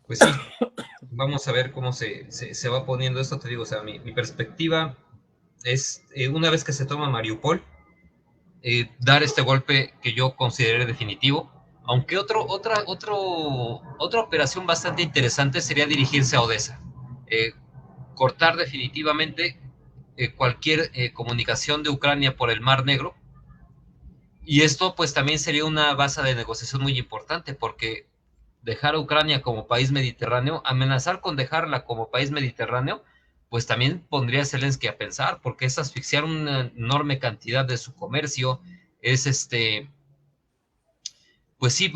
Pues sí, vamos a ver cómo se va poniendo esto. Te digo, o sea, mi perspectiva es, una vez que se toma Mariupol, dar este golpe que yo consideré definitivo. Aunque otra operación bastante interesante sería dirigirse a Odessa. Cortar definitivamente cualquier comunicación de Ucrania por el Mar Negro. Y esto pues también sería una base de negociación muy importante, porque dejar a Ucrania como país mediterráneo, amenazar con dejarla como país mediterráneo, pues también pondría a Zelensky a pensar, porque es asfixiar una enorme cantidad de su comercio, es pues sí,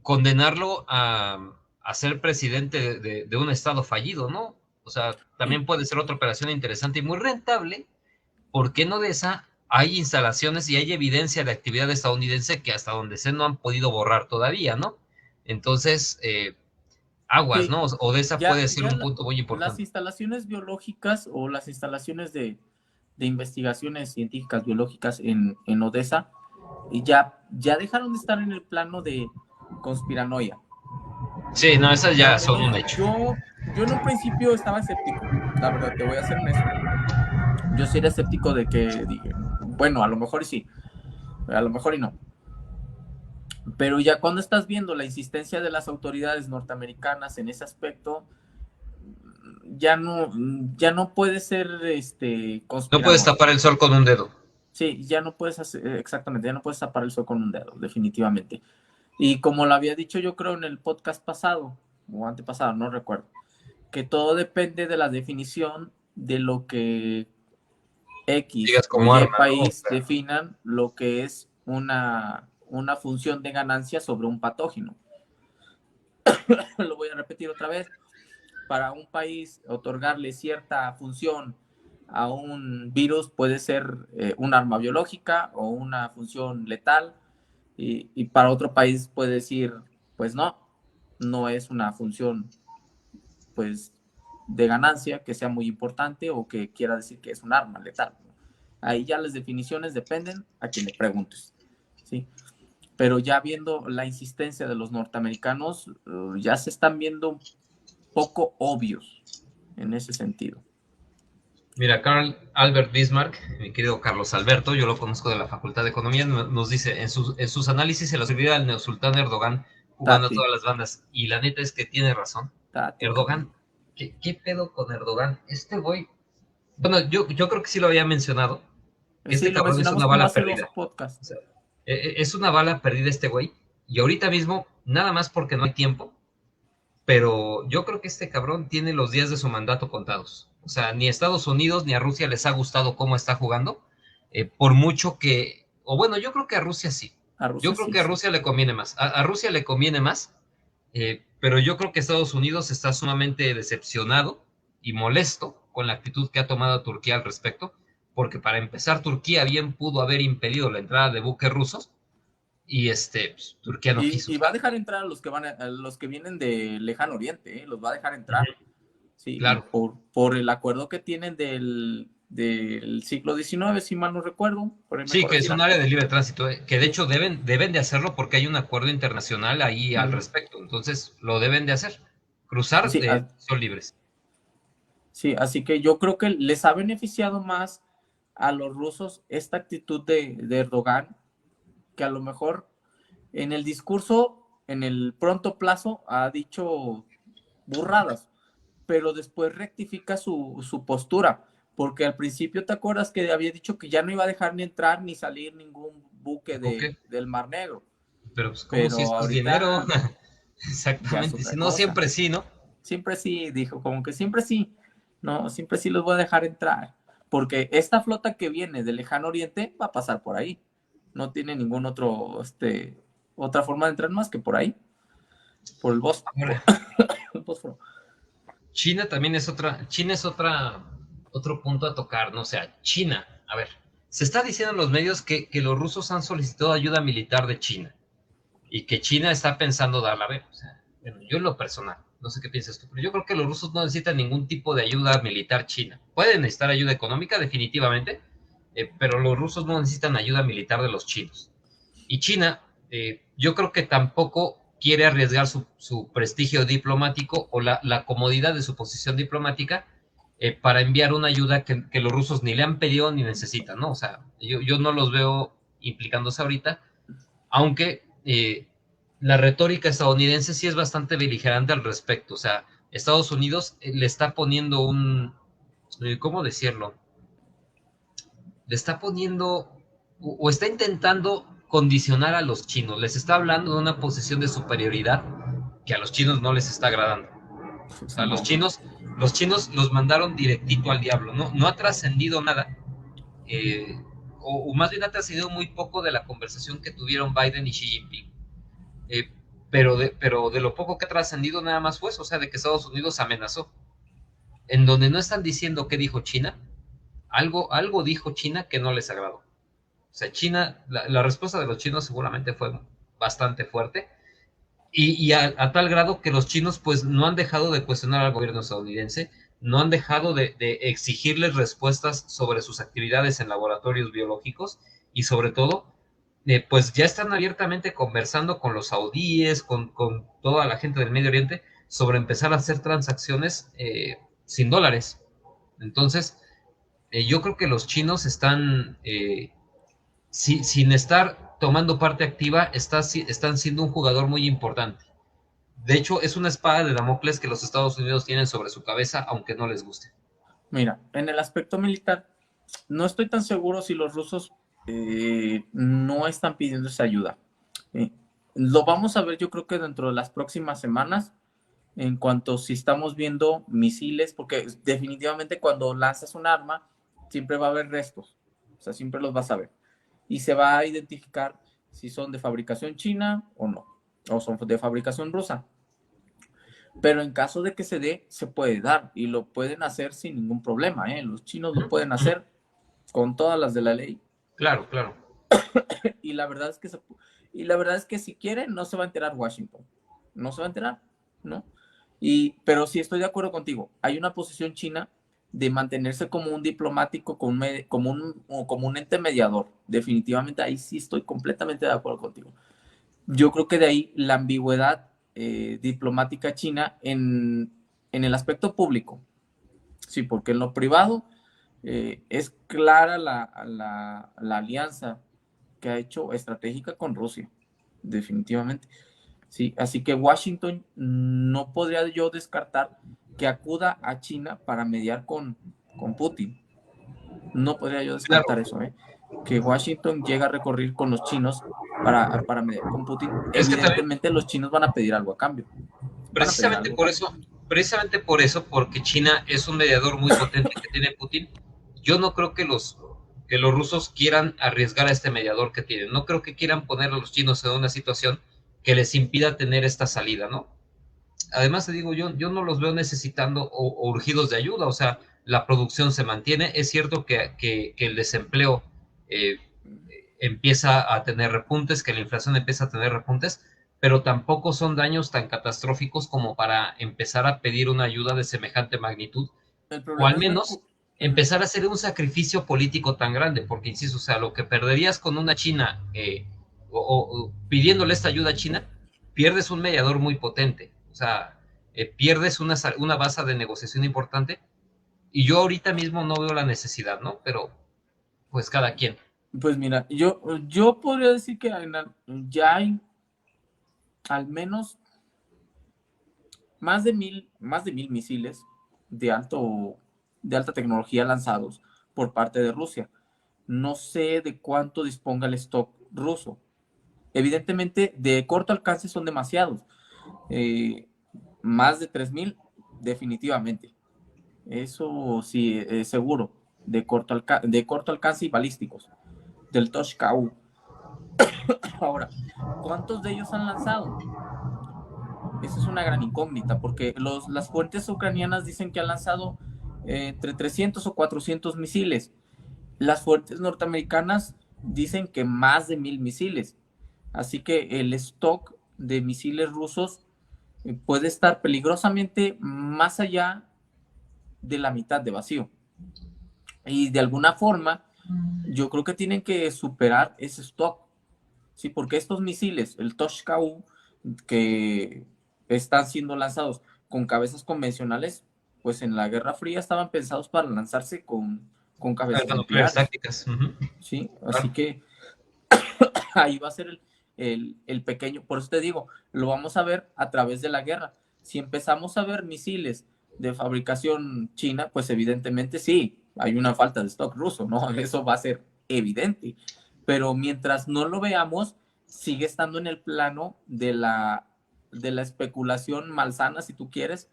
condenarlo a ser presidente de un estado fallido, ¿no? O sea, también puede ser otra operación interesante y muy rentable, porque en Odessa hay instalaciones y hay evidencia de actividad estadounidense que hasta donde sé no han podido borrar todavía, ¿no? Entonces, aguas, Sí, ¿no? Odessa puede ser un punto muy las importante. instalaciones biológicas o las instalaciones de investigaciones científicas biológicas en Odessa ya dejaron de estar en el plano de conspiranoia. Sí, no, esas Al ya son menos un hecho. yo en un principio estaba escéptico, la verdad, te voy a ser honesto. Yo sí era escéptico de que dije, bueno, a lo mejor sí, a lo mejor y no. Pero ya cuando estás viendo la insistencia de las autoridades norteamericanas en ese aspecto, ya no puede ser No puedes conspiranoia. tapar el sol con un dedo. Sí, ya no puedes hacer, exactamente, ya no puedes tapar el sol con un dedo, definitivamente. Y como lo había dicho yo creo en el podcast pasado, o antepasado, no recuerdo, que todo depende de la definición de lo que X Digas o como Y arma, ¿no? O país sea, definan lo que es una función de ganancia sobre un patógeno. Lo voy a repetir otra vez. Para un país otorgarle cierta función a un virus puede ser un arma biológica o una función letal y para otro país puede decir, pues no es una función pues de ganancia que sea muy importante o que quiera decir que es un arma letal. Ahí ya las definiciones dependen a quien le preguntes, ¿sí? Pero ya viendo la insistencia de los norteamericanos, ya se están viendo un poco obvios en ese sentido. mira, Carl Albert Bismarck, mi querido Carlos Alberto, yo lo conozco de la Facultad de Economía, nos dice en sus análisis se la seguridad del neosultán Erdogan jugando a Tate, todas las bandas. Y la neta es que tiene razón. tate, Erdogan, cabrón. ¿qué pedo con Erdogan? Este güey, bueno, yo creo que sí lo había mencionado. Sí, Este lo cabrón es una mencionamos como bala hace dos perdida. podcasts. O sea, es una bala perdida este güey. Y ahorita mismo, nada más porque no hay tiempo, pero yo creo que este cabrón tiene los días de su mandato contados. O sea, ni a Estados Unidos ni a Rusia les ha gustado cómo está jugando, por mucho que, o bueno, yo creo que a Rusia sí. A Yo Rusia creo sí, que a sí. Rusia le conviene más. A Rusia le conviene más, pero yo creo que Estados Unidos está sumamente decepcionado y molesto con la actitud que ha tomado Turquía al respecto, porque para empezar, Turquía bien pudo haber impedido la entrada de buques rusos y pues, Turquía no quiso. Y va a dejar entrar a los que a los que vienen de Lejano Oriente, los va a dejar entrar. Ujú. Sí, Claro. por el acuerdo que tienen del siglo XIX, si mal no recuerdo, por ahí me Sí, que es un corregirán. área de libre tránsito, que de Sí. hecho deben de hacerlo porque hay un acuerdo internacional ahí al Mm. respecto. Entonces, lo deben de hacer. Cruzar Sí, son libres. sí, así que yo creo que les ha beneficiado más a los rusos esta actitud de Erdogan, que a lo mejor en el discurso, en el pronto plazo, ha dicho burradas, pero después rectifica su postura, porque al principio te acuerdas que había dicho que ya no iba a dejar ni entrar ni salir ningún buque ¿Por qué? del Mar Negro, Pero pues, ¿cómo si pero esto es dinero? ahorita ya es Exactamente. Si otra no, cosa. siempre sí, ¿no? Siempre sí, dijo, como que siempre sí, no, siempre sí los voy a dejar entrar, porque esta flota que viene del Lejano Oriente va a pasar por ahí, no tiene ningún otra forma de entrar más que por ahí, por el Ahora, el Bósforo. China es otro punto a tocar, ¿no? O sea, China, a ver, se está diciendo en los medios que los rusos han solicitado ayuda militar de China y que China está pensando darla a ver. O sea, bueno, yo en lo personal, no sé qué piensas tú, pero yo creo que los rusos no necesitan ningún tipo de ayuda militar china. Pueden necesitar ayuda económica, definitivamente, pero los rusos no necesitan ayuda militar de los chinos. Y China, yo creo que tampoco quiere arriesgar su prestigio diplomático o la comodidad de su posición diplomática para enviar una ayuda que los rusos ni le han pedido ni necesitan, ¿no? O sea, yo no los veo implicándose ahorita, aunque la retórica estadounidense sí es bastante beligerante al respecto. O sea, Estados Unidos le está poniendo ¿cómo decirlo? Le está poniendo o está intentando condicionar a los chinos. Les está hablando de una posición de superioridad que a los chinos no les está agradando. O sea, No. los chinos los mandaron directito al diablo. No ha trascendido nada. O más bien ha trascendido muy poco de la conversación que tuvieron Biden y Xi Jinping. Pero de lo poco que ha trascendido nada más fue eso, o sea, de que Estados Unidos amenazó. En donde no están diciendo qué dijo China, algo dijo China que no les agradó. O sea, China, la respuesta de los chinos seguramente fue bastante fuerte y a tal grado que los chinos pues no han dejado de cuestionar al gobierno estadounidense, no han dejado de exigirles respuestas sobre sus actividades en laboratorios biológicos y sobre todo pues ya están abiertamente conversando con los saudíes, con toda la gente del Medio Oriente, sobre empezar a hacer transacciones sin dólares. Entonces, yo creo que los chinos están, sin estar tomando parte activa, están siendo un jugador muy importante. De hecho, es una espada de Damocles que los Estados Unidos tienen sobre su cabeza, aunque no les guste. Mira, en el aspecto militar, no estoy tan seguro si los rusos no están pidiendo esa ayuda. Lo vamos a ver, yo creo que dentro de las próximas semanas, en cuanto si estamos viendo misiles, porque definitivamente cuando lanzas un arma, siempre va a haber restos, o sea, siempre los vas a ver. Y se va a identificar si son de fabricación china o no, o son de fabricación rusa. Pero en caso de que se dé, se puede dar y lo pueden hacer sin ningún problema, ¿eh? Los chinos lo pueden hacer con todas las de la ley. Claro, claro. Y la verdad es que y la verdad es que si quieren no se va a enterar Washington, no se va a enterar, ¿no? Pero sí estoy de acuerdo contigo. Hay una posición china de mantenerse como un diplomático, como un ente mediador. Definitivamente ahí sí estoy completamente de acuerdo contigo. Yo creo que de ahí la ambigüedad diplomática china en el aspecto público. Sí, porque en lo privado es clara la alianza que ha hecho estratégica con Rusia, definitivamente. Sí, así que Washington no podría yo descartar que acuda a China para mediar con Putin. No podría yo descartar Claro. eso, ¿eh? Que Washington llega a recorrer con los chinos para mediar con Putin. Es que también, Evidentemente los chinos van a pedir algo a cambio. Van a pedir precisamente algo a por cambio. eso, precisamente por eso, porque China es un mediador muy potente que tiene Putin, yo no creo que los rusos quieran arriesgar a este mediador que tienen. No creo que quieran poner a los chinos en una situación que les impida tener esta salida, ¿no? Además, te digo, yo no los veo necesitando o urgidos de ayuda, o sea, la producción se mantiene. Es cierto que el desempleo eh, empieza a tener repuntes, que la inflación empieza a tener repuntes, pero tampoco son daños tan catastróficos como para empezar a pedir una ayuda de semejante magnitud, El o al problema es ver. menos empezar a hacer un sacrificio político tan grande, porque insisto, o sea, lo que perderías con una China o pidiéndole esta ayuda a China, pierdes un mediador muy potente, o sea, pierdes una base de negociación importante, y yo ahorita mismo no veo la necesidad, ¿no? Pero, pues cada quien. Pues mira, yo podría decir que ya hay al menos más de 1000 misiles de alta tecnología lanzados por parte de Rusia. No sé de cuánto disponga el stock ruso. Evidentemente, de corto alcance son demasiados. Más de 3000, definitivamente. Eso sí, seguro. De corto alcance y balísticos. Del Toshkau. Ahora, ¿cuántos de ellos han lanzado? esa es una gran incógnita, porque las fuentes ucranianas dicen que han lanzado entre 300 o 400 misiles. Las fuentes norteamericanas dicen que más de 1000 misiles. Así que el stock de misiles rusos puede estar peligrosamente más allá de la mitad de vacío. Y de alguna forma, yo creo que tienen que superar ese stock. Sí, porque estos misiles, el Toshka-U, que están siendo lanzados con cabezas convencionales, pues en la Guerra Fría estaban pensados para lanzarse con cabezas Armas nucleares nucleares. tácticas. Uh-huh. Sí, así Claro. que ahí va a ser el pequeño, por eso te digo, lo vamos a ver a través de la guerra. Si empezamos a ver misiles de fabricación china, pues evidentemente sí, hay una falta de stock ruso, ¿no? Eso va a ser evidente. Pero mientras no lo veamos, sigue estando en el plano de la especulación malsana, si tú quieres,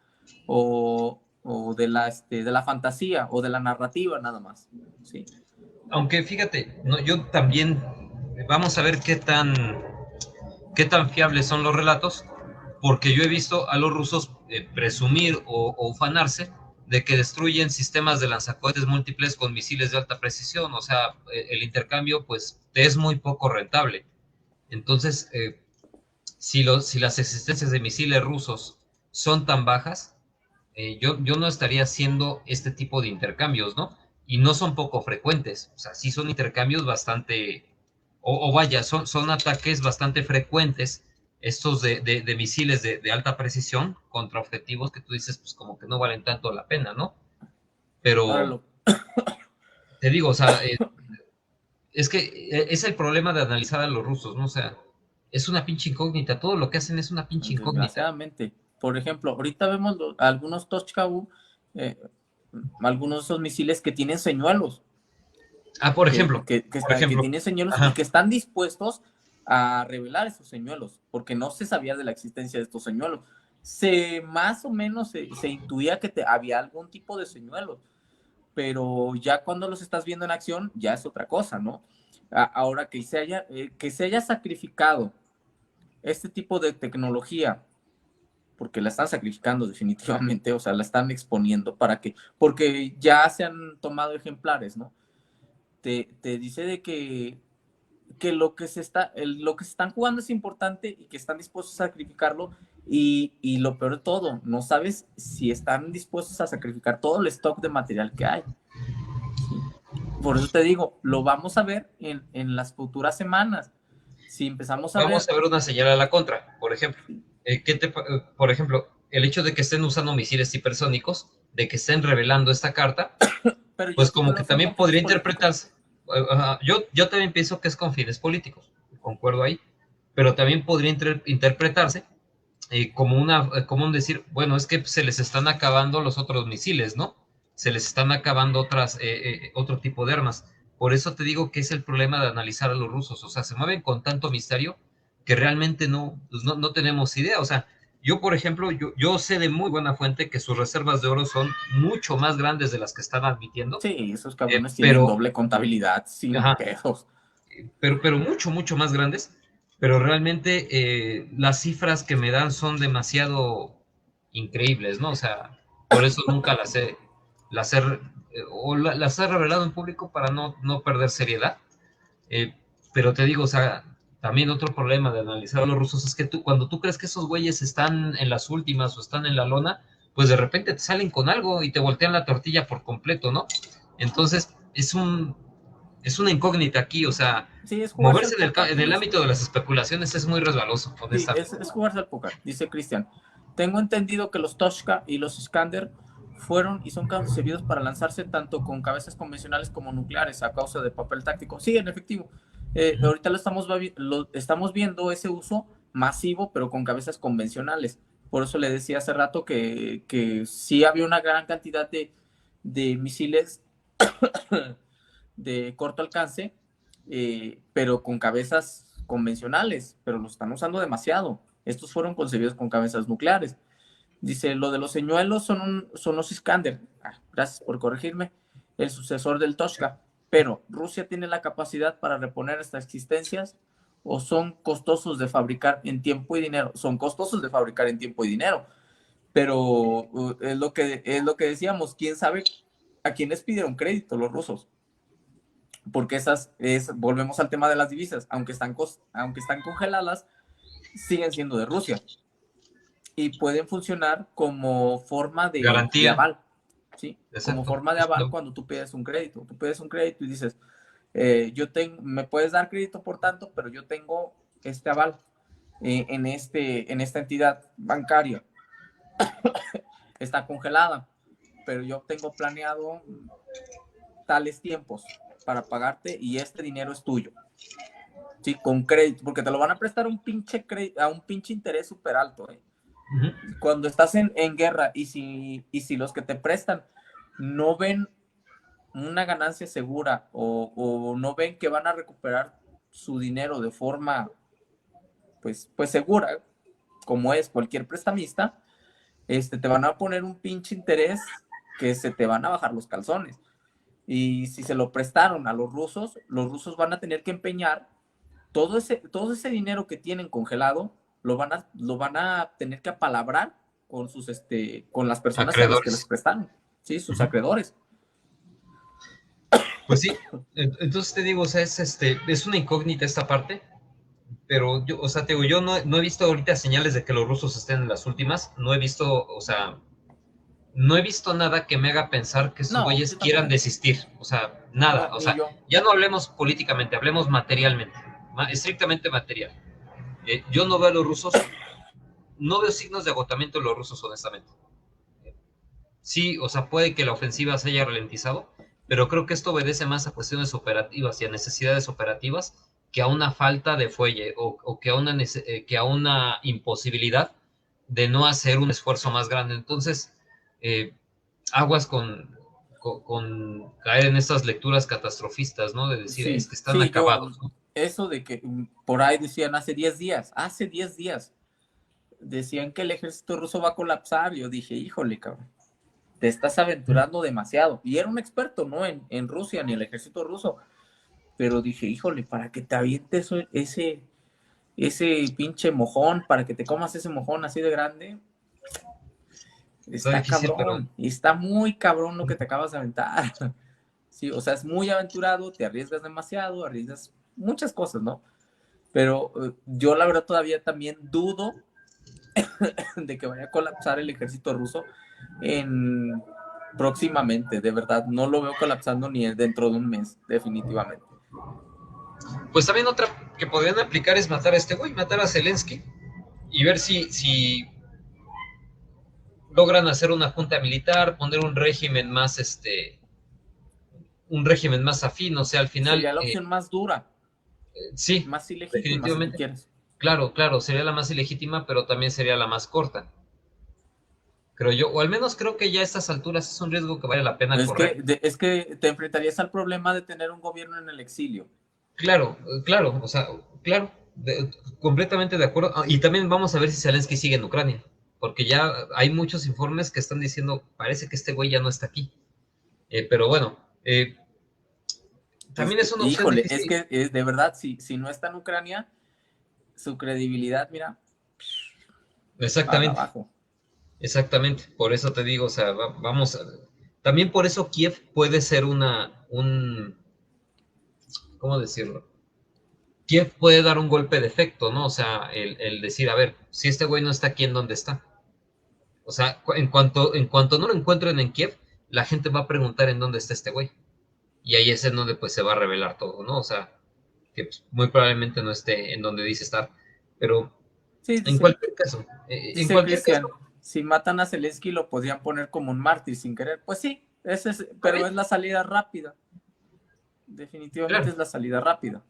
o de la fantasía o de la narrativa nada más, ¿sí? Aunque fíjate, no, yo también, vamos a ver qué tan fiables son los relatos, porque yo he visto a los rusos presumir o ufanarse de que destruyen sistemas de lanzacohetes múltiples con misiles de alta precisión, o sea, el intercambio pues es muy poco rentable. Entonces, si las existencias de misiles rusos son tan bajas, yo no estaría haciendo este tipo de intercambios, ¿no? Y no son poco frecuentes, o sea, sí son intercambios bastante, o vaya, son ataques bastante frecuentes, estos de misiles de alta precisión contra objetivos que tú dices, pues como que no valen tanto la pena, ¿no? Ahora Pero te digo, o sea, es que es el problema de analizar a los rusos, ¿no? O sea, es una pinche incógnita, todo lo que hacen es una pinche incógnita. desgraciadamente. Por ejemplo, ahorita vemos algunos Toshka-U, eh, algunos de esos misiles que tienen señuelos, Ah, por que ejemplo, tienen señuelos y ajá. que están dispuestos a revelar esos señuelos, porque no se sabía de la existencia de estos señuelos. Más o menos se intuía que había algún tipo de señuelos, pero ya cuando los estás viendo en acción, ya es otra cosa, ¿no? Ahora que se haya sacrificado este tipo de tecnología porque la están sacrificando definitivamente, o sea, la están exponiendo porque ya se han tomado ejemplares, ¿no? Te dice de que lo que se están jugando es importante y que están dispuestos a sacrificarlo y lo peor de todo, no sabes si están dispuestos a sacrificar todo el stock de material que hay. ¿Sí? Por eso te digo, lo vamos a ver en las futuras semanas. Si empezamos a Vamos ver. a ver una señal a la contra, por ejemplo. Por ejemplo, el hecho de que estén usando misiles hipersónicos, de que estén revelando esta carta, Pero pues yo como lo que veo son también con fines podría políticos. interpretarse. Yo también pienso que es con fines políticos, concuerdo ahí, pero también podría interpretarse como un decir, bueno, es que se les están acabando los otros misiles, ¿no? Se les están acabando otro tipo de armas. Por eso te digo que es el problema de analizar a los rusos. O sea, se mueven con tanto misterio que realmente pues no tenemos idea. O sea, yo, por ejemplo, yo sé de muy buena fuente que sus reservas de oro son mucho más grandes de las que están admitiendo, Sí, esos cabrones tienen pero, doble contabilidad sin ajá, pedos. pero mucho, mucho más grandes, pero realmente las cifras que me dan son demasiado increíbles, ¿no? O sea, por eso nunca las he revelado en público para no perder seriedad. Eh, pero te digo, o sea, también otro problema de analizar a los rusos es que cuando tú crees que esos güeyes están en las últimas o están en la lona, pues de repente te salen con algo y te voltean la tortilla por completo, ¿no? Entonces, es una incógnita aquí, o sea, Sí, es jugarse al moverse póker en con el eso. ámbito de las especulaciones es muy resbaloso, Sí, honestamente. es jugarse al póker, dice Cristian. Tengo entendido que los Toshka y los Iskander fueron y son concebidos para lanzarse tanto con cabezas convencionales como nucleares a causa de papel táctico. Sí, en efectivo. Ahorita lo estamos viendo ese uso masivo, pero con cabezas convencionales. Por eso le decía hace rato que sí había una gran cantidad de misiles de corto alcance, pero con cabezas convencionales, pero los están usando demasiado. Estos fueron concebidos con cabezas nucleares. Dice, lo de los señuelos son los Iskander. Gracias por corregirme. El sucesor del Toshka. Pero Rusia tiene la capacidad para reponer estas existencias o son costosos de fabricar en tiempo y dinero. Son costosos de fabricar en tiempo y dinero, pero es lo que decíamos, quién sabe a quién les pidieron crédito los rusos, porque volvemos al tema de las divisas, aunque están congeladas, siguen siendo de Rusia y pueden funcionar como forma de Garantía, aval, ¿sí? Como exacto. forma de aval cuando tú pides un crédito. Tú pides un crédito y dices, me puedes dar crédito por tanto, pero yo tengo este aval en esta entidad bancaria. Está congelada, pero yo tengo planeado tales tiempos para pagarte y este dinero es tuyo. Sí, con crédito, porque te lo van a prestar a un pinche interés súper alto. Cuando estás en guerra y si los que te prestan no ven una ganancia segura o no ven que van a recuperar su dinero de forma pues segura, como es cualquier prestamista, te van a poner un pinche interés que se te van a bajar los calzones. Y si se lo prestaron a los rusos van a tener que empeñar todo ese dinero que tienen congelado, lo van a tener que apalabrar con las personas a las que les Acreedores. prestaron, ¿sí? Sus Ujú. acreedores. Pues sí, entonces te digo, o sea, es una incógnita esta parte, pero yo, o sea, te digo, yo no he visto ahorita señales de que los rusos estén en las últimas, no he visto, o sea, no he visto nada que me haga pensar que estos No, güeyes yo quieran tampoco. desistir, o sea, nada, No, o ni sea, yo. ya no hablemos políticamente, hablemos materialmente, estrictamente material. Yo no veo a los rusos, no veo signos de agotamiento en los rusos, honestamente. Sí, o sea, puede que la ofensiva se haya ralentizado, pero creo que esto obedece más a cuestiones operativas y a necesidades operativas que a una falta de fuelle o que a una imposibilidad de no hacer un esfuerzo más grande. Entonces, eh, aguas con caer en estas lecturas catastrofistas, ¿no? De decir, es Sí, que están sí, acabados, ¿no? eso de que por ahí decían hace 10 días, decían que el ejército ruso va a colapsar. Yo dije, híjole, cabrón, te estás aventurando demasiado. Y era un experto, ¿no? En Rusia, ni el ejército ruso. Pero dije, híjole, para que te avientes ese pinche mojón, para que te comas ese mojón así de grande, Está está difícil, pero cabrón. Y está muy cabrón lo que te acabas de aventar. Sí, o sea, es muy aventurado, te arriesgas demasiado, arriesgas muchas cosas, ¿no? Pero yo la verdad todavía también dudo de que vaya a colapsar el ejército ruso en próximamente, de verdad, no lo veo colapsando ni dentro de un mes, definitivamente. pues también otra que podrían aplicar es matar a este güey, matar a Zelensky y ver si logran hacer una junta militar, poner un régimen más afín, o sea, al final, Sería la opción más dura, sí, más ilegítima, si tú definitivamente, quieres. claro, claro, sería la más ilegítima, pero también sería la más corta, creo yo, o al menos creo que ya a estas alturas es un riesgo que vale la pena correr. Es que te enfrentarías al problema de tener un gobierno en el exilio. Claro, claro, o sea, claro, completamente de acuerdo. Y también vamos a ver si Zelensky sigue en Ucrania, porque ya hay muchos informes que están diciendo, parece que este güey ya no está aquí. Pero bueno, también es una opción Híjole, es difícil. que de verdad, si no está en Ucrania, su credibilidad, mira, para Exactamente, abajo. exactamente. Por eso te digo, o sea, vamos a... También por eso Kiev puede ser ¿cómo decirlo? Kiev puede dar un golpe de efecto, ¿no? O sea, el decir, a ver, si este güey no está aquí, ¿en dónde está? O sea, en cuanto no lo encuentren en Kiev, la gente va a preguntar en dónde está este güey. Y ahí es en donde pues se va a revelar todo, ¿no? O sea, que pues, muy probablemente no esté en donde dice estar. Pero Sí, en dice, cualquier caso, en dice cualquier caso, Cristian, si matan a Zelensky lo podrían poner como un mártir sin querer. Pues sí, pero también, es la salida rápida. Definitivamente claro. es la salida rápida.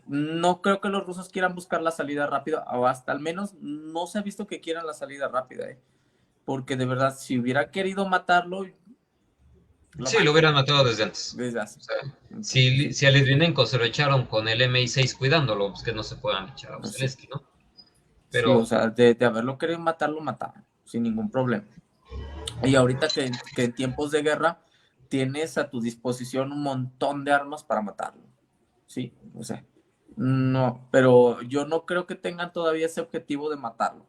No creo que los rusos quieran buscar la salida rápida, o hasta al menos no se ha visto que quieran la salida rápida, porque de verdad, si hubiera querido matarlo, lo Sí, lo matan hubieran matado desde antes. desde hace. O sea, Entonces, si, sí, si a Litvinenko se lo echaron con el MI6 cuidándolo, pues que no se puedan echar a pues sí, Zelensky, ¿no? sí, o Pero sea, de haberlo querido matar, lo mataban, sin ningún problema. Y ahorita que en tiempos de guerra tienes a tu disposición un montón de armas para matarlo, sí, o sea. No, pero yo no creo que tengan todavía ese objetivo de matarlo.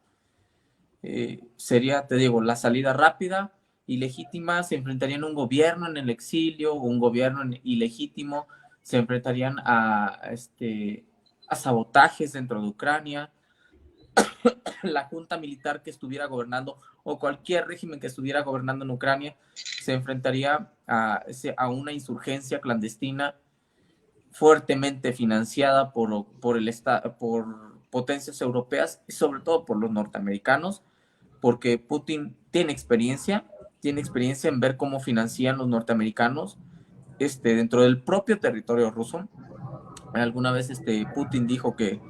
Sería, te digo, la salida rápida y legítima, se enfrentarían a un gobierno en el exilio, o un gobierno ilegítimo, se enfrentarían a sabotajes dentro de Ucrania, la junta militar que estuviera gobernando o cualquier régimen que estuviera gobernando en Ucrania se enfrentaría a una insurgencia clandestina fuertemente financiada por potencias europeas y sobre todo por los norteamericanos, porque Putin tiene experiencia en ver cómo financian los norteamericanos dentro del propio territorio ruso. Alguna vez Putin dijo que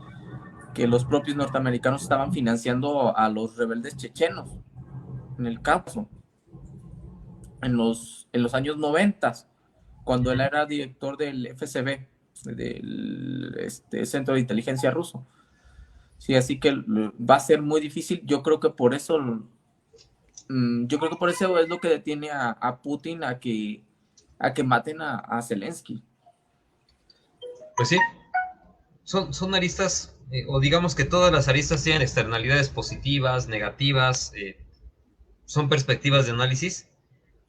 los propios norteamericanos estaban financiando a los rebeldes chechenos en el Cáucaso, en los años 90, cuando él era director del FSB, del Centro de Inteligencia Ruso. Sí, así que va a ser muy difícil. Yo creo que por eso es lo que detiene a Putin a que maten a Zelensky. Pues sí, son aristas, o digamos que todas las aristas tienen externalidades positivas, negativas, son perspectivas de análisis,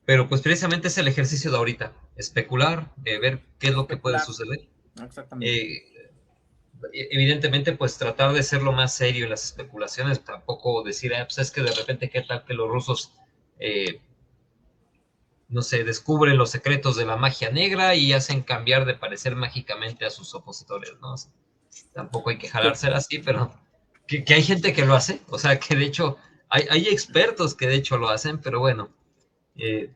pero pues precisamente es el ejercicio de ahorita, especular, ver qué es lo que puede Especular, suceder. exactamente. Eh, Evidentemente, pues tratar de ser lo más serio en las especulaciones, tampoco decir, pues es que de repente, ¿qué tal que los rusos, eh, no sé, descubren los secretos de la magia negra y hacen cambiar de parecer mágicamente a sus opositores, ¿no? O sea, tampoco hay que jalársela así, pero que hay gente que lo hace, o sea, que de hecho hay expertos que de hecho lo hacen, pero bueno, Bueno,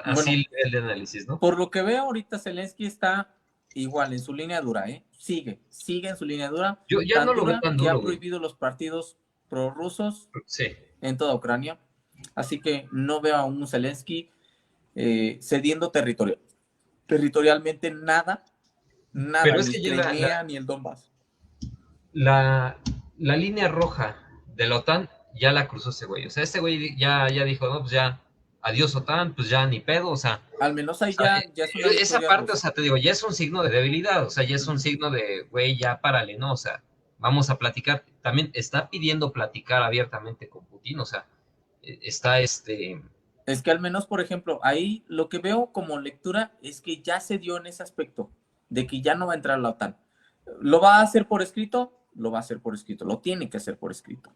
así el de análisis, ¿no? por lo que veo ahorita, Zelensky está igual en su línea dura, ¿eh? Sigue en su línea dura, Yo ya tan no lo veo dura tan que duro, ha güey. prohibido los partidos prorrusos Sí. en toda Ucrania. Así que no veo a un Zelensky cediendo territorialmente nada, Pero es ni que ya la, Crimea ni el Donbass. la, la línea roja de la OTAN ya la cruzó ese güey. O sea, este güey ya dijo, no, pues ya, adiós OTAN, pues ya ni pedo. Al menos O ahí sea, ya es una esa victoria parte, o rusa. sea, te digo, ya es un signo de debilidad. O sea, ya es un Ujú. signo de, güey, ya párale, ¿no? O sea, vamos a platicar. También está pidiendo platicar abiertamente con Putin. O sea, está Es que al menos, por ejemplo, ahí lo que veo como lectura es que ya se dio en ese aspecto, de que ya no va a entrar la OTAN. ¿Lo va a hacer por escrito? Lo va a hacer por escrito, lo tiene que hacer por escrito.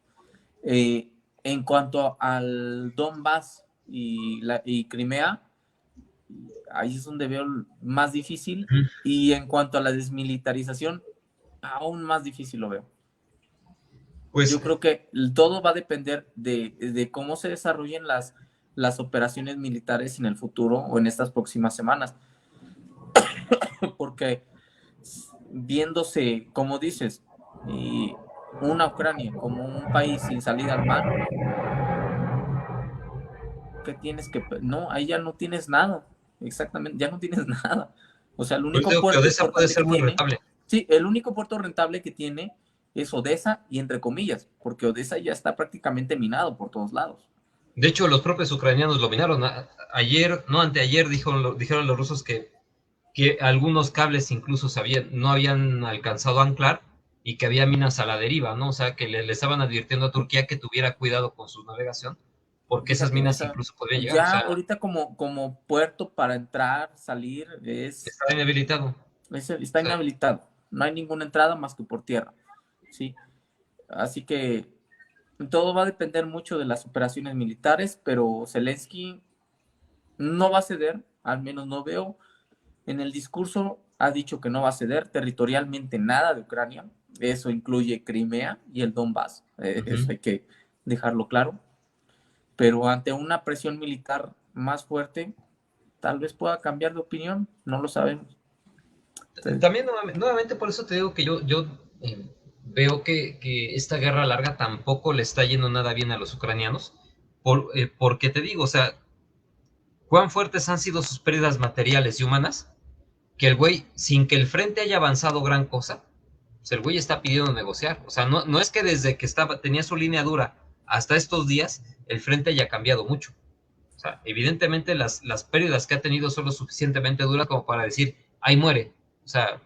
En cuanto al Donbass y Crimea, ahí es donde veo más difícil. Y en cuanto a la desmilitarización, aún más difícil lo veo. pues, Yo creo que todo va a depender de cómo se desarrollen las operaciones militares en el futuro o en estas próximas semanas. Porque viéndose, como dices, una Ucrania como un país sin salida al mar, ¿qué tienes que...? No, ahí ya no tienes nada. Exactamente, ya no tienes nada. O sea, el pues único digo que puerto Odessa puede importante que ser muy tiene, rentable. sí, el único puerto rentable que tiene es Odessa y entre comillas, porque Odessa ya está prácticamente minado por todos lados. De hecho, los propios ucranianos lo minaron. Ayer, no, anteayer, dijeron los rusos que algunos cables incluso no habían alcanzado a anclar y que había minas a la deriva, ¿no? O sea, que le estaban advirtiendo a Turquía que tuviera cuidado con su navegación, porque esas Fíjate, o minas sea, incluso podrían llegar, o ya sea, ahorita como puerto para entrar, salir, está inhabilitado. está O sea, inhabilitado. No hay ninguna entrada más que por tierra, ¿sí? Así que todo va a depender mucho de las operaciones militares, pero Zelensky no va a ceder, al menos no veo. En el discurso ha dicho que no va a ceder territorialmente nada de Ucrania. Eso incluye Crimea y el Donbass. Eso hay que dejarlo claro. Pero ante una presión militar más fuerte, tal vez pueda cambiar de opinión, no lo sabemos. Entonces, también nuevamente por eso te digo que yo veo que esta guerra larga tampoco le está yendo nada bien a los ucranianos, porque te digo, o sea, cuán fuertes han sido sus pérdidas materiales y humanas, que el güey, sin que el frente haya avanzado gran cosa, pues el güey está pidiendo negociar. O sea, no es que desde que tenía su línea dura hasta estos días, el frente haya cambiado mucho. O sea, evidentemente las pérdidas que ha tenido son lo suficientemente duras como para decir, ahí muere. O sea,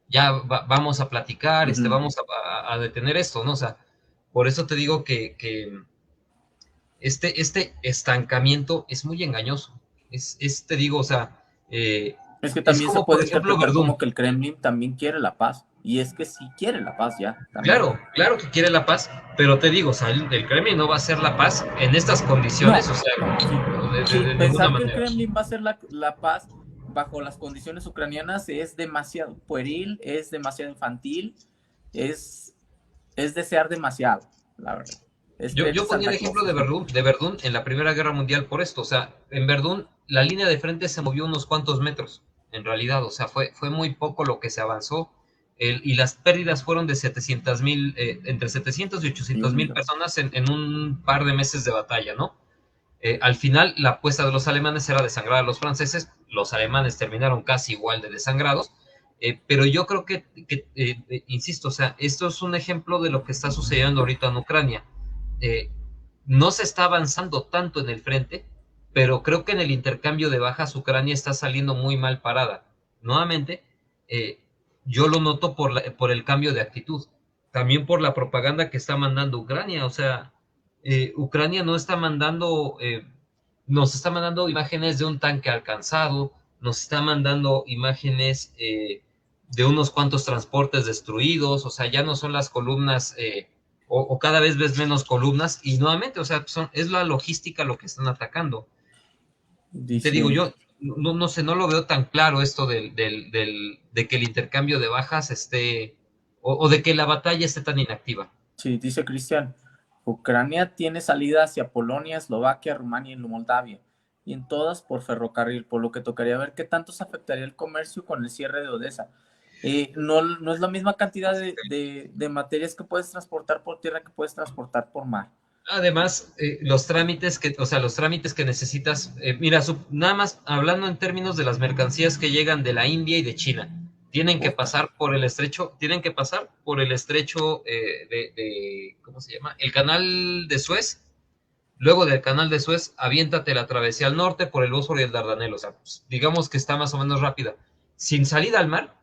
ya vamos a platicar, Ujú. vamos a detener esto, ¿no? O sea, por eso te digo que este estancamiento es muy engañoso. Te digo, o sea, Es que es también se como, por puede ejemplo, interpretar como Verdún. que el Kremlin también quiere la paz. Y es que sí quiere la paz ya, también. Claro, claro que quiere la paz, pero te digo, o sea, el Kremlin no va a hacer la paz en estas condiciones, No, o sea, no, sí. Sí, de ninguna pensar que el manera. Kremlin va a hacer la paz bajo las condiciones ucranianas es demasiado pueril, es demasiado infantil, es, es desear demasiado, la verdad. Es creerse Yo ponía el Santa ejemplo Claus. De Verdún en la Primera Guerra Mundial por esto, o sea, en Verdún la línea de frente se movió unos cuantos metros, en realidad, o sea, fue muy poco lo que se avanzó, y las pérdidas fueron de 700,000, entre 700 y Y 800 un mil millón. personas en un par de meses de batalla, ¿no? Al final, la apuesta de los alemanes era desangrar a los franceses. Los alemanes terminaron casi igual de desangrados. Pero yo creo insisto, o sea, esto es un ejemplo de lo que está sucediendo ahorita en Ucrania. Eh, no se está avanzando tanto en el frente, pero creo que en el intercambio de bajas Ucrania está saliendo muy mal parada. Nuevamente, eh, yo lo noto por el cambio de actitud, también por la propaganda que está mandando Ucrania. O sea, Ucrania no está mandando, nos está mandando imágenes de un tanque alcanzado, nos está mandando imágenes de unos cuantos transportes destruidos. O sea, ya no son las columnas, o cada vez ves menos columnas, y nuevamente, o sea, es la logística lo que están atacando. Te digo, Dice, yo no sé, no lo veo tan claro esto de que el intercambio de bajas o de que la batalla esté tan inactiva. sí, dice Cristian, Ucrania tiene salida hacia Polonia, Eslovaquia, Rumania y Moldavia, y en todas por ferrocarril, por lo que tocaría ver qué tanto se afectaría el comercio con el cierre de Odessa. No, no es la misma cantidad de materias que puedes transportar por tierra que puedes transportar por mar. Además, los trámites que necesitas, mira, nada más hablando en términos de las mercancías que llegan de la India y de China, Puta. tienen que pasar por el estrecho ¿cómo se llama? El canal de Suez. Luego del canal de Suez, aviéntate la travesía al norte por el Bósforo y el Dardanelo. O sea, pues, digamos que está más o menos rápida. Sin salida al mar,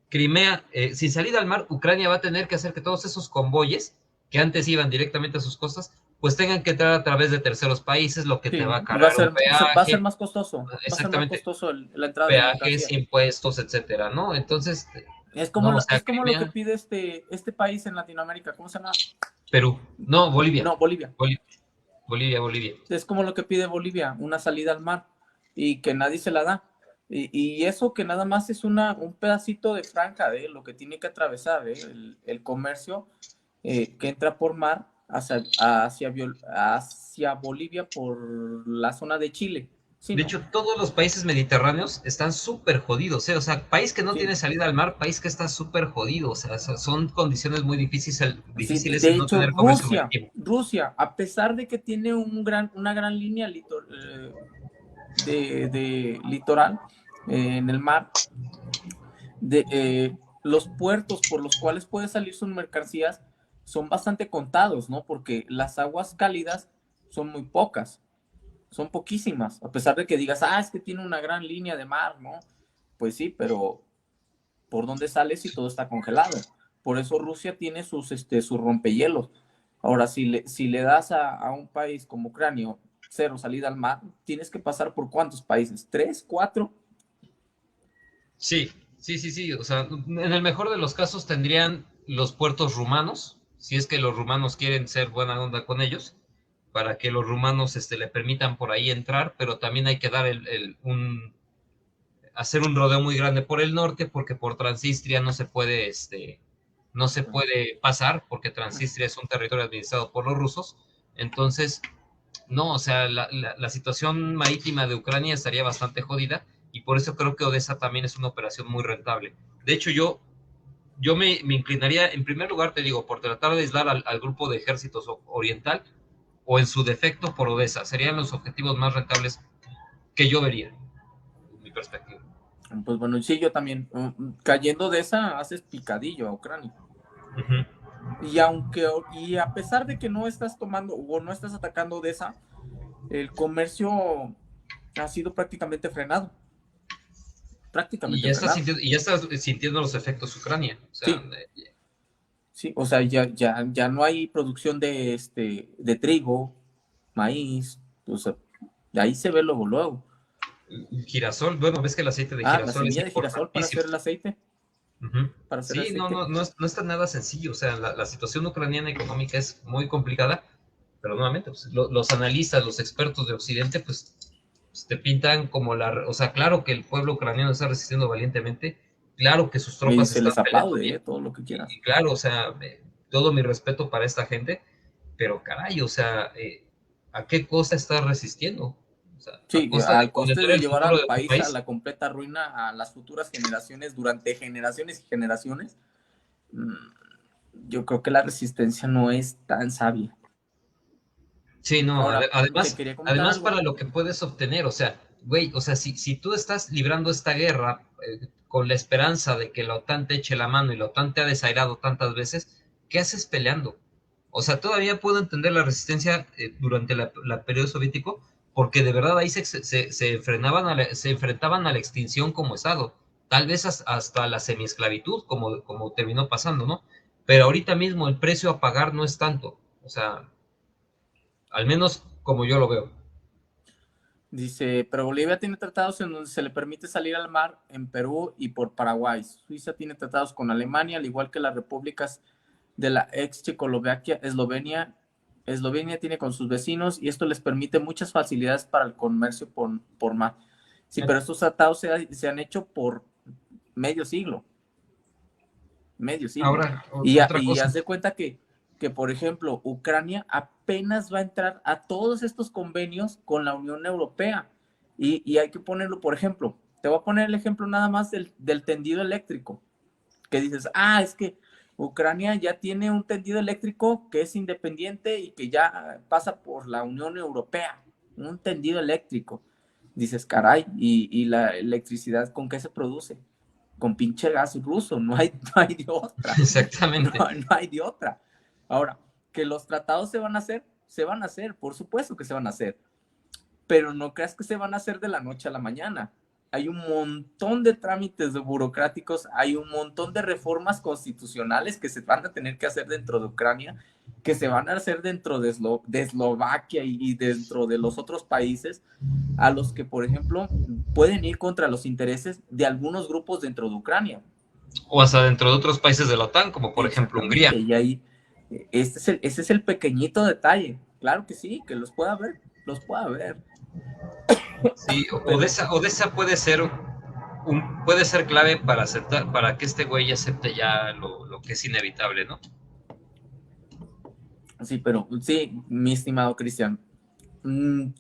sin salida al mar, Ucrania va a tener que hacer que todos esos convoyes que antes iban directamente a sus costas, pues tengan que entrar a través de terceros países, lo que te Sí, va a y va a cargar un ser, va a ser peaje, más costoso, va a ser más exactamente, costoso la entrada de peajes, mercancías. impuestos, etcétera, ¿no? Entonces, Es como, no, o sea, es como lo que Crimea, pide este país en Latinoamérica, ¿cómo se llama? Perú, no, Bolivia, No, Bolivia. Bolivia, Bolivia, Bolivia. Es como lo que pide Bolivia, una salida al mar y que nadie se la da. Y eso que nada más es un pedacito de franja de lo que tiene que atravesar el comercio que entra por mar hacia Bolivia por la zona de Chile. Sí, De ¿no? hecho, todos los países mediterráneos están súper jodidos, ¿eh? O sea, país que no Sí, tiene salida al mar, país que está súper jodido. O sea, son condiciones muy sí, difíciles de el no hecho, tener comercio Rusia, marítimo. Rusia, a pesar de que tiene una gran línea de litoral en el mar, los puertos por los cuales puede salir sus mercancías son bastante contados, ¿no? Porque las aguas cálidas son muy pocas, son poquísimas, a pesar de que digas, es que tiene una gran línea de mar, ¿no? Pues sí, pero ¿por dónde sale si todo está congelado? Por eso Rusia tiene sus rompehielos. Ahora, si le das a un país como Ucrania cero salida al mar, tienes que pasar por ¿cuántos países? ¿Tres? ¿Cuatro? Sí, sí. O sea, en el mejor de los casos tendrían los puertos rumanos, si es que los rumanos quieren ser buena onda con ellos, para que los rumanos le permitan por ahí entrar, pero también hay que dar hacer un rodeo muy grande por el norte, porque por Transnistria no se puede pasar, porque Transnistria es un territorio administrado por los rusos. Entonces, no, o sea, la situación marítima de Ucrania estaría bastante jodida, y por eso creo que Odessa también es una operación muy rentable. De hecho, yo me inclinaría, en primer lugar, te digo, por tratar de aislar al grupo de ejércitos oriental, o en su defecto por Odessa. Serían los objetivos más rentables que yo vería, en mi perspectiva. Pues bueno, sí, yo también. Cayendo de esa, haces picadillo a Ucrania. Uh -huh. Y a pesar de que no estás tomando o no estás atacando de esa, el comercio ha sido prácticamente frenado. prácticamente frenado. Y ya está sintiendo los efectos Ucrania. O sea, Sí, sí, o sea, ya no hay producción de trigo, maíz, o sea, de ahí se ve luego, luego. girasol, bueno, ves que el aceite de Ah, la girasol es semilla de girasol para importantísimo. hacer el aceite, Ujú. para hacer Sí, aceite. no está nada sencillo. O sea, la situación ucraniana económica es muy complicada, pero nuevamente, pues, los analistas, los expertos de Occidente, pues, te pintan como o sea, claro que el pueblo ucraniano está resistiendo valientemente, claro que sus Y tropas se están les peleando aplaude, bien, todo lo que quieras. y claro, o sea, todo mi respeto para esta gente, pero caray, o sea, ¿a qué costa está resistiendo? O sea, a Sí, costa de al coste condenar de el llevar futuro al de tu país a país. la completa ruina a las futuras generaciones durante generaciones y generaciones, mm, yo creo que la resistencia no es tan sabia. Sí, no, Ahora, te además, quería comentar además algo. para lo que puedes obtener, o sea, güey, o sea, si tú estás librando esta guerra con la esperanza de que la OTAN te eche la mano y la OTAN te ha desairado tantas veces, ¿qué haces peleando? O sea, todavía puedo entender la resistencia durante la periodo soviético, porque de verdad ahí se enfrentaban a la extinción como Estado, tal vez hasta la semiesclavitud, como terminó pasando, ¿no? Pero ahorita mismo el precio a pagar no es tanto, o sea, al menos como yo lo veo. Dice, pero Bolivia tiene tratados en donde se le permite salir al mar en Perú y por Paraguay. Suiza tiene tratados con Alemania, al igual que las repúblicas de la ex Checoslovaquia, Eslovenia tiene con sus vecinos y esto les permite muchas facilidades para el comercio por mar. Sí, pero estos tratados se han hecho por medio siglo, medio siglo. Ahora, otra Y cosa. haz de cuenta que, por ejemplo, Ucrania apenas va a entrar a todos estos convenios con la Unión Europea. Y hay que ponerlo, por ejemplo, te voy a poner el ejemplo nada más del tendido eléctrico, que dices, ah, es que Ucrania ya tiene un tendido eléctrico que es independiente y que ya pasa por la Unión Europea, un tendido eléctrico. Dices, caray, y la electricidad, ¿con qué se produce? Con pinche gas ruso, no hay de otra, no, Exactamente. no hay de otra. Ahora, que los tratados se van a hacer, por supuesto que se van a hacer, pero no creas que se van a hacer de la noche a la mañana. Hay un montón de trámites burocráticos, hay un montón de reformas constitucionales que se van a tener que hacer dentro de Ucrania, que se van a hacer dentro de Eslovaquia y dentro de los otros países a los que, por ejemplo, pueden ir contra los intereses de algunos grupos dentro de Ucrania. O hasta dentro de otros países de la OTAN, como por ejemplo Hungría. Exactamente, y ahí, ese es el pequeñito detalle. Claro que sí, que los pueda ver, Sí, pero Odessa puede ser clave para aceptar, para que este güey acepte ya lo que es inevitable, ¿no? sí, pero sí, mi estimado Cristian,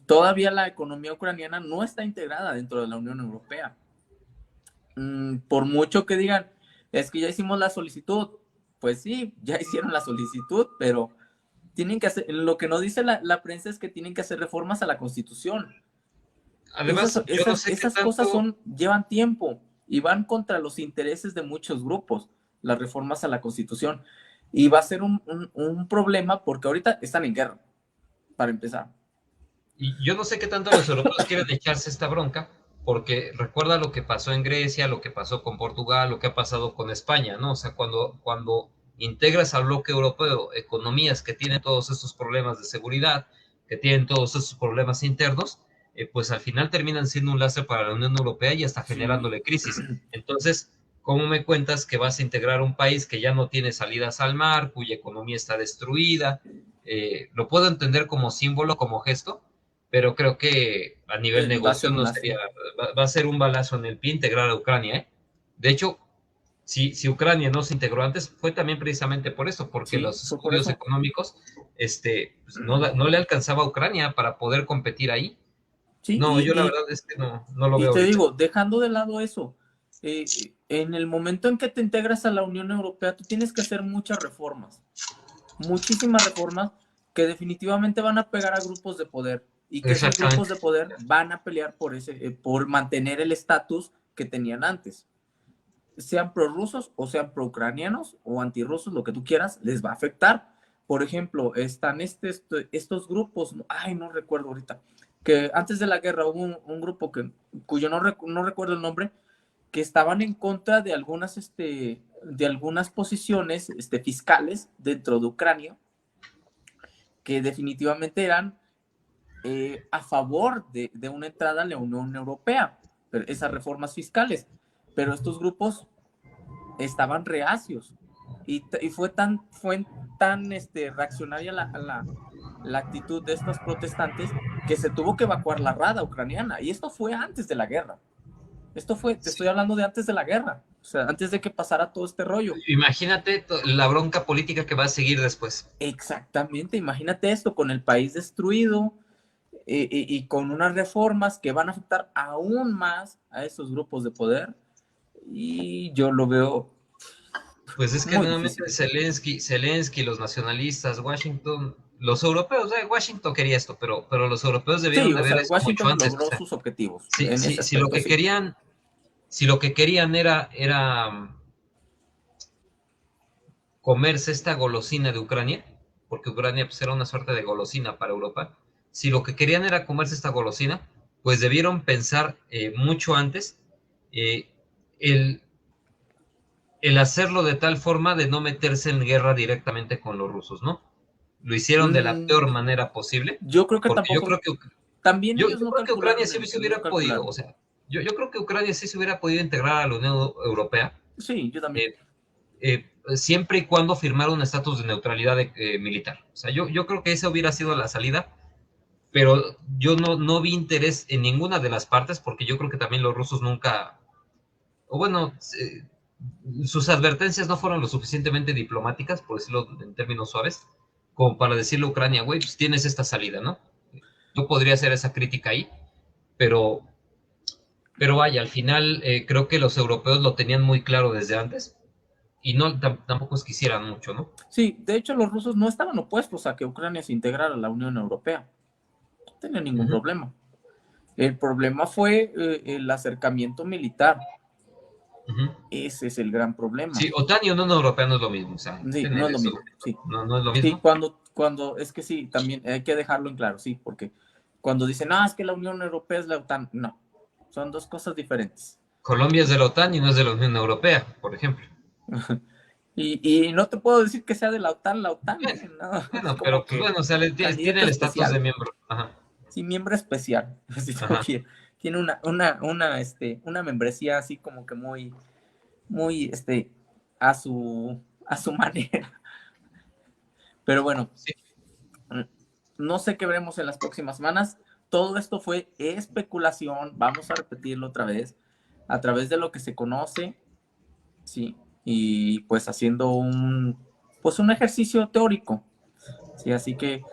todavía la economía ucraniana no está integrada dentro de la Unión Europea. Por mucho que digan, es que ya hicimos la solicitud, pues sí, ya hicieron la solicitud, pero tienen que hacer, lo que no dice la prensa es que tienen que hacer reformas a la Constitución. Además, yo no sé qué Esas cosas tanto. llevan tiempo y van contra los intereses de muchos grupos, las reformas a la Constitución. Y va a ser un problema porque ahorita están en guerra, para empezar. Y yo no sé qué tanto los europeos quieren echarse esta bronca, porque recuerda lo que pasó en Grecia, lo que pasó con Portugal, lo que ha pasado con España, ¿no? O sea, cuando integras al bloque europeo economías que tienen todos estos problemas de seguridad, que tienen todos estos problemas internos, pues al final terminan siendo un lastre para la Unión Europea y hasta Sí, generándole crisis. Entonces, ¿cómo me cuentas que vas a integrar un país que ya no tiene salidas al mar, cuya economía está destruida? Lo puedo entender como símbolo, como gesto, pero creo que a nivel va a negocio ser un no lastre. sería, va a ser un balazo en el pie integrar a Ucrania, ¿eh? De hecho, si Ucrania no se integró antes, fue también precisamente por eso, porque Sí, los fue por estudios eso. económicos pues no le alcanzaba a Ucrania para poder competir ahí. Sí, No, yo la verdad es que no lo y veo te ahorita. digo, dejando de lado eso, en el momento en que te integras a la Unión Europea, tú tienes que hacer muchas reformas, muchísimas reformas que definitivamente van a pegar a grupos de poder y que esos grupos Exactamente. de poder van a pelear por mantener el estatus que tenían antes. Sean prorrusos o sean proucranianos o antirrusos, lo que tú quieras, les va a afectar. Por ejemplo, están estos grupos, ay, no recuerdo ahorita, que antes de la guerra hubo un grupo cuyo no recuerdo el nombre, que estaban en contra de algunas posiciones fiscales dentro de Ucrania, que definitivamente eran a favor de una entrada a la Unión Europea, esas reformas fiscales, pero estos grupos estaban reacios y fue tan reaccionaria la actitud de estos protestantes que se tuvo que evacuar la rada ucraniana, y esto fue antes de la guerra. Te estoy hablando de antes de la guerra, o sea, antes de que pasara todo este rollo. Imagínate la bronca política que va a seguir después. Exactamente, imagínate esto, con el país destruido y con unas reformas que van a afectar aún más a esos grupos de poder, y yo lo veo Pues es que muy nuevamente difícil. Zelensky, los nacionalistas, Washington, los europeos, Washington quería esto, pero los europeos Sí, debieron de o ver sea, esto mucho Washington antes. O logró sea, sus objetivos si, en si, ese si lo aspecto, que sí. querían, si lo que querían era comerse esta golosina de Ucrania, porque Ucrania pues, era una suerte de golosina para Europa, si lo que querían era comerse esta golosina, pues debieron pensar mucho antes eh, el, el hacerlo de tal forma de no meterse en guerra directamente con los rusos, ¿no? Lo hicieron de la Mm, peor manera posible, yo creo que porque tampoco, también ellos yo no creo que Ucrania calcularon sí se no hubiera podido, o calcularon. sea, yo creo que Ucrania sí se hubiera podido integrar a la Unión Europea, Sí, yo también. eh, siempre y cuando firmara un estatus de neutralidad militar. O sea, yo creo que esa hubiera sido la salida, pero yo no vi interés en ninguna de las partes, porque yo creo que también los rusos nunca, o bueno, sus advertencias no fueron lo suficientemente diplomáticas, por decirlo en términos suaves, como para decirle a Ucrania, güey, pues tienes esta salida, ¿no? Yo podría hacer esa crítica ahí, pero, pero vaya, al final creo que los europeos lo tenían muy claro desde antes y no tampoco es que quisieran mucho, ¿no? Sí, de hecho los rusos no estaban opuestos a que Ucrania se integrara a la Unión Europea. No tenía Uh ningún -huh. problema. El problema fue el acercamiento militar. Uh -huh. Ese es el gran problema. Sí, OTAN y Unión Europea no es lo mismo, o sea, Sí, no tener es lo eso, mismo. Sí, no es lo sí, mismo. es que sí, también hay que dejarlo en claro, sí, porque cuando dicen, es que la Unión Europea es la OTAN, no, son dos cosas diferentes. Colombia es de la OTAN y no es de la Unión Europea, por ejemplo. Y no te puedo decir que sea de la OTAN, ¿eh? No, es Bueno, pero como pues que bueno, o sea, tiene candidato el estatus de especial, miembro. Ajá, sí, miembro especial, si tú ajá. quieres. Tiene una membresía así como que muy, a su manera. Pero bueno, Sí, no sé qué veremos en las próximas semanas. Todo esto fue especulación, vamos a repetirlo otra vez, a través de lo que se conoce, sí, y pues haciendo un ejercicio teórico, sí, así que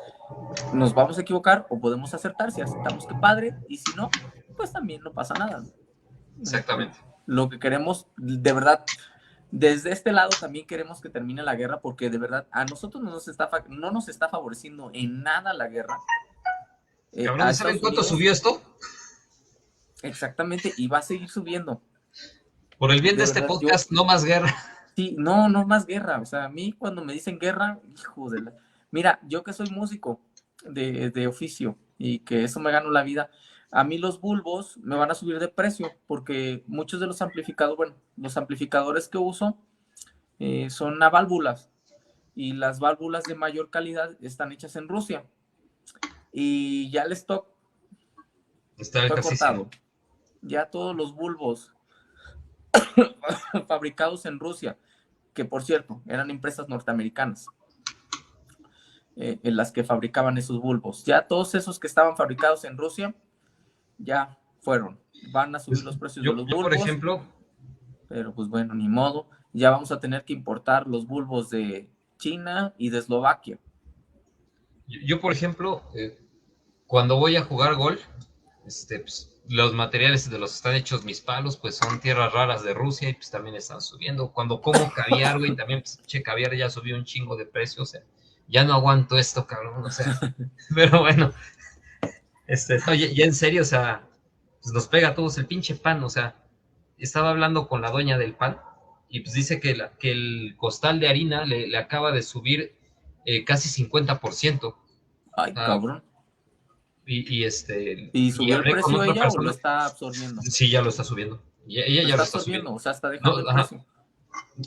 nos vamos a equivocar o podemos acertar si aceptamos que padre, y si no, pues también no pasa nada. exactamente. Lo que queremos, de verdad, desde este lado también queremos que termine la guerra, porque de verdad a nosotros no nos está favoreciendo en nada la guerra. A Cabrones, ¿saben Estados cuánto Unidos, subió esto? exactamente, y va a seguir subiendo. Por el bien de De este verdad, yo, podcast, no más guerra. sí, no más guerra. O sea, a mí cuando me dicen guerra, hijo de la... Mira, yo que soy músico de oficio y que eso me gano la vida, a mí los bulbos me van a subir de precio porque muchos de los amplificadores, bueno, los amplificadores que uso son a válvulas, y las válvulas de mayor calidad están hechas en Rusia, y ya el stock Está fue ejercicio. cortado. Ya todos los bulbos fabricados en Rusia, que por cierto eran empresas norteamericanas, en las que fabricaban esos bulbos, ya todos esos que estaban fabricados en Rusia ya fueron. Van a subir Pues, los precios de yo, los yo, por bulbos, ejemplo, pero pues bueno, ni modo. Ya vamos a tener que importar los bulbos de China y de Eslovaquia. por ejemplo, cuando voy a jugar golf, pues, los materiales de los que están hechos mis palos, pues son tierras raras de Rusia y pues también están subiendo. Cuando como caviar, güey, también, pues, che, caviar ya subió un chingo de precio, o sea, ya no aguanto esto, cabrón, o sea, pero bueno, no, ya en serio, o sea, pues nos pega a todos el pinche pan, o sea, estaba hablando con la dueña del pan y pues dice que el costal de harina le acaba de subir casi 50%. Ay, Ah, cabrón. y ¿Y y subió el hablé con precio otra ella o lo persona, está absorbiendo? sí, ya lo está subiendo. Y ella Lo ya lo está está subiendo. absorbiendo, o sea, está No, dejando el ajá. precio.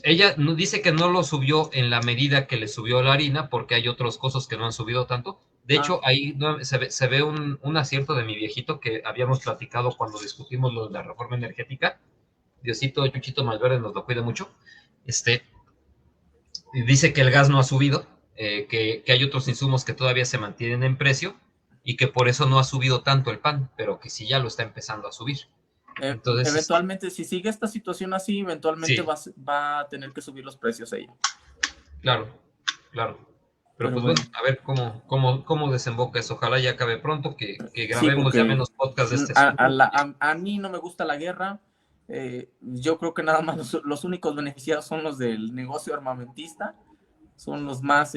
Ella dice que no lo subió en la medida que le subió la harina, porque hay otros costos que no han subido tanto. De Ah, hecho, ahí se ve un acierto de mi viejito que habíamos platicado cuando discutimos lo de la reforma energética. Diosito Chuchito Malverde nos lo cuida mucho. Este, dice que el gas no ha subido, que hay otros insumos que todavía se mantienen en precio y que por eso no ha subido tanto el pan, pero que sí ya lo está empezando a subir. Entonces, eventualmente, si sigue esta situación así, eventualmente sí, va a tener que subir los precios ella. claro, claro. Pero Pero pues bueno, bueno, a ver cómo desemboca eso. Ojalá ya acabe pronto, que sí, grabemos ya porque menos podcast de este asunto. a mí no me gusta la guerra. Yo creo que nada más los únicos beneficiados son los del negocio armamentista, son los más,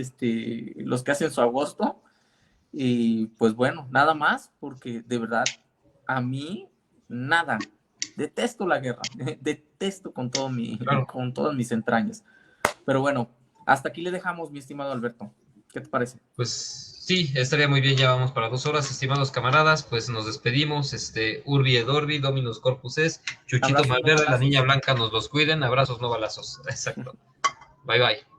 los que hacen su agosto. Y pues bueno, nada más, porque de verdad, a mí, nada. Detesto la guerra, detesto Claro, con todas mis entrañas. Pero bueno, hasta aquí le dejamos, mi estimado Alberto. ¿Qué te parece? pues sí, estaría muy bien, ya vamos para 2 horas, estimados camaradas, pues nos despedimos, Urbi et Orbi, Dominus Corpus Est, Chuchito Abrazos, no Malverde, la niña balazos. blanca nos los cuiden, abrazos, no balazos, exacto, bye bye.